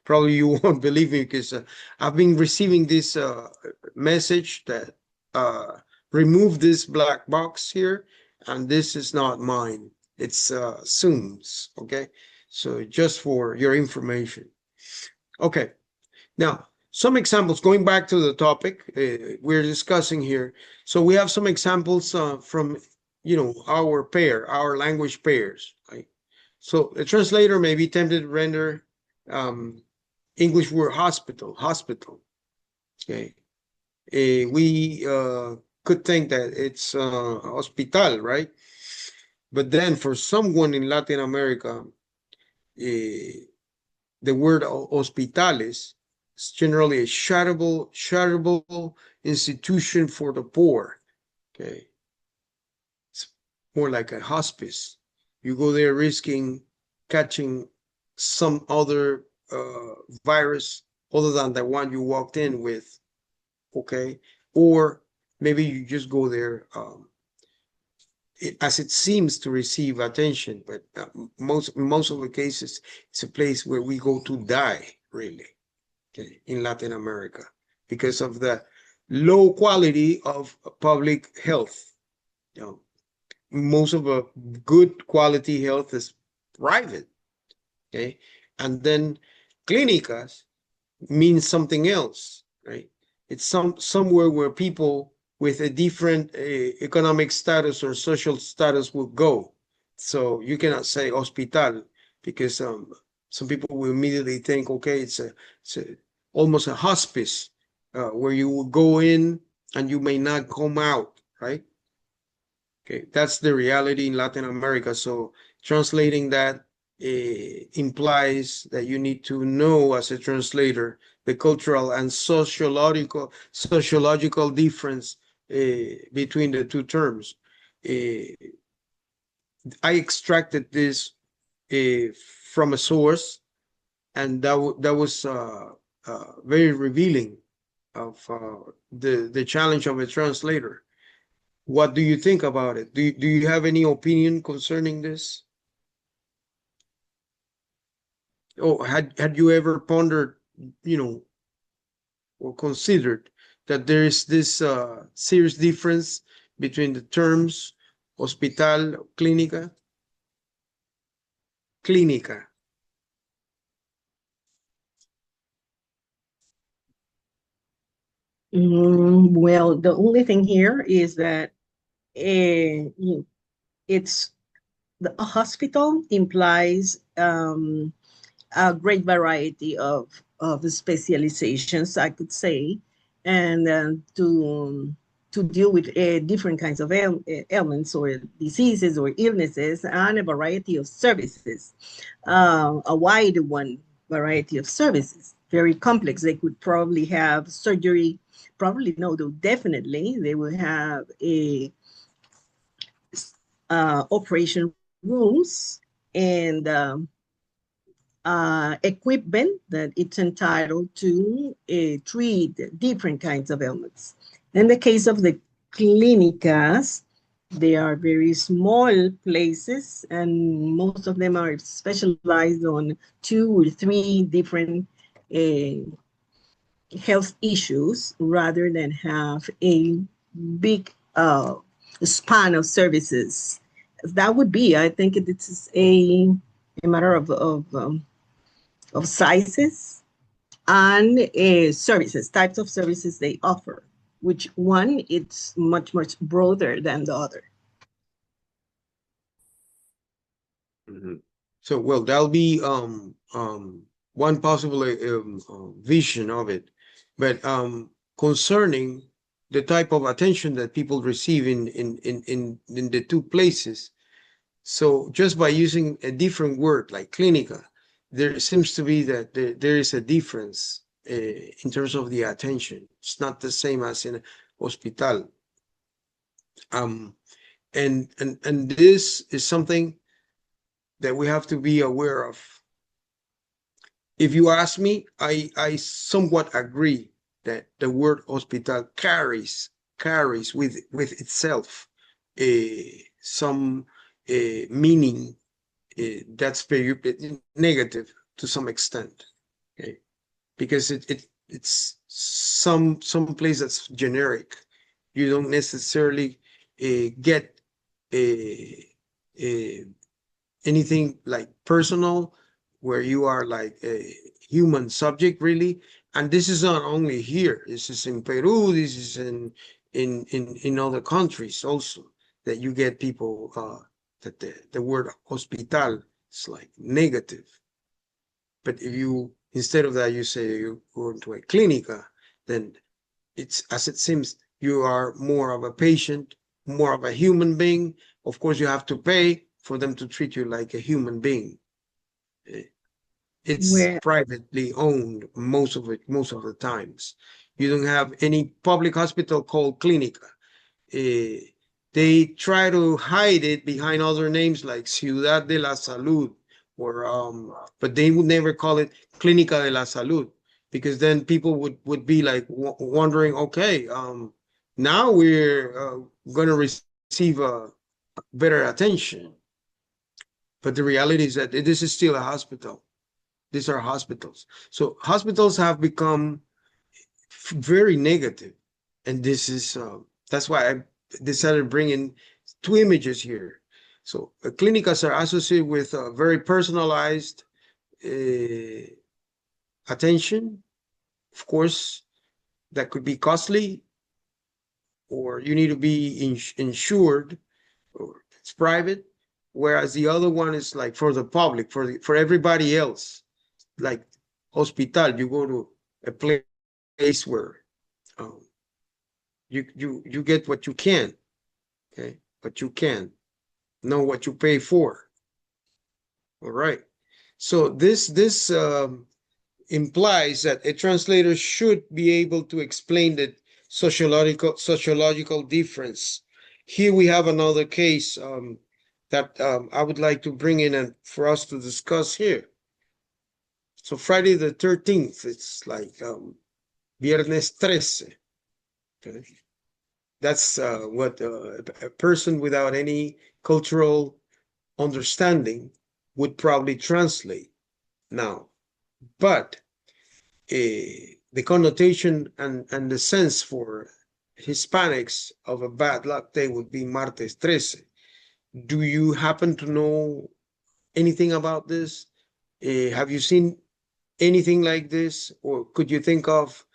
probably you won't believe me, because I've been receiving this message that remove this black box here, and this is not mine. It's Zoom's. Okay, so just for your information. Okay, now some examples, going back to the topic we're discussing here. So we have some examples from our language pairs, right? So the translator may be tempted to render English word hospital. Okay, we could think that it's hospital, right? But then for someone in Latin America, the word hospitales It's generally a charitable institution for the poor. Okay. It's more like a hospice. You go there risking catching some other virus other than the one you walked in with. Okay. Or maybe you just go there as it seems to receive attention, but most of the cases, it's a place where we go to die, really, okay, in Latin America, because of the low quality of public health. You know, most of the good quality health is private, okay, and then clínicas means something else, right? It's somewhere where people with a different economic status or social status will go. So you cannot say hospital because some people will immediately think, okay, it's almost a hospice where you will go in and you may not come out, right? Okay, that's the reality in Latin America. So translating that implies that you need to know as a translator the cultural and sociological difference between the two terms. I extracted this from a source, and that was very revealing of the challenge of a translator. What do you think about it? Do you have any opinion concerning this? Oh, had you ever pondered, or considered that there is this serious difference between the terms hospital, clínica? Clínica. Well, the only thing here is that it's a hospital implies a great variety of specializations, I could say, and to deal with different kinds of ailments or diseases or illnesses, and a variety of services, a wide variety of services, very complex. They could probably have surgery, probably no, though definitely they will have a operation rooms and equipment that it's entitled to treat different kinds of ailments. In the case of the clínicas, they are very small places, and most of them are specialized on 2 or 3 different health issues rather than have a big span of services. That would be, I think it's a matter of sizes and services, types of services they offer, which one it's much broader than the other. Mm-hmm. So, well, that'll be one possible vision of it, but concerning the type of attention that people receive in the two places. So just by using a different word like clínica, there seems to be that there is a difference in terms of the attention. It's not the same as in a hospital. And this is something that we have to be aware of. If you ask me, I somewhat agree that the word hospital carries with itself some meaning that's very negative to some extent, okay? Because it's some place that's generic. You don't necessarily get anything like personal, where you are like a human subject, really. And this is not only here. This is in Peru. This is in other countries also, that you get people that the word hospital is like negative. But if you, instead of that, you say you go into a clínica, then it's, as it seems, you are more of a patient, more of a human being. Of course, you have to pay for them to treat you like a human being. It's Where privately owned most of the times. You don't have any public hospital called Clínica. They try to hide it behind other names like Ciudad de la Salud, or but they would never call it Clínica de la Salud, because then people would be like wondering, okay, now we're going to receive better attention. But the reality is that this is still a hospital. These are hospitals. So hospitals have become very negative, and this is that's why I decided to bring in two images here. So clinicas are associated with very personalized attention. Of course, that could be costly, or you need to be insured, or it's private. Whereas the other one is like for the public, for everybody else, like hospital. You go to a place where you get what you can, okay, but you can know what you pay for. All right. So this implies that a translator should be able to explain the sociological difference. Here we have another case that I would like to bring in and for us to discuss here. So Friday the 13th, it's like Viernes 13. Okay. That's what a person without any cultural understanding would probably translate now. But the connotation and the sense for Hispanics of a bad luck day would be Martes 13. Do you happen to know anything about this? Have you seen anything like this? Or could you think of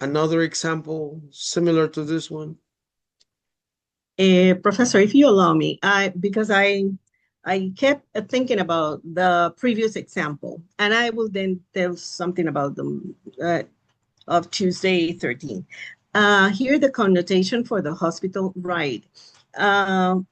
another example similar to this one? Professor, if you allow me, because I kept thinking about the previous example, and I will then tell something about them of Tuesday 13. Here, the connotation for the hospital, right?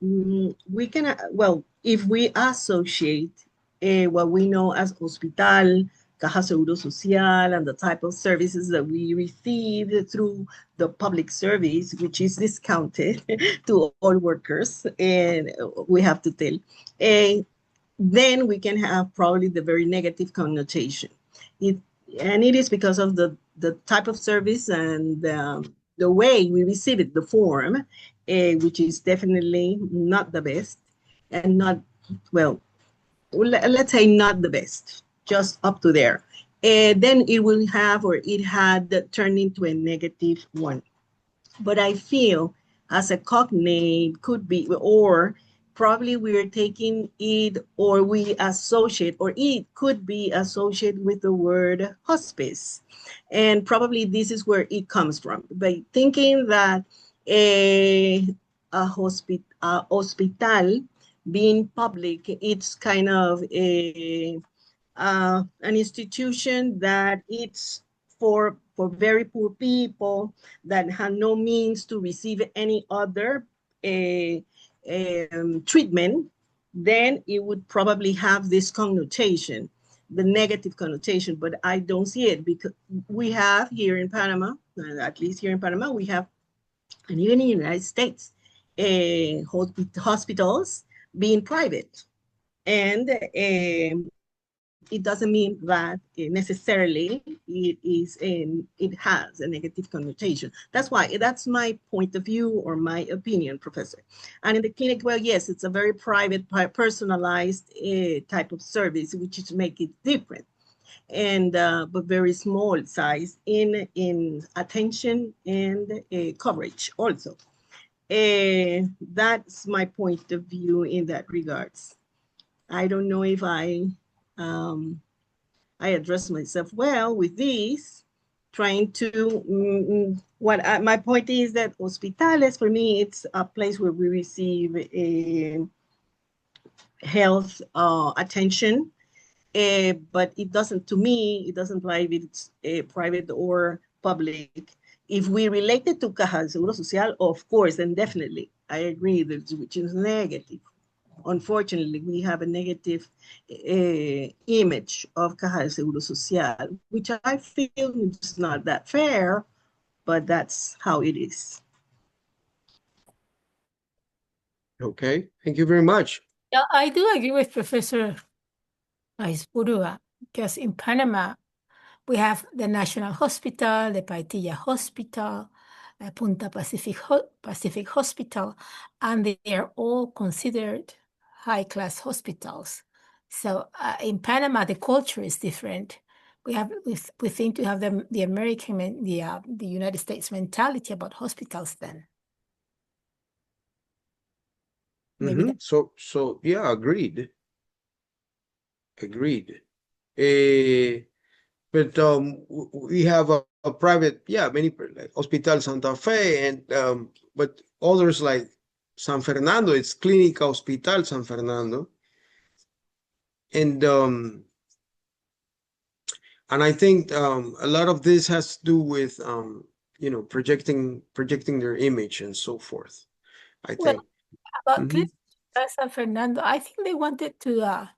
We can, well, if we associate what we know as hospital, Caja Seguro Social, and the type of services that we receive through the public service, which is discounted to all workers, and we have to tell, then we can have probably the very negative connotation. And it is because of the type of service and the way we receive it, the form, which is definitely not the best, and not, well, let's say not the best, just up to there. Then it will have, or it had turned into a negative one. But I feel as a cognate could be, or probably we're taking it, or we associate, or it could be associated with the word hospice. And probably this is where it comes from, by thinking that a hospital being public, it's kind of an institution that it's for very poor people that have no means to receive any other treatment, then it would probably have this connotation, the negative connotation, but I don't see it, because we have here in Panama, at least here in Panama, we have, and even in the United States, hospitals being private. And it doesn't mean that necessarily it has a negative connotation. That's my point of view or my opinion, Professor. And in the clinic, well, yes, it's a very private, personalized type of service, which is make it different, and but very small size in attention and coverage also. That's my point of view in that regards. I don't know if I address myself well with this, trying to, my point is that hospitales, for me, it's a place where we receive health attention, but it doesn't, to me, it doesn't matter if it's private or public. If we relate it to Caja Seguro Social, of course, and definitely, I agree, which is negative. unfortunately, we have a negative image of Caja de Seguro Social, which I feel is not that fair, but that's how it is. Okay, thank you very much. Yeah, I do agree with Professor Aizpurua, because in Panama, we have the National Hospital, the Paitilla Hospital, Punta Pacific Hospital, and they are all considered high-class hospitals. So in Panama, the culture is different. We seem to have the American, the United States mentality about hospitals then. Maybe So yeah, agreed. But we have a private, yeah, many like Hospital Santa Fe, and but others like San Fernando, it's Clínica Hospital San Fernando, and I think a lot of this has to do with projecting their image and so forth. I Well, think. about Clínica San Fernando, I think they wanted to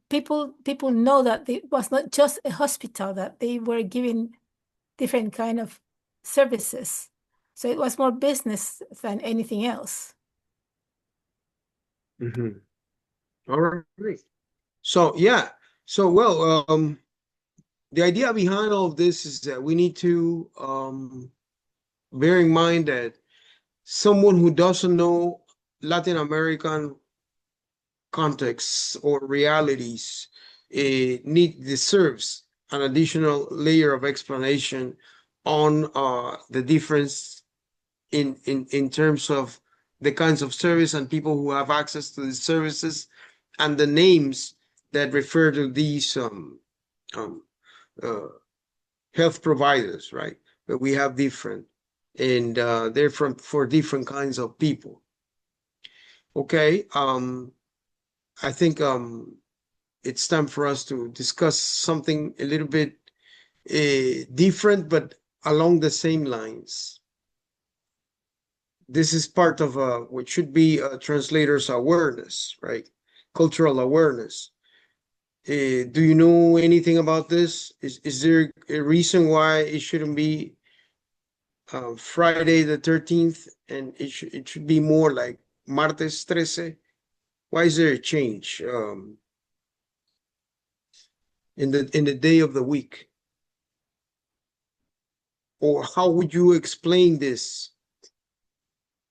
people know that it was not just a hospital, that they were giving different kind of services. So it was more business than anything else. All right. So yeah. So well, the idea behind all of this is that we need to bear in mind that someone who doesn't know Latin American contexts or realities deserves an additional layer of explanation on the difference in terms of the kinds of service and people who have access to these services and the names that refer to these health providers, right? But we have different, and they're for different kinds of people. Okay, I think it's time for us to discuss something a little bit different, but along the same lines. This is part of what should be a translator's awareness, right? Cultural awareness. Do you know anything about this? Is there a reason why it shouldn't be Friday the 13th and it should be more like Martes 13? Why is there a change in the day of the week? Or how would you explain this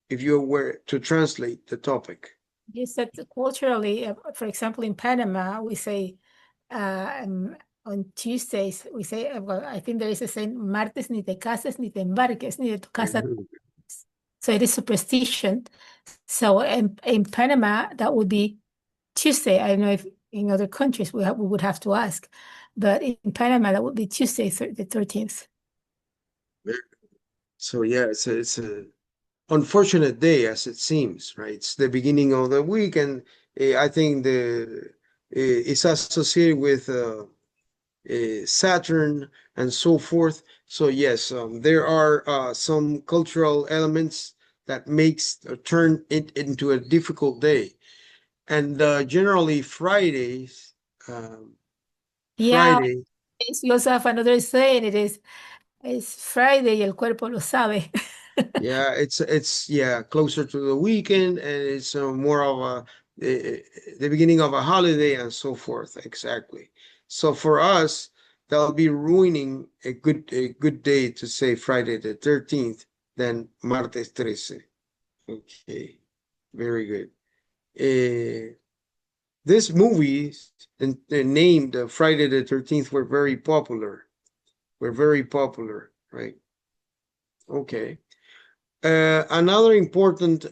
if you were to translate the topic? You said culturally, for example, in Panama, we say on Tuesdays, we say, well, I think there is a saying, martes ni te cases ni te embarques, ni de tu casa. So it is superstition. So in Panama, that would be Tuesday. I don't know if in other countries we would have to ask, but in Panama, that would be Tuesday, the 13th. So yeah, it's a unfortunate day, as it seems, right? It's the beginning of the week, and I think it's associated with Saturn and so forth. So yes, there are some cultural elements that makes turn it into a difficult day, and generally Fridays. Yeah, Friday. you also have another saying. It's Friday y el cuerpo lo sabe. Yeah, it's closer to the weekend, and it's more of the beginning of a holiday and so forth. Exactly. So for us, that'll be ruining a good day to say Friday the 13th than Martes 13. Okay, very good. These movies named Friday the 13th were very popular. Right? Okay. Another important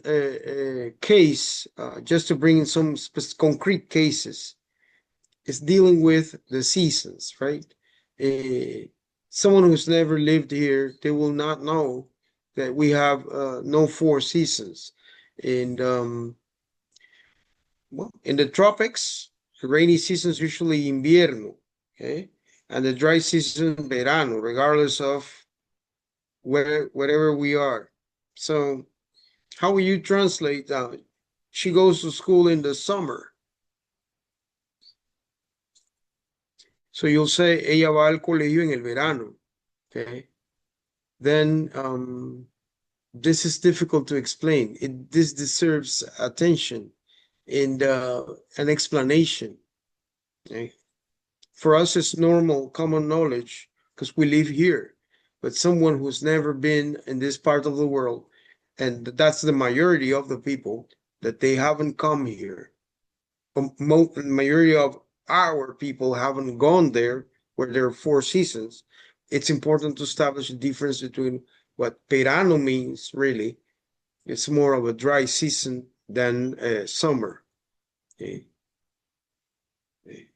case, just to bring in some concrete cases, is dealing with the seasons, right? Someone who's never lived here, they will not know that we have no 4 seasons. And well, in the tropics, the rainy season is usually invierno, okay? And the dry season, verano, regardless of wherever we are. So How will you translate that? She goes to school in the summer. So you'll say, ella va al colegio en el verano. Okay. Then this is difficult to explain. This deserves attention and an explanation. Okay. For us, it's normal, common knowledge because we live here. But someone who's never been in this part of the world, and that's the majority of the people, that they haven't come here. The majority of our people haven't gone there where there are 4 seasons. It's important to establish a difference between what verano means, really. It's more of a dry season than summer. Okay. Okay.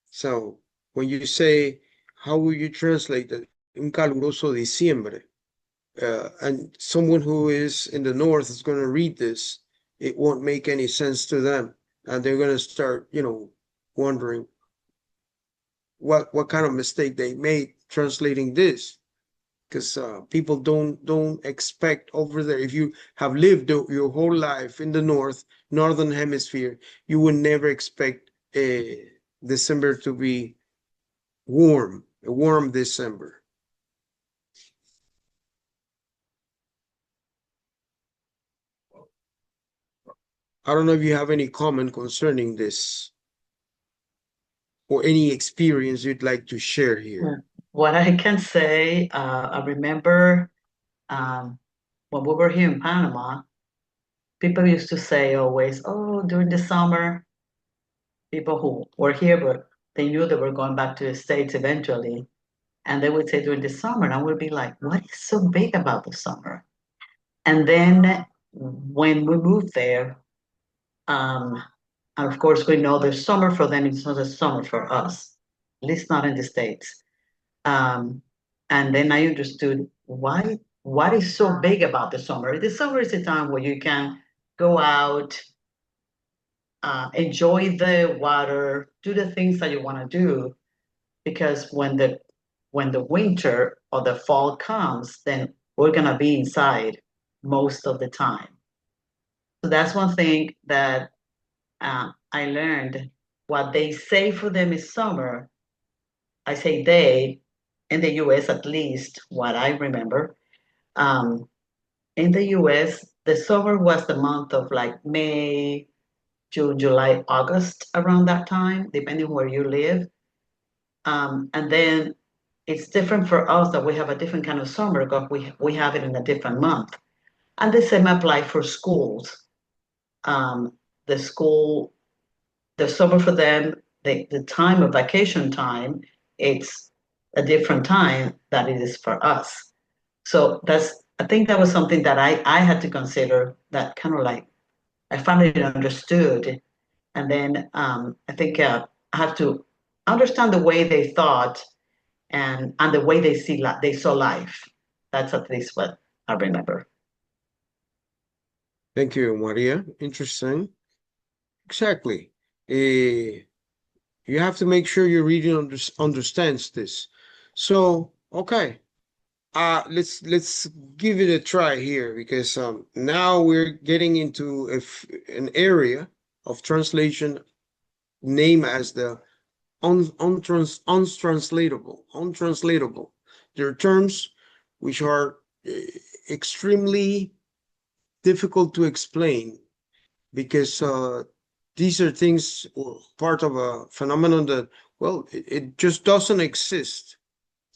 So when you say, how will you translate that? Un caluroso diciembre. And someone who is in the north is going to read this, it won't make any sense to them. And they're going to start, wondering what kind of mistake they made translating this. Because people don't expect over there. If you have lived your whole life in the northern hemisphere, you would never expect December to be warm, a warm December. I don't know if you have any comment concerning this or any experience you'd like to share here. What I can say, I remember when we were here in Panama, people used to say always, oh, during the summer, people who were here, but they knew they were going back to the States eventually. And they would say during the summer, and I would be like, what is so big about the summer? And then when we moved there, and of course we know there's summer for them, it's not a summer for us, at least not in the States. And then I understood what is so big about the summer. The summer is a time where you can go out, enjoy the water, do the things that you want to do, because when the winter or the fall comes, then we're gonna be inside most of the time. So that's one thing that I learned. What they say for them is summer. I say they, in the US at least, what I remember. In the US, the summer was the month of like May, June, July, August, around that time, depending where you live. And then it's different for us that we have a different kind of summer because we have it in a different month. And the same apply for schools. The school, the summer for them, the time of vacation time, it's a different time than it is for us. So I think that was something that I had to consider, that kind of like I finally understood. And then I think I have to understand the way they thought and the way they saw life. That's at least what I remember. Thank you, Maria. Interesting. Exactly. You have to make sure your reading understands this. So, okay. Let's give it a try here, because now we're getting into an area of translation named as the untranslatable. There are terms which are extremely difficult to explain, because these are things, or part of a phenomenon that, well, it just doesn't exist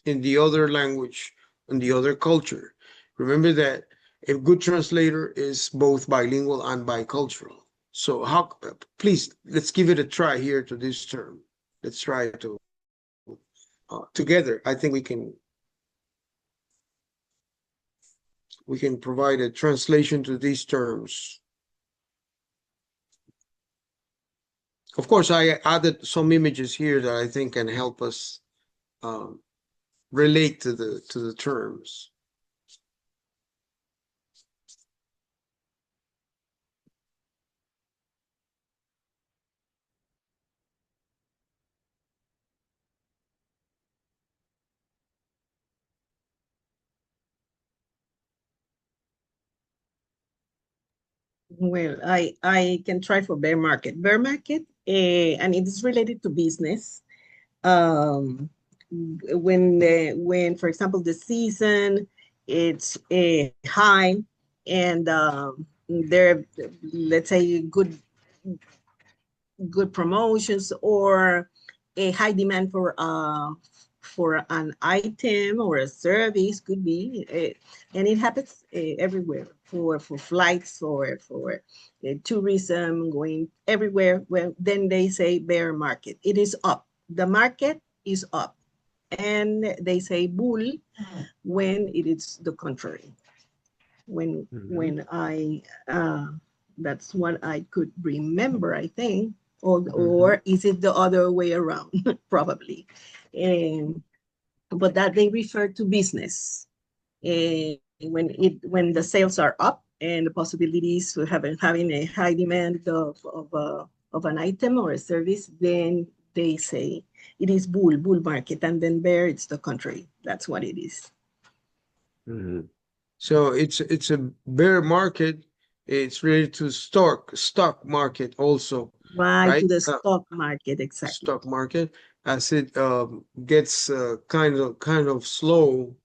in the other language, in the other culture. Remember that a good translator is both bilingual and bicultural. So please, let's give it a try here to this term. Let's try to, together, I think we can provide a translation to these terms. Of course, I added some images here that I think can help us relate to the terms. Well, I can try for bear market. Bear market, and it is related to business. When, for example, the season it's high, and there, let's say, good promotions or a high demand for an item or a service, could be, and it happens everywhere, for flights, for tourism, going everywhere. Well, then they say bear market. It is up. The market is up, and they say bull when it is the contrary. When I that's what I could remember, I think. Or is it the other way around? Probably. But that they refer to business. When the sales are up and the possibilities for having a high demand of an item or a service, then they say it is bull market, and then bear, it's the contrary. That's what it is. So it's a bear market. It's related to stock market also, Right, to right? the stock market, exactly. Stock market, as it gets kind of slow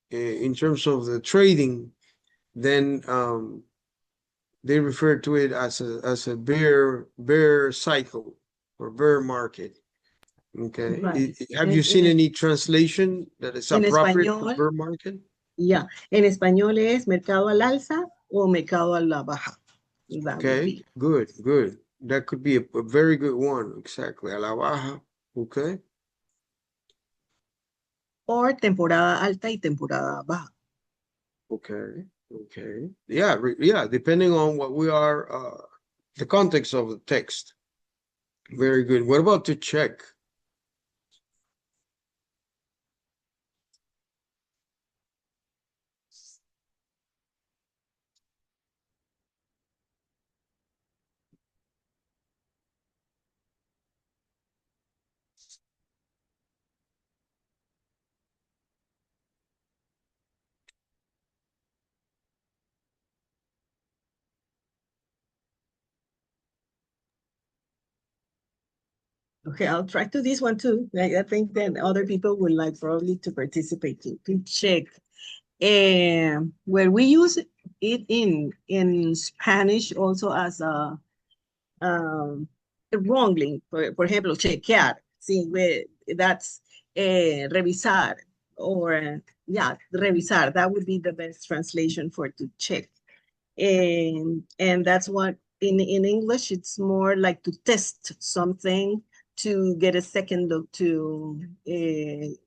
in terms of the trading, then they refer to it as a bear cycle or bear market. Okay. Right. Have you seen any translation that is en appropriate for español, bear market? yeah, en español es mercado al alza o mercado a la baja. That would Okay, be. good. That could be a very good one. Exactly. A la baja. Okay. Or temporada alta y temporada baja. Okay. Yeah, depending on what we are, the context of the text. Very good. What about to check? Okay, I'll try to this one too. I think that other people would like probably to participate to check. Where we use it in Spanish also as a wrongly, por ejemplo, chequear, sí, that's revisar, or yeah, revisar, that would be the best translation for to check. And that's what in English, it's more like to test something, to get a second look, to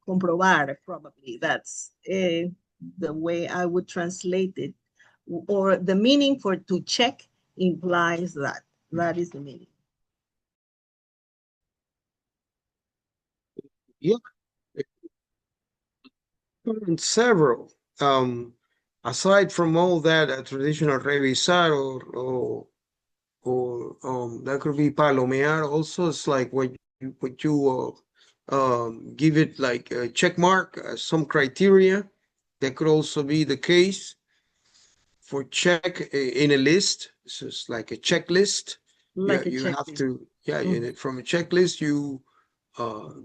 comprobar, probably. That's the way I would translate it. Or the meaning for to check implies that. That is the meaning. Yeah. Several. Aside from all that, a traditional revisar or that could be palomear also. It's like what you give it like a check mark, some criteria. That could also be the case for check in a list. So it's like a checklist. Like Yeah, a you have checklist. to, from a checklist, you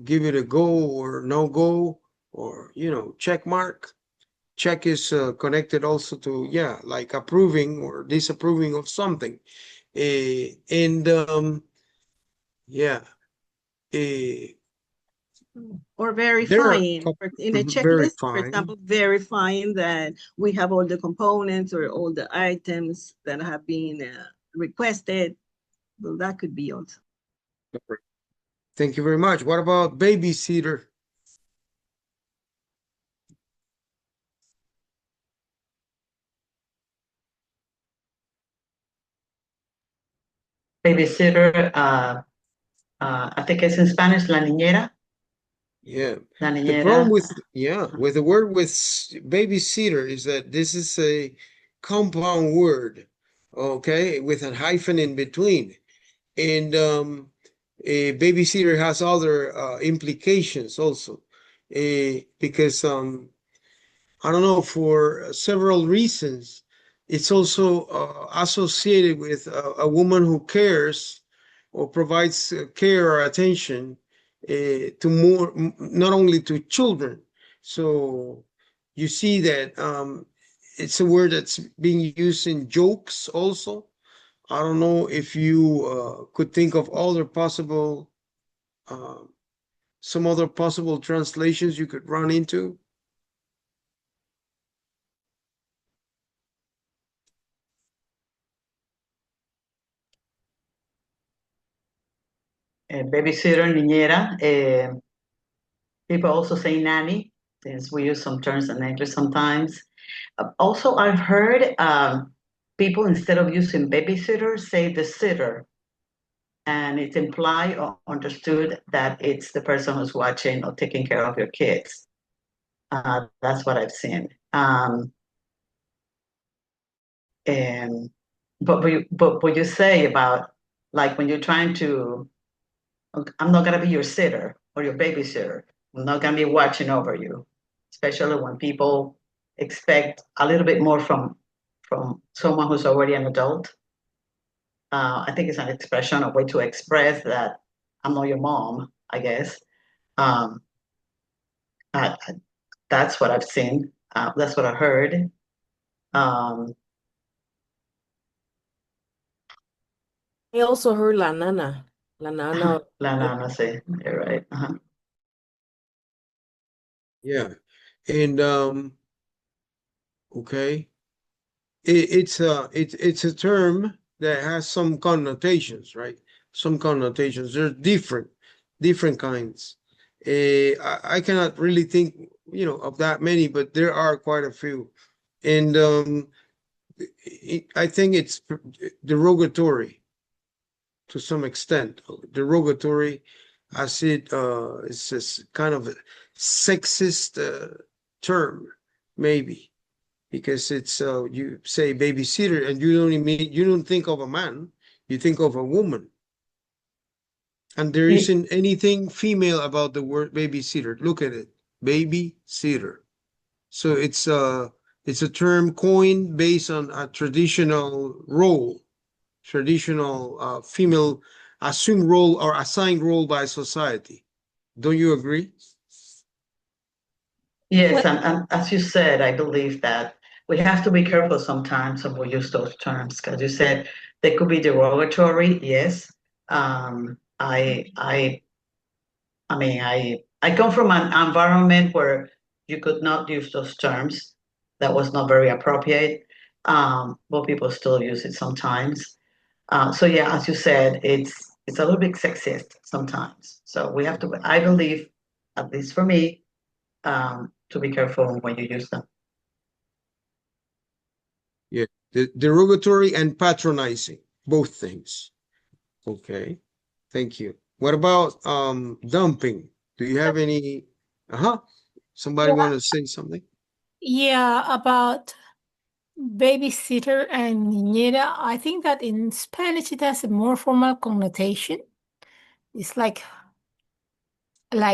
give it a go or no go, or check mark. Check is connected also to, like approving or disapproving of something. And yeah, Or there are verifying in a checklist, for verifying. example, verifying that we have all the components or all the items that have been requested. Well, that could be also. Thank you very much. What about babysitter? Babysitter, I think it's in Spanish, la niñera. Yeah. La The problem niñera. with the word with babysitter is that this is a compound word, okay, with a hyphen in between. And a babysitter has other implications also, because I don't know, for several reasons, it's also associated with a woman who cares or provides care or attention to not only to children. So you see that it's a word that's being used in jokes also. I don't know if you could think of other possible, some other possible translations you could run into. Babysitter, niñera. People also say nanny, since we use some terms in English sometimes. Also, I've heard people, instead of using babysitter, say the sitter. And it's implied or understood that it's the person who's watching or taking care of your kids. That's what I've seen. And but what you say about, like, when you're trying to, I'm not gonna be your sitter or your babysitter. I'm not gonna be watching over you, especially when people expect a little bit more from someone who's already an adult. I think it's an expression, a way to express that I'm not your mom, I guess. Um, I, that's what I've seen. That's what I heard. Um, I also heard la nana. La nana. La nana, say, you're right. Yeah. And okay. It's a term that has some connotations, right? Some connotations. There's different kinds. I cannot really think, of that many, but there are quite a few. And I think it's derogatory to some extent. Derogatory, as it's this kind of a sexist term, maybe. Because it's you say babysitter and you don't think of a man, you think of a woman. And there isn't anything female about the word babysitter. Look at it, babysitter. So it's a term coined based on a traditional role, traditional female assumed role or assigned role by society. Don't you agree? Yes, and as you said, I believe that we have to be careful sometimes when we use those terms, because you said they could be derogatory. Yes, I come from an environment where you could not use those terms. That was not very appropriate, but people still use it sometimes. So yeah, as you said, it's a little bit sexist sometimes. So we have to, I believe, at least for me, to be careful when you use them. Yeah, derogatory and patronizing, both things. Okay, thank you. What about dumping? Do you have any? Somebody want to say something? Yeah, about babysitter and niñera. I think that in Spanish it has a more formal connotation. It's like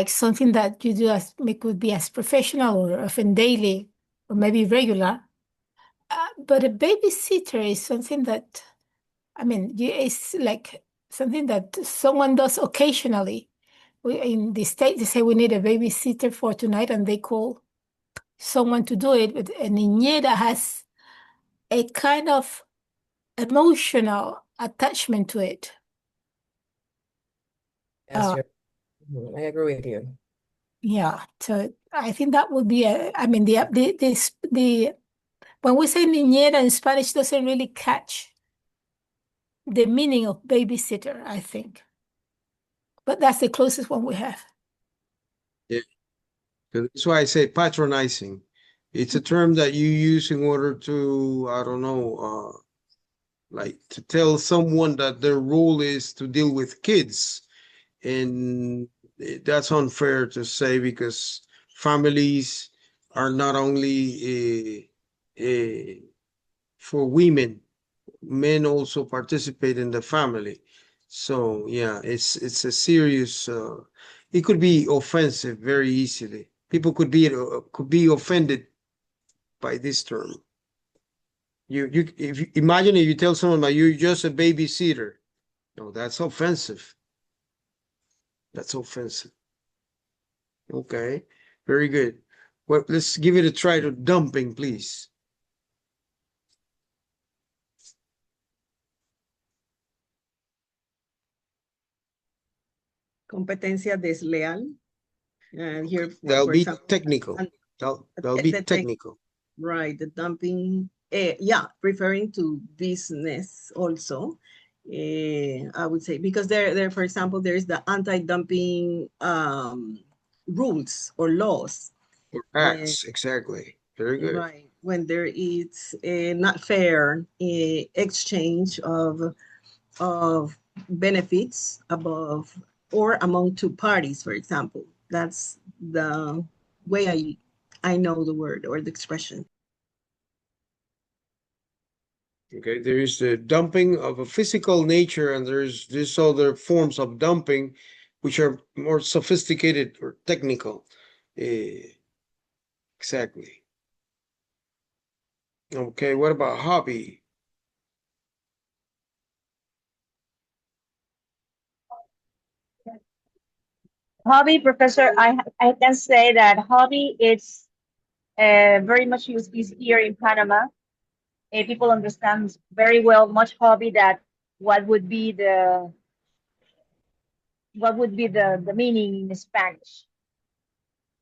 something that you do as it could be as professional or often daily or maybe regular. But a babysitter is something that, it's like something that someone does occasionally. In the States, they say we need a babysitter for tonight, and they call someone to do it. But a niñera has a kind of emotional attachment to it. Yes, I agree with you. Yeah, so I think that would be when we say niñera in Spanish, doesn't really catch the meaning of babysitter, I think. But that's the closest one we have. Yeah, that's why I say patronizing. It's a term that you use in order to, I don't know, like to tell someone that their role is to deal with kids. And that's unfair to say because families are not only for women, men also participate in the family. So yeah, it's a serious. It could be offensive very easily. People could be offended by this term. If you imagine if you tell someone that you're just a babysitter, no, that's offensive. That's offensive. Okay, very good. Well, let's give it a try to dumping, please. Competencia desleal. Here, That'll for be example, technical. That'll be technical. Right, the dumping, yeah, referring to business also. I would say because there, for example, there is the anti-dumping rules or laws. Or acts, exactly. Very good. Right, when there is a not fair exchange of benefits above or among two parties, for example. That's the way I know the word or the expression. Okay, there is the dumping of a physical nature, and there's this other forms of dumping, which are more sophisticated or technical. Exactly. Okay, what about hobby? Hobby, Professor, I can say that hobby is very much used here in Panama. People understand very well much hobby that what would be the the meaning in Spanish.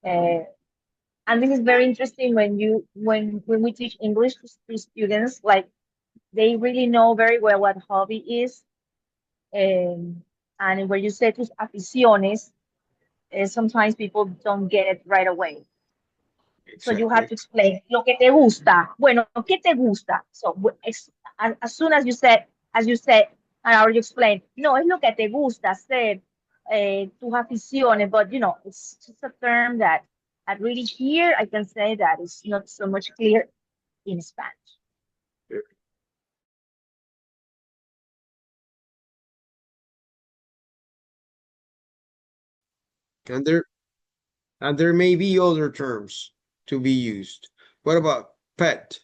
And this is very interesting when we teach English to students, like they really know very well what hobby is. And when you say tus aficiones, sometimes people don't get it right away. So you have to explain lo que te gusta. Bueno, ¿qué te gusta? So as soon as you said, and you explain, no, es lo que te gusta hacer, tus aficiones, but you know, it's just a term that really here I can say that it's not so much clear in Spanish. And there may be other terms to be used. What about pet?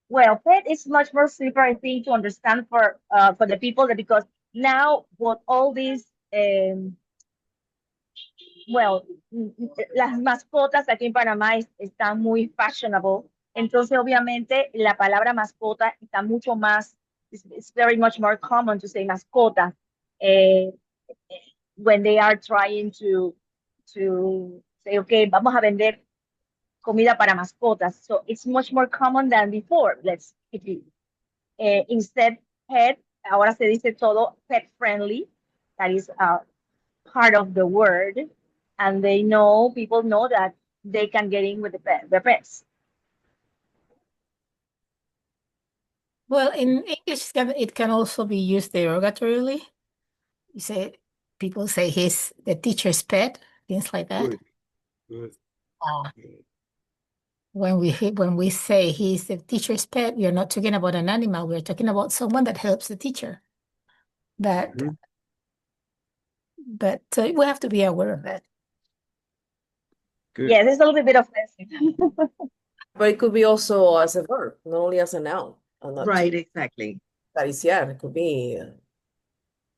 Well, pet is much more simpler, I think, to understand for the people that because now what all these well, las mascotas aquí en Panamá están muy fashionable. Entonces, obviamente, la palabra mascota está mucho más, it's very much more common to say mascota when they are trying to say, okay, vamos a vender comida para mascotas. So it's much more common than before. Let's keep it. Instead, pet, ahora se dice todo pet friendly. That is part of the word. And people know that they can get in with the pets. Well, in English, it can also be used derogatorily. People say he's the teacher's pet, things like that. Good. When we say he's the teacher's pet, we are not talking about an animal. We're talking about someone that helps the teacher. But we have to be aware of that. Good. Yes, it's a little bit offensive. But it could be also as a verb, not only as a noun. Right, exactly. Acariciar, it could be.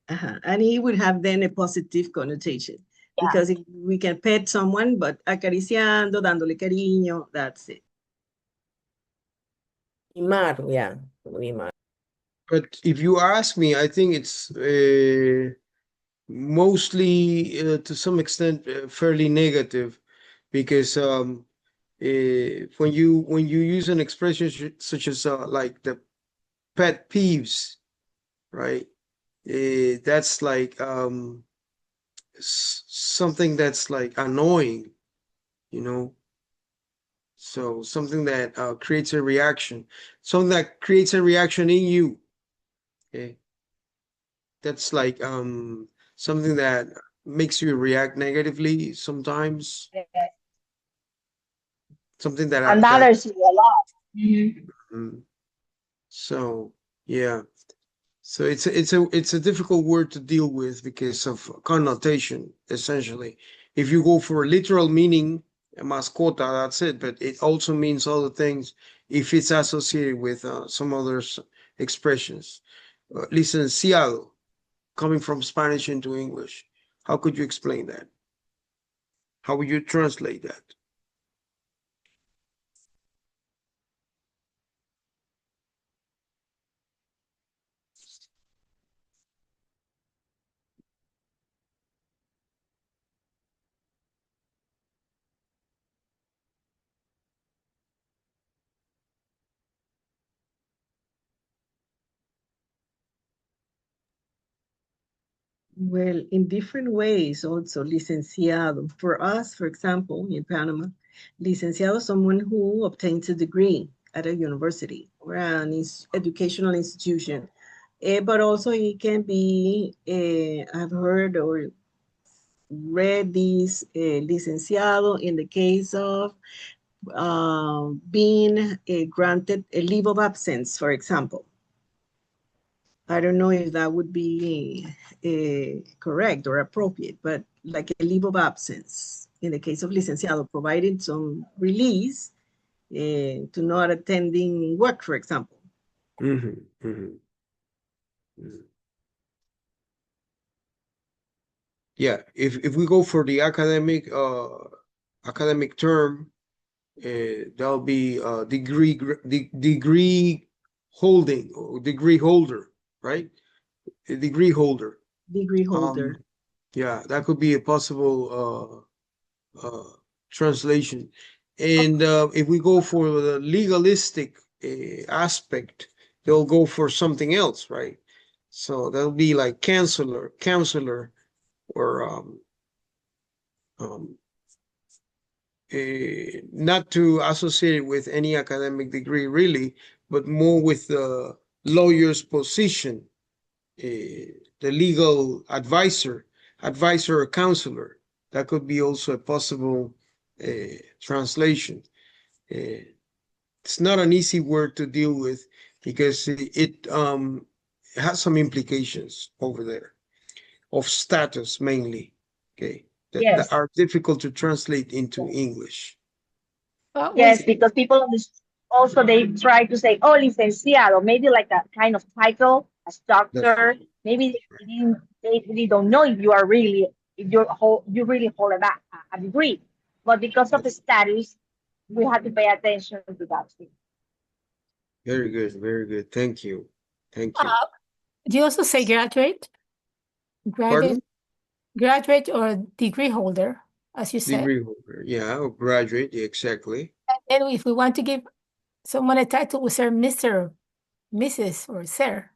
And it would have then a positive connotation. Yeah. Because we can pet someone, but acariciando, dándole cariño, that's it. Mimar, yeah. Mimar. But if you ask me, I think it's mostly, to some extent, fairly negative, because when you use an expression such as like the pet peeves, right? That's like something that's like annoying, you know. So something that creates a reaction, something that creates a reaction in you. Okay, that's like something that makes you react negatively sometimes. Something that bothers you a lot. So yeah, so it's a difficult word to deal with because of connotation. Essentially, if you go for a literal meaning, mascota, that's it. But it also means other things if it's associated with some other expressions. Licenciado, coming from Spanish into English. How could you explain that? How would you translate that? Well, in different ways also, licenciado. For us, for example, in Panama, licenciado is someone who obtains a degree at a university or an educational institution. But also it can be, I've heard or read this licenciado in the case of being granted a leave of absence, for example. I don't know if that would be correct or appropriate, but like a leave of absence in the case of licenciado, providing some release to not attending work, for example. Yeah, if we go for the academic term, that'll be degree holding or degree holder, right? A degree holder. Degree holder. Yeah, that could be a possible translation. And if we go for the legalistic aspect, they'll go for something else, right? So that'll be like counselor, or not to associate it with any academic degree really, but more with the lawyer's position, the legal advisor or counselor. That could be also a possible translation. It's not an easy word to deal with because it has some implications over there of status mainly, okay, that Yes. are difficult to translate into English. Yes, because people also they try to say, "Oh, licenciado," maybe like a kind of title as doctor. Maybe they really don't know if you are really if you really hold a degree, but because of the status, we have to pay attention to that thing. Very good, very good. Thank you, thank you. Do you also say graduate? Pardon? Graduate or degree holder, as you said. Degree holder, yeah, or graduate, yeah, exactly. And if we want to give someone a title, we say Mr., Mrs., or Sir.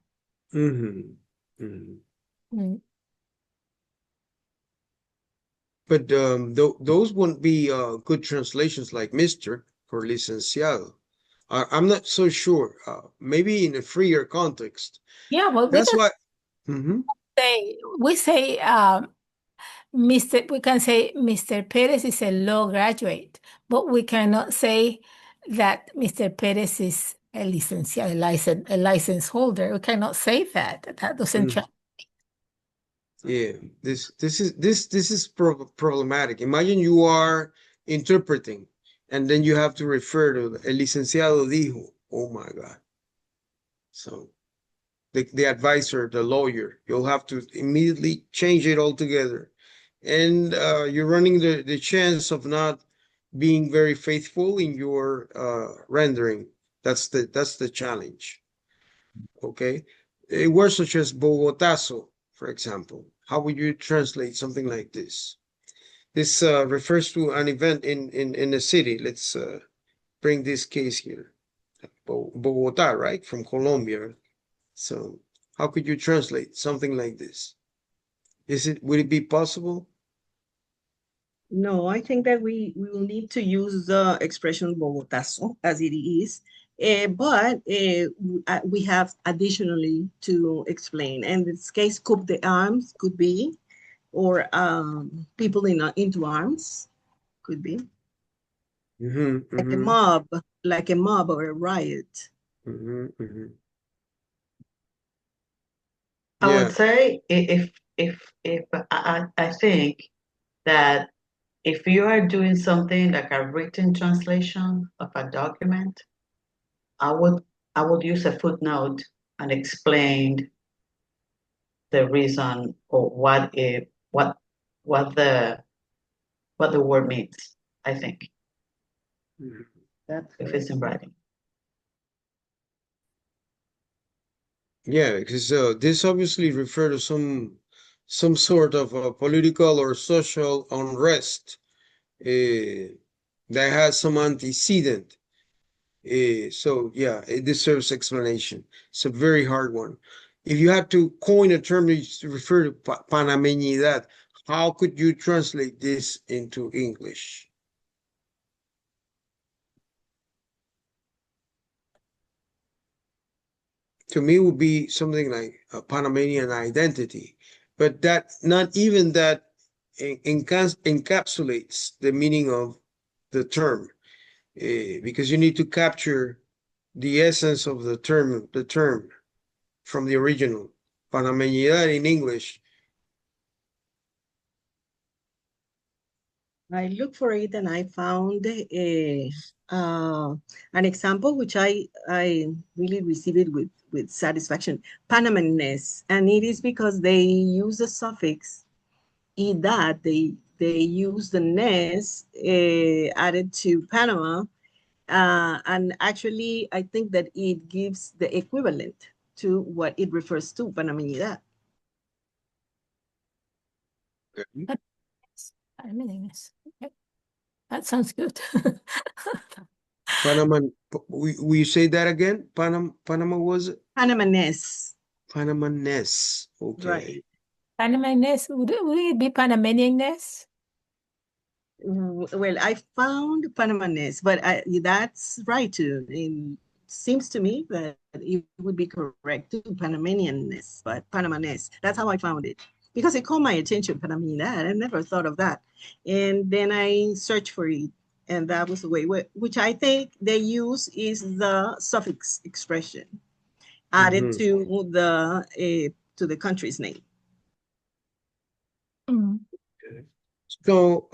But those wouldn't be good translations like Mr. for licenciado. I'm not so sure. Maybe in a freer context. Yeah, well, that's why. We say Mr. We can say Mr. Perez is a law graduate, but we cannot say that Mr. Perez is a licenciado, a license holder. We cannot say that. That doesn't. Yeah, this is problematic. Imagine you are interpreting, and then you have to refer to el licenciado dijo. Oh my God! So the advisor, the lawyer, you'll have to immediately change it altogether, and you're running the chance of not being very faithful in your rendering. That's the challenge. Okay, words such as Bogotazo, for example. How would you translate something like this? This refers to an event in a city. Let's bring this case here. Bogota, right? From Colombia. So how could you translate something like this? Would it be possible? No, I think that we will need to use the expression Bogotazo as it is. But we have additionally to explain. And in this case, coup d'armes could be, or people into arms could be. Like a mob, like a mob or a riot. I would say if I think that if you are doing something like a written translation of a document, I would use a footnote and explain the reason or what the word means, I think. That's if it's in writing. Yeah, because this obviously refer to some sort of political or social unrest that has some antecedent. So yeah, it deserves explanation. It's a very hard one. If you had to coin a term to refer to panameñidad, how could you translate this into English? To me, it would be something like a Panamanian identity, but that not even that encapsulates the meaning of the term, because you need to capture the essence of the term from the original. Panameñidad in English. I looked for it and I found an example which I really received it with satisfaction. Panamanese, and it is because they use the suffix "idad." They use the "nes" added to Panama, and actually I think that it gives the equivalent to what it refers to, Panamanidad. Okay. That sounds good. Panama, will you say that again? Panama was it? Panamanese. Panamanese. Okay. Right. Panamanese, would it be Panamanianness? Well, I found Panamanese, but that's right too. It seems to me that it would be correct to Panamanianness, but Panamanese. That's how I found it because it caught my attention, Panamanian. I never thought of that. And then I searched for it, and that was the way, which I think they use is the suffix expression added to the country's name. So,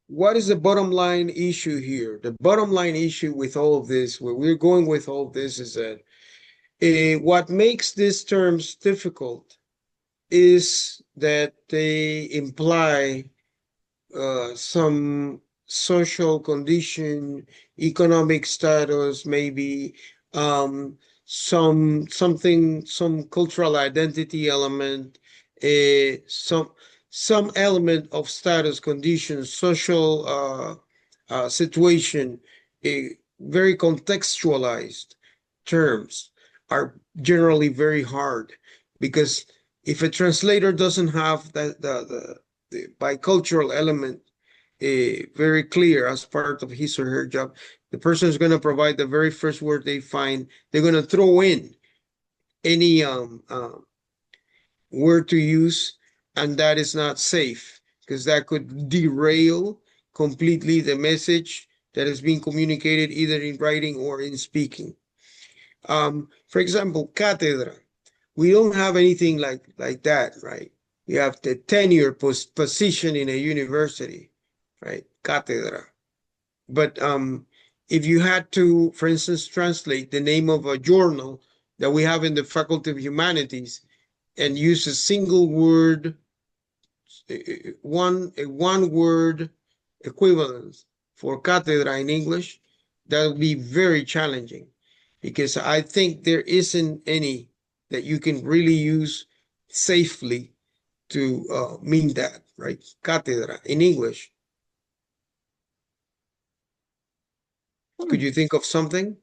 what is the bottom line issue here? The bottom line issue with all of this, where we're going with all of this, is that what makes these terms difficult is that they imply some social condition, economic status, maybe some cultural identity element, some element of status, condition, social situation, very contextualized terms are generally very hard, because if a translator doesn't have the bicultural element very clear as part of his or her job, the person is going to provide the very first word they find. They're going to throw in any word to use, and that is not safe, because that could derail completely the message that is being communicated either in writing or in speaking. For example, cátedra. We don't have anything like that, right? You have the tenure position in a university, right? Cátedra. But if you had to, for instance, translate the name of a journal that we have in the Faculty of Humanities and use a single word, one word equivalence for cátedra in English, that would be very challenging, because I think there isn't any that you can really use safely to mean that, right? Cátedra in English. Could you think of something?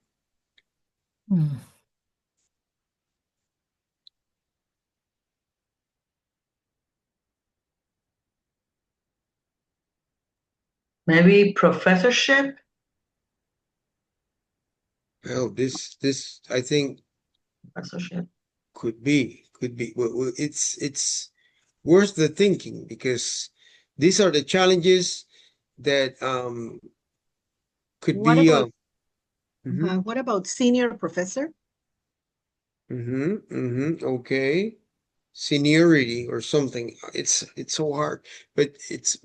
Maybe professorship? Well, this I think Professorship. could be. Well, it's worth the thinking, because these are the challenges that Could What be about mhm, what about senior professor? okay. Seniority or something. It's so hard, but it's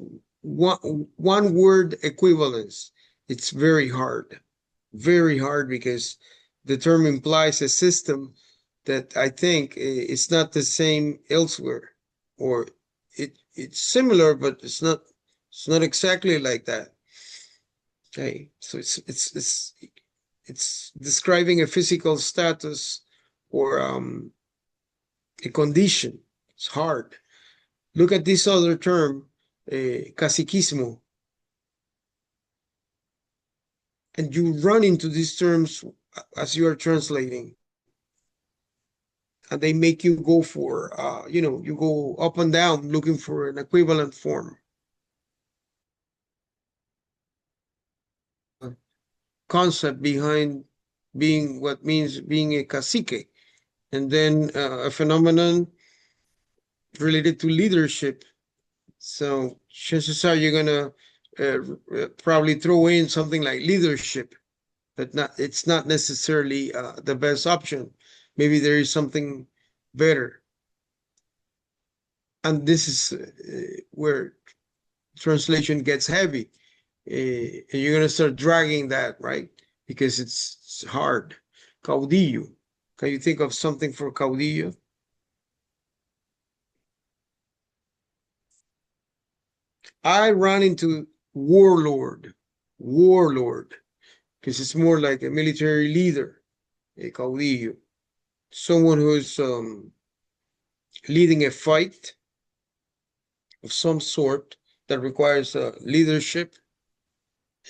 one word equivalence. It's very hard because the term implies a system that I think is not the same elsewhere, or it's similar, but it's not exactly like that. Okay, so it's describing a physical status or a condition. It's hard. Look at this other term, caciquismo, and you run into these terms as you are translating, and they make you go for, you go up and down looking for an equivalent form. Concept behind being what means being a cacique, and then a phenomenon related to leadership. So chances are you're gonna probably throw in something like leadership, but it's not necessarily the best option. Maybe there is something better. And this is where translation gets heavy. And you're going to start dragging that, right? Because it's hard. Caudillo. Can you think of something for caudillo? I run into warlord, because it's more like a military leader, a caudillo, someone who's leading a fight of some sort that requires leadership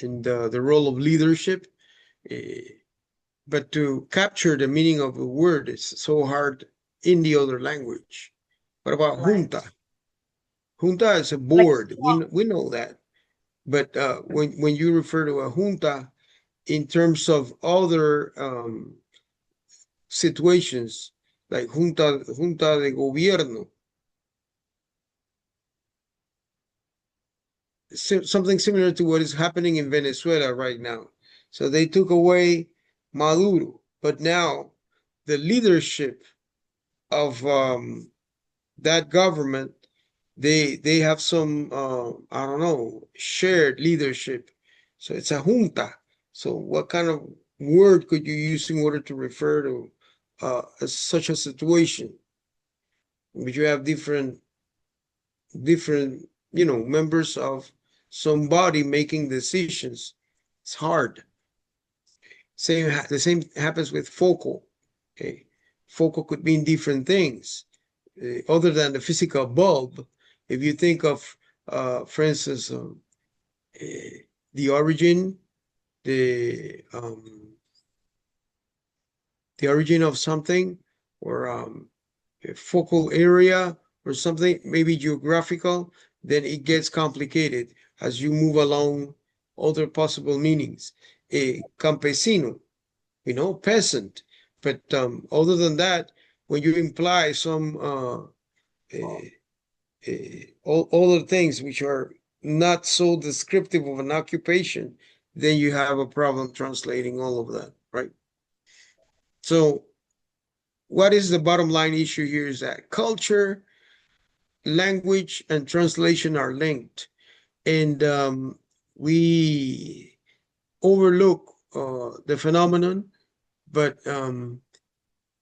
and the role of leadership. But to capture the meaning of a word is so hard in the other language. What about junta? Junta is a board. We know that. But when you refer to a junta in terms of other situations, like junta de gobierno, something similar to what is happening in Venezuela right now. So they took away Maduro, but now the leadership of that government, they have some I don't know, shared leadership. So it's a junta. So what kind of word could you use in order to refer to such a situation? But you have different members of somebody making decisions. It's hard. The same happens with focal. Okay, focal could mean different things other than the physical bulb. If you think of, for instance, the origin, the origin of something, or a focal area or something, maybe geographical, then it gets complicated as you move along other possible meanings. A campesino, peasant. But other than that, when you imply some other things which are not so descriptive of an occupation, then you have a problem translating all of that, right? So what is the bottom line issue here is that culture, language, and translation are linked. And we overlook the phenomenon, but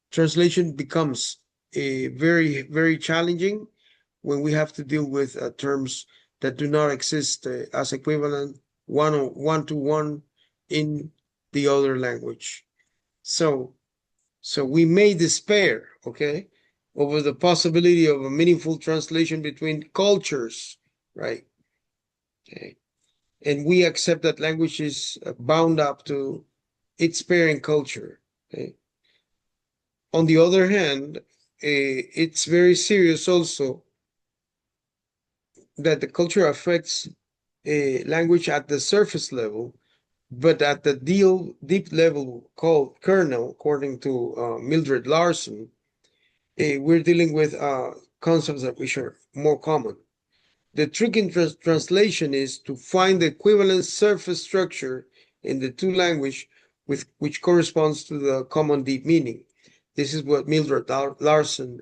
translation becomes very, very challenging when we have to deal with terms that do not exist as equivalent one-to-one in the other language. So we may despair, okay, over the possibility of a meaningful translation between cultures, right? Okay. And we accept that language is bound up to its parent culture. Okay. On the other hand, it's very serious also that the culture affects language at the surface level, but at the deep level called kernel, according to Mildred Larson, we're dealing with concepts that which are more common. The trick in translation is to find the equivalent surface structure in the two language which corresponds to the common deep meaning. This is what Mildred Larson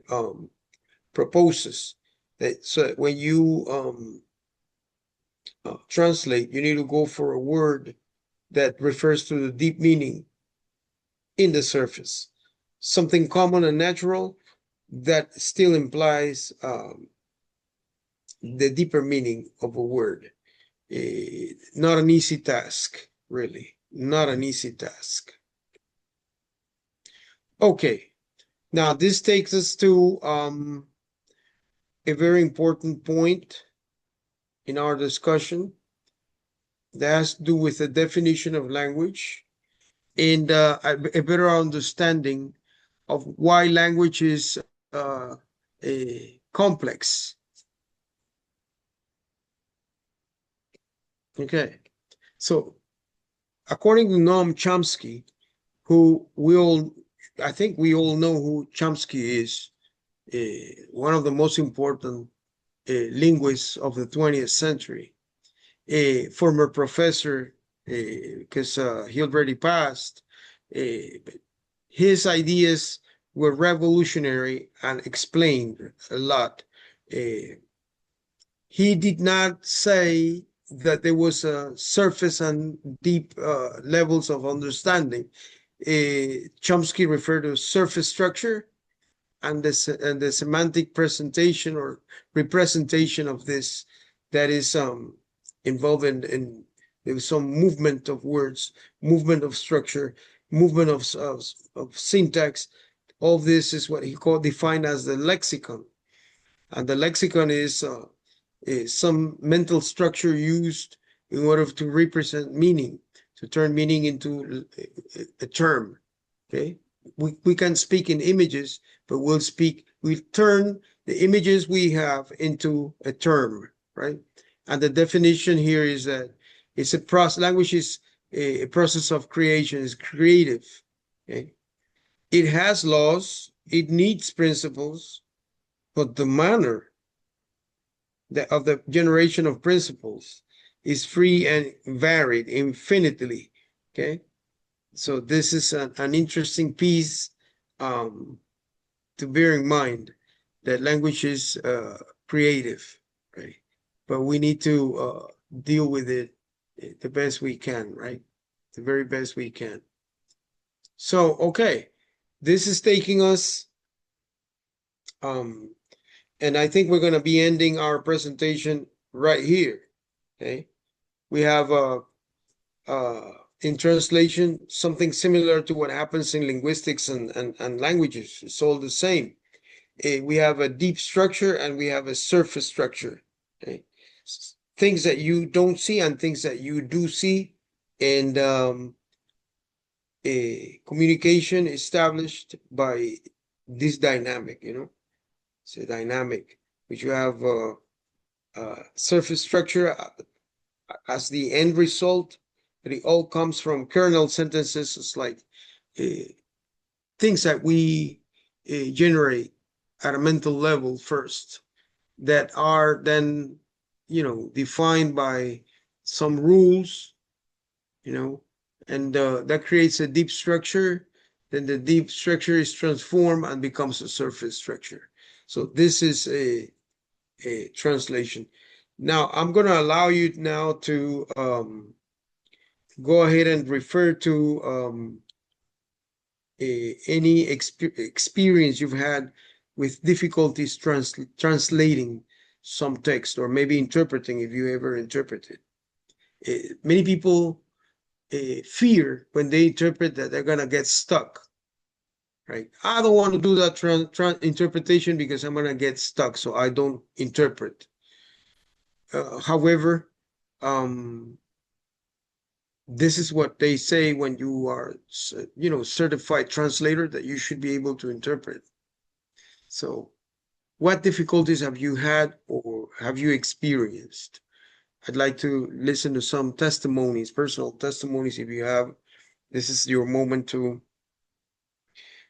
proposes. That so when you translate, you need to go for a word that refers to the deep meaning in the surface. Something common and natural that still implies the deeper meaning of a word. Not an easy task, really. Not an easy task. Okay. Now, this takes us to a very important point in our discussion that has to do with the definition of language and a better understanding of why language is complex. Okay, so according to Noam Chomsky, I think we all know who Chomsky is, one of the most important linguists of the 20th century, a former professor, because he already passed. His ideas were revolutionary and explained a lot. He did not say that there was a surface and deep levels of understanding. Chomsky referred to surface structure and the semantic presentation or representation of this that is involved in some movement of words, movement of structure, movement of syntax. All this is what he defined as the lexicon. And the lexicon is some mental structure used in order to represent meaning, to turn meaning into a term. Okay, we can speak in images, but we turn the images we have into a term, right? And the definition here is that it's a process. Language is a process of creation, is creative. Okay, it has laws, it needs principles, but the manner of the generation of principles is free and varied infinitely. Okay, so this is an interesting piece to bear in mind, that language is creative, right? But we need to deal with it the best we can, right? The very best we can. So, okay, this is taking us and I think we're going to be ending our presentation right here. Okay, we have in translation something similar to what happens in linguistics and languages. It's all the same. We have a deep structure and we have a surface structure. Okay, things that you don't see and things that you do see, and communication established by this dynamic. It's a dynamic, which you have surface structure as the end result, but it all comes from kernel sentences. It's like things that we generate at a mental level first, that are then, defined by some rules, and that creates a deep structure. Then the deep structure is transformed and becomes a surface structure. So this is a translation. Now, I'm going to allow you now to go ahead and refer to any experience you've had with difficulties translating some text, or maybe interpreting, if you ever interpreted. Many people fear when they interpret that they're going to get stuck. Right? I don't want to do that interpretation because I'm going to get stuck, so I don't interpret. However, this is what they say when you are, certified translator, that you should be able to interpret. So, what difficulties have you had or have you experienced? I'd like to listen to some testimonies, personal testimonies, if you have. This is your moment to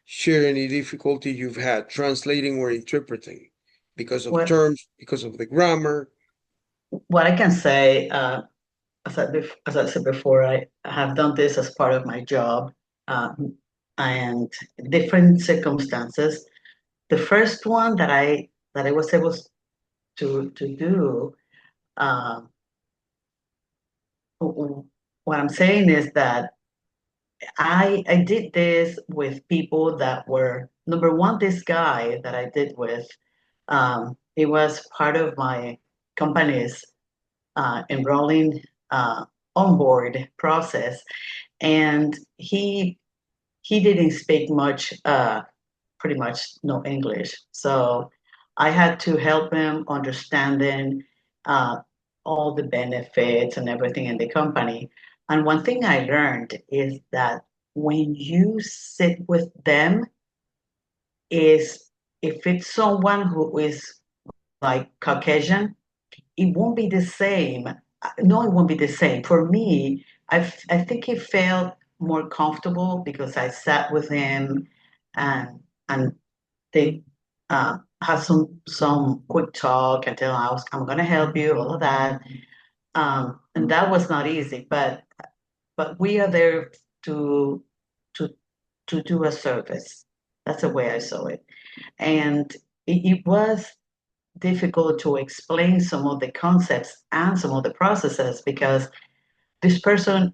share any difficulty you've had translating or interpreting because of terms, because of the grammar. What I can say, as I said before, I have done this as part of my job, and different circumstances. The first one that I was able to do, what I'm saying is that I did this with people that were, number one, this guy that I did with, he was part of my company's enrolling onboard process, and he didn't speak much, pretty much no English. So I had to help him understanding all the benefits and everything in the company. And one thing I learned is that when you sit with them, is if it's someone who is like Caucasian, it won't be the same. No, it won't be the same. For me, I think he felt more comfortable because I sat with him and they had some quick talk and tell him I'm gonna help you, all of that. And that was not easy, but we are there to to to do a service. That's the way I saw it. And it was difficult to explain some of the concepts and some of the processes because this person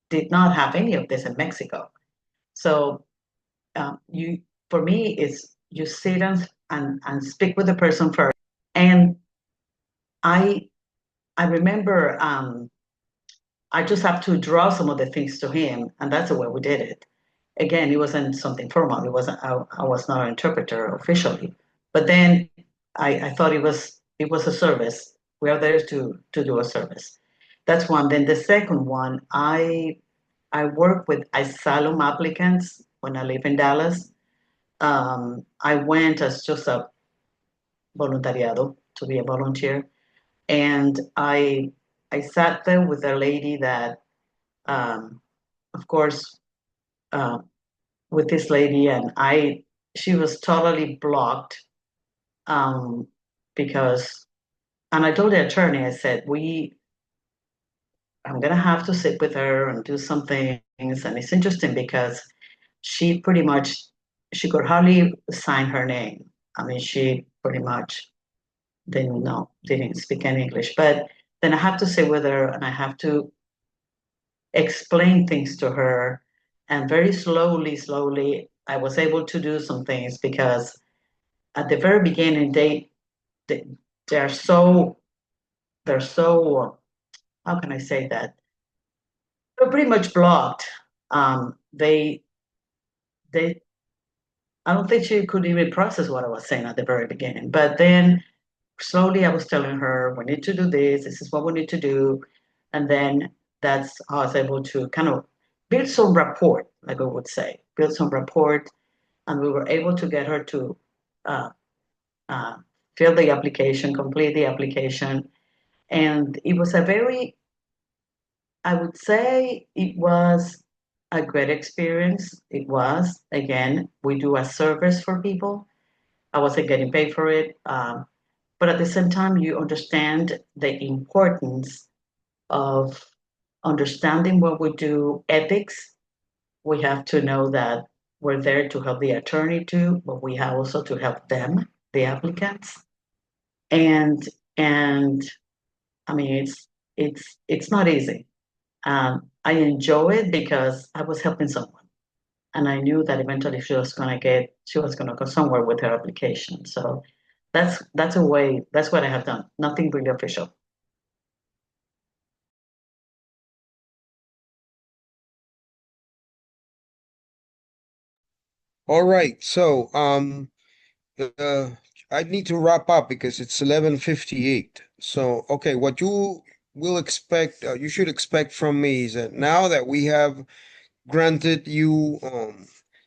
did not have any of this in Mexico. So you, for me, is you sit and speak with the person first. And I remember I just have to draw some of the things to him, and that's the way we did it. Again, it wasn't something formal. It wasn't. I was not an interpreter officially, but then I thought it was a service. We are there to do a service. That's one. Then the second one, I work with asylum applicants when I live in Dallas. I went as just a voluntariado to be a volunteer, and I sat there with a lady that, of course, uh, with this lady, and she was totally blocked, because, and I told the attorney, I said, I'm gonna have to sit with her and do some things, and it's interesting because she pretty much, she could hardly sign her name. I mean, she pretty much didn't speak any English, but then I have to sit with her and I have to explain things to her, and very slowly, I was able to do some things because at the very beginning, they're so, how can I say that? They're pretty much blocked. They, I don't think she could even process what I was saying at the very beginning. But then slowly I was telling her, we need to do this, this is what we need to do. And then that's how I was able to kind of build some rapport, like I would say, build some rapport. And we were able to get her to uh, fill the application, complete the application. And it was a very, I would say it was a great experience. It was, again, we do a service for people. I wasn't getting paid for it. But at the same time, you understand the importance of understanding what we do, ethics. We have to know that we're there to help the attorney too, but we have also to help them, the applicants. And I mean, it's not easy. I enjoy it because I was helping someone, and I knew that eventually she was gonna go somewhere with her application. So that's a way. That's what I have done. Nothing really official. All right. So, uh, I need to wrap up because it's 11:58. So, okay, what you will expect, you should expect from me is that now that we have granted you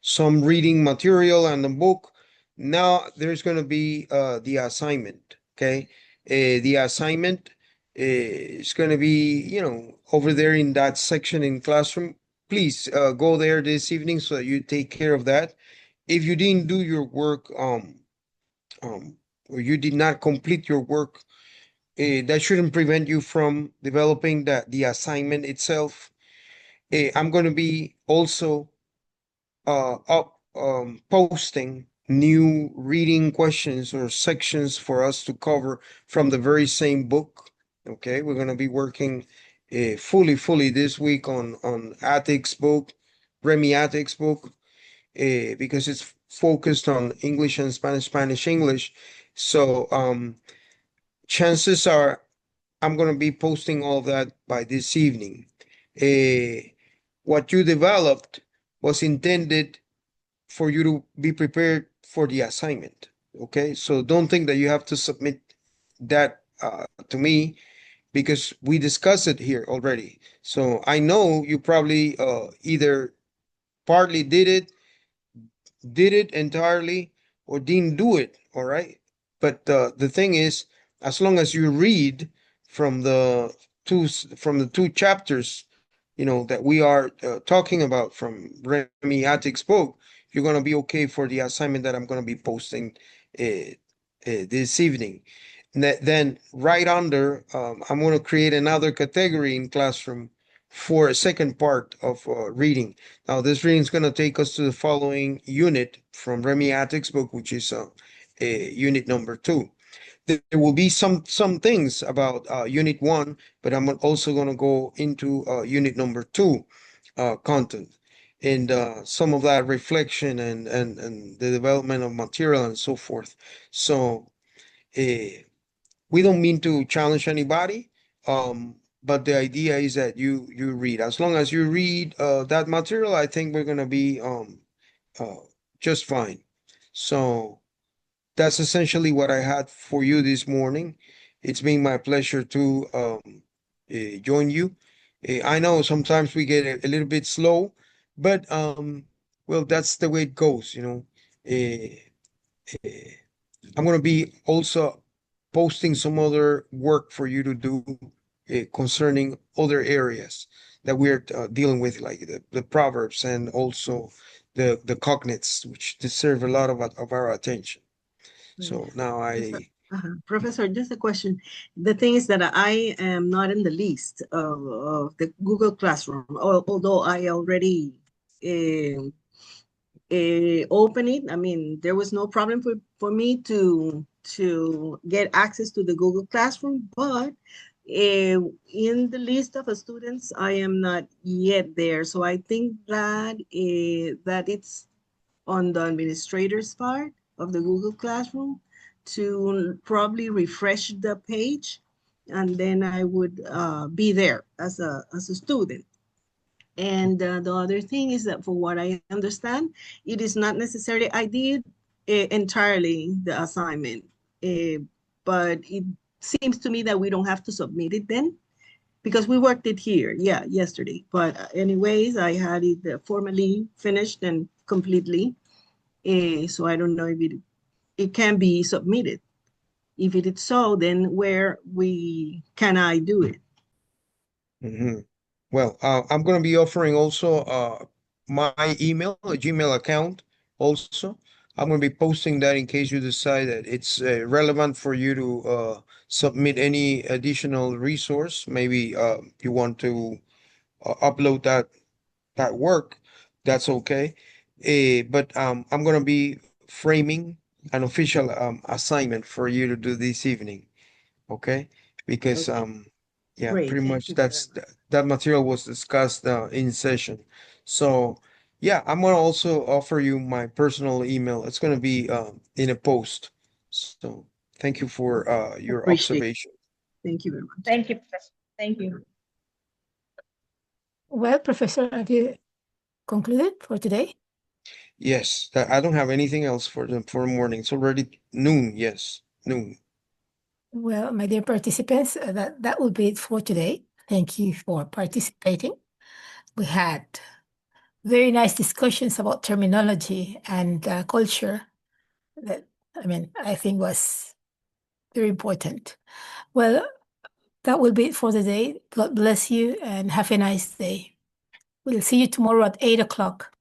some reading material and the book, now there's going to be the assignment. Okay, the assignment is going to be, over there in that section in classroom. Please go there this evening so that you take care of that. If you didn't do your work, um, or you did not complete your work, that shouldn't prevent you from developing the assignment itself. I'm going to be also posting new reading questions or sections for us to cover from the very same book. Okay, we're going to be working fully this week on Attic's book, Remy Attic's book, because it's focused on English and Spanish, English. So chances are I'm going to be posting all that by this evening. What you developed was intended for you to be prepared for the assignment. Okay, so don't think that you have to submit that to me because we discussed it here already. So I know you probably either partly did it entirely, or didn't do it. All right, but the thing is, as long as you read from the two chapters, that we are talking about from Remy Attic's book, you're going to be okay for the assignment that I'm going to be posting this evening. Then right under, I'm going to create another category in Classroom for a second part of reading. Now, this reading is going to take us to the following unit from Remy Attic's book, which is unit number 2. There will be some things about unit 1, but I'm also going to go into unit number 2 content, and some of that reflection and the development of material and so forth. So we don't mean to challenge anybody, but the idea is that you read. As long as you read that material, I think we're going to be just fine. So that's essentially what I had for you this morning. It's been my pleasure to join you. I know sometimes we get a little bit slow, but well, that's the way it goes, I'm going to be also posting some other work for you to do concerning other areas that we're dealing with, like the proverbs and also the cognates, which deserve a lot of our attention. So now Professor, just a question. The thing is that I am not in the list of the Google Classroom, although I already open it. I mean, there was no problem for me to get access to the Google Classroom, but in the list of students, I am not yet there. So I think that that it's on the administrator's part of the Google Classroom to probably refresh the page, and then I would be there as a student. And the other thing is that, for what I understand, it is not necessarily, I did entirely the assignment, but it seems to me that we don't have to submit it then, because we worked it here, yesterday. But anyways, I had it formally finished and completely. So I don't know if it can be submitted. If it is so, then where can I do it? Mhm. Well, I'm going to be offering also my email, a Gmail account also. I'm going to be posting that in case you decide that it's relevant for you to submit any additional resource. Maybe you want to upload that work. That's okay. But I'm going to be framing an official assignment for you to do this evening. Okay? Because Okay. yeah, Great. pretty Thank much you very much. that material was discussed in session. So yeah, I'm gonna also offer you my personal email. It's gonna be in a post. So thank you for your Appreciate it. observation. Thank you very much. Thank you, Professor. Thank you. Well, Professor, have you concluded for today? Yes, I don't have anything else for the morning. It's already noon. Yes, noon. Well, my dear participants, that will be it for today. Thank you for participating. We had very nice discussions about terminology and culture that, I think was very important. Well, that will be it for the day. God bless you and have a nice day. We'll see you tomorrow at 8 o'clock.